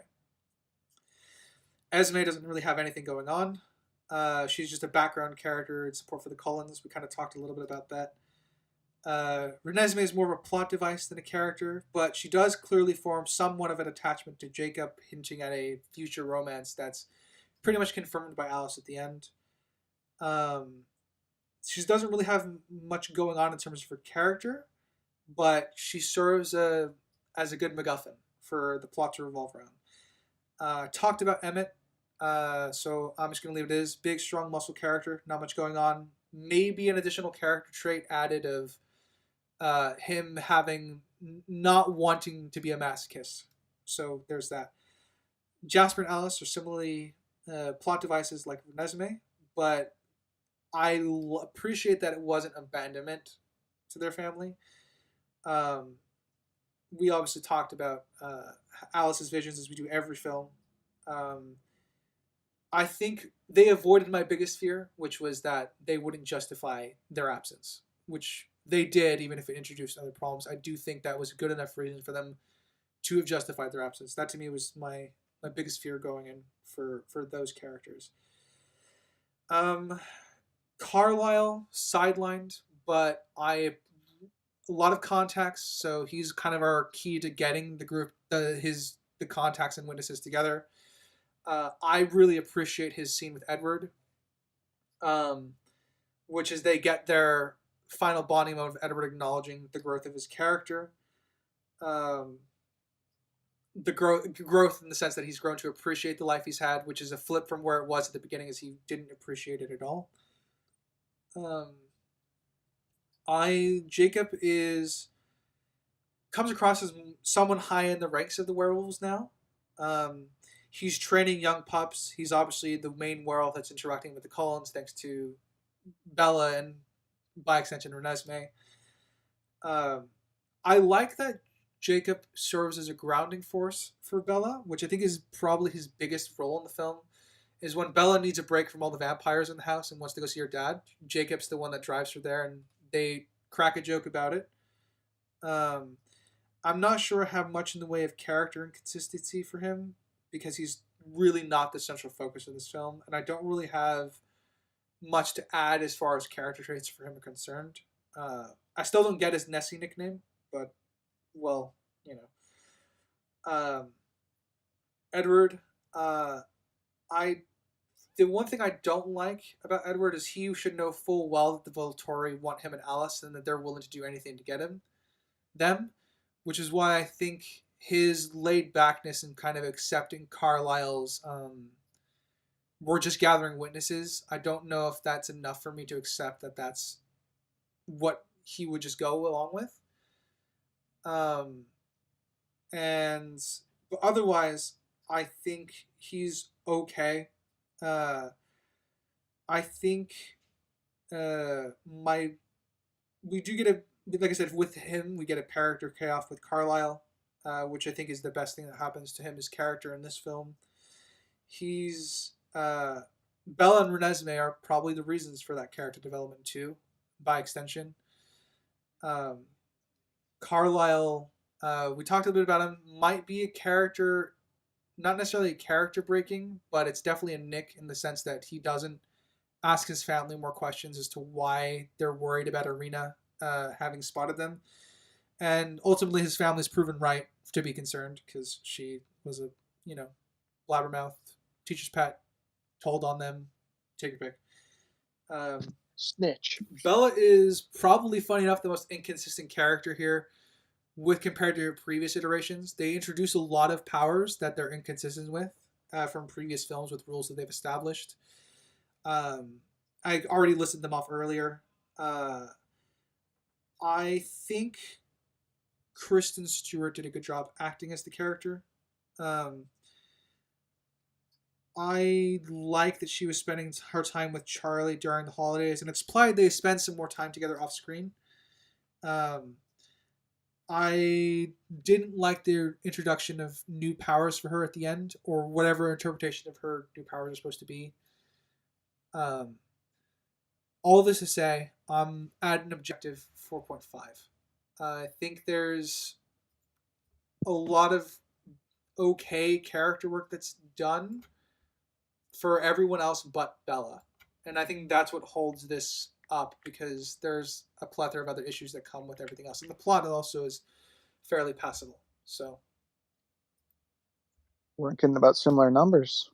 Esme doesn't really have anything going on. She's just a background character in support for the Cullens. We kind of talked a little bit about that. Renesmee is more of a plot device than a character, but she does clearly form somewhat of an attachment to Jacob, hinting at a future romance that's pretty much confirmed by Alice at the end. She doesn't really have much going on in terms of her character, but she serves as a good MacGuffin for the plot to revolve around. Talked about Emmett, so I'm just going to leave it as big, strong, muscle character, not much going on. Maybe an additional character trait added of him not wanting to be a masochist. So there's that. Jasper and Alice are similarly plot devices like Renesmee, but I appreciate that it wasn't abandonment to their family. We obviously talked about Alice's visions as we do every film. I think they avoided my biggest fear, which was that they wouldn't justify their absence, which they did, even if it introduced other problems. I do think that was a good enough reason for them to have justified their absence. That to me was my biggest fear going in for those characters. Carlisle sidelined, but a lot of contacts, so he's kind of our key to getting the group, the contacts and witnesses together. I really appreciate his scene with Edward, which is they get their final bonding moment of Edward acknowledging the growth of his character. The growth in the sense that he's grown to appreciate the life he's had, which is a flip from where it was at the beginning, as he didn't appreciate it at all. Jacob comes across as someone high in the ranks of the werewolves now. He's training young pups. He's obviously the main werewolf that's interacting with the Cullens, thanks to Bella and, by extension, Renesmee. I like that Jacob serves as a grounding force for Bella, which I think is probably his biggest role in the film, is when Bella needs a break from all the vampires in the house and wants to go see her dad. Jacob's the one that drives her there, and they crack a joke about it. I'm not sure I have much in the way of character inconsistency for him, because he's really not the central focus of this film, and I don't really have much to add as far as character traits for him are concerned. I still don't get his Nessie nickname, but, well, you know. Edward, I The one thing I don't like about Edward is he should know full well that the Volturi want him and Alice, and that they're willing to do anything to get them, which is why I think his laid backness and kind of accepting Carlisle's we're just gathering witnesses. I don't know if that's enough for me to accept that that's what he would just go along with. And but otherwise, I think he's okay. I think we do get like I said, with him we get a character payoff with Carlisle, which I think is the best thing that happens to him, his character in this film. He's Bella and Renesmee are probably the reasons for that character development too, by extension. Carlisle, we talked a little bit about him, might be a character, not necessarily a character breaking, but it's definitely a nick in the sense that he doesn't ask his family more questions as to why they're worried about Irina having spotted them. And ultimately his family's proven right to be concerned because she was a, blabbermouth, teacher's pet, told on them, take your pick. Snitch. Bella is probably, funny enough, the most inconsistent character here with compared to previous iterations. They introduce a lot of powers that they're inconsistent with from previous films with rules that they've established. I already listed them off earlier. I think Kristen Stewart did a good job acting as the character. I like that she was spending her time with Charlie during the holidays, and it's implied they spend some more time together off screen. I didn't like the introduction of new powers for her at the end, or whatever interpretation of her new powers are supposed to be. All this to say, I'm at an objective 4.5. I think there's a lot of okay character work that's done for everyone else but Bella. And I think that's what holds this up, because there's a plethora of other issues that come with everything else. And the plot also is fairly passable. So we're getting about similar numbers.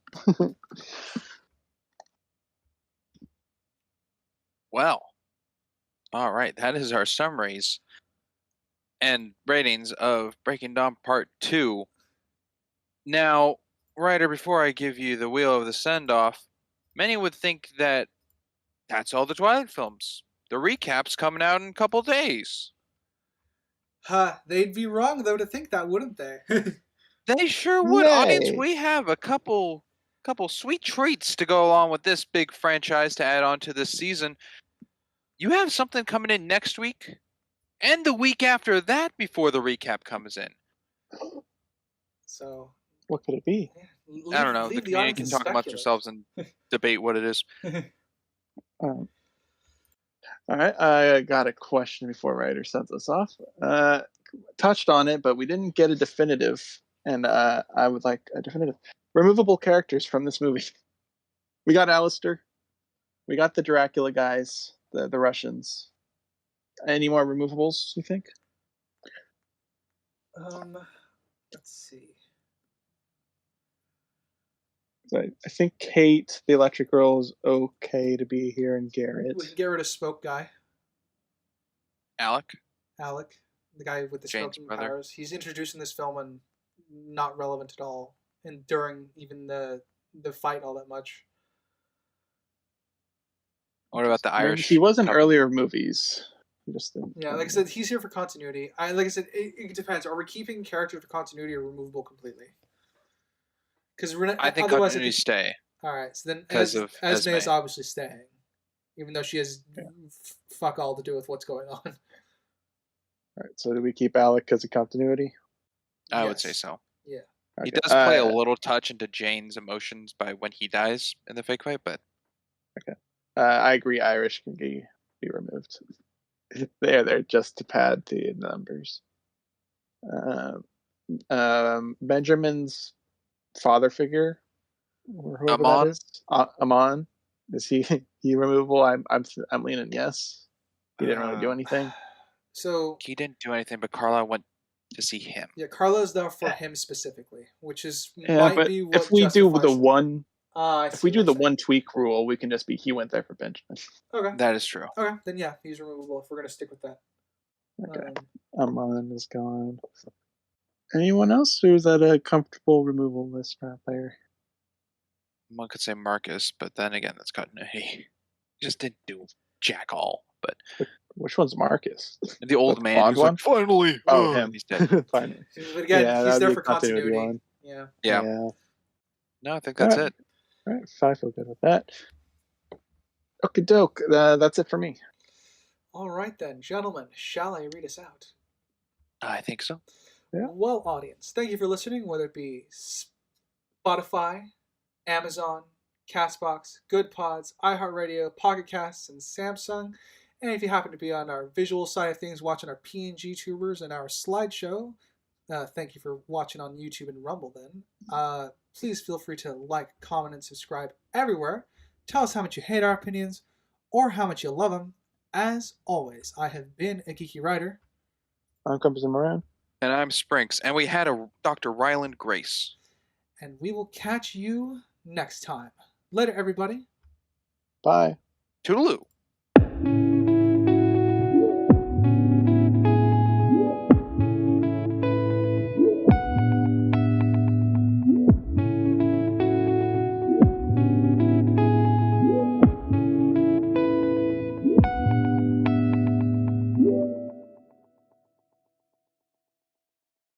Well, all right. That is our summaries and ratings of Breaking Dawn Part 2. Now, Ryder, before I give you the wheel of the send-off, many would think that that's all the Twilight films. The recap's coming out in a couple days. They'd be wrong, though, to think that, wouldn't they? They sure would. Yay. Audience, we have a couple sweet treats to go along with this big franchise to add on to this season. You have something coming in next week and the week after that before the recap comes in. So what could it be? I don't know. The community can talk amongst yourselves and debate what it is. All right, I got a question before Ryder sends us off. Touched on it, but we didn't get a definitive, and I would like a definitive. Removable characters from this movie. We got Alistair. We got the Dracula guys, the Russians. Any more removables, you think? Let's see. I think Kate, the Electric Girl, is okay to be here, and Garrett. We can get rid of Smoke Guy. Alec, the guy with the Jane's smoking brother. powers. He's introduced in this film and not relevant at all, and during even the fight all that much. What about the Irish? He was in earlier movies. He just didn't. Yeah, like I said, he's here for continuity. Like I said, it depends. Are we keeping characters for continuity or removable completely? Because I think continuity stay. All right, so then Because Esme is Esme. obviously staying, even though she has fuck all to do with what's going on. All right, so do we keep Alec because of continuity? I would say so. Yeah. He Okay. does play a little touch into Jane's emotions by when he dies in the fake fight, but okay. I agree. Irish can be removed. They're there just to pad the numbers. Benjamin's father figure, or whoever Amon? that is, Amon, is he removable? I'm leaning yes. He didn't really do anything. So he didn't do anything. But Carla went to see him. yeah, Carla's there for him specifically, which is Yeah, might but be what if we do the justifies- one If we do the one tweak rule, we can just be he went there for Benjamin. Okay. That is true. Okay, then yeah, he's removable if we're going to stick with that. Okay. Amon is gone. Anyone else who's at a comfortable removal list for that player? One could say Marcus, but then again, that's cutting a he just didn't do jack all. But which one's Marcus? The old the man who's one? like, finally. Oh, him. He's dead. Finally. But again, he's there for continuity continuity. one. Yeah. No, I think that's it. All right, I feel good with that. Okie doke. That's it for me. All right then, gentlemen, shall I read us out? I think so. Yeah. Well, audience, thank you for listening, whether it be Spotify, Amazon, Castbox, Good Pods, iHeartRadio, Pocket Casts, and Samsung. And if you happen to be on our visual side of things, watching our PNG tubers and our slideshow, thank you for watching on YouTube and Rumble then. Please feel free to like, comment, and subscribe everywhere. Tell us how much you hate our opinions or how much you love them. As always, I have been a geeky writer. I'm Compass and Moran. And I'm Sprinks. And we had a Doctor Ryland Grace. And we will catch you next time. Later, everybody. Bye. Toodaloo.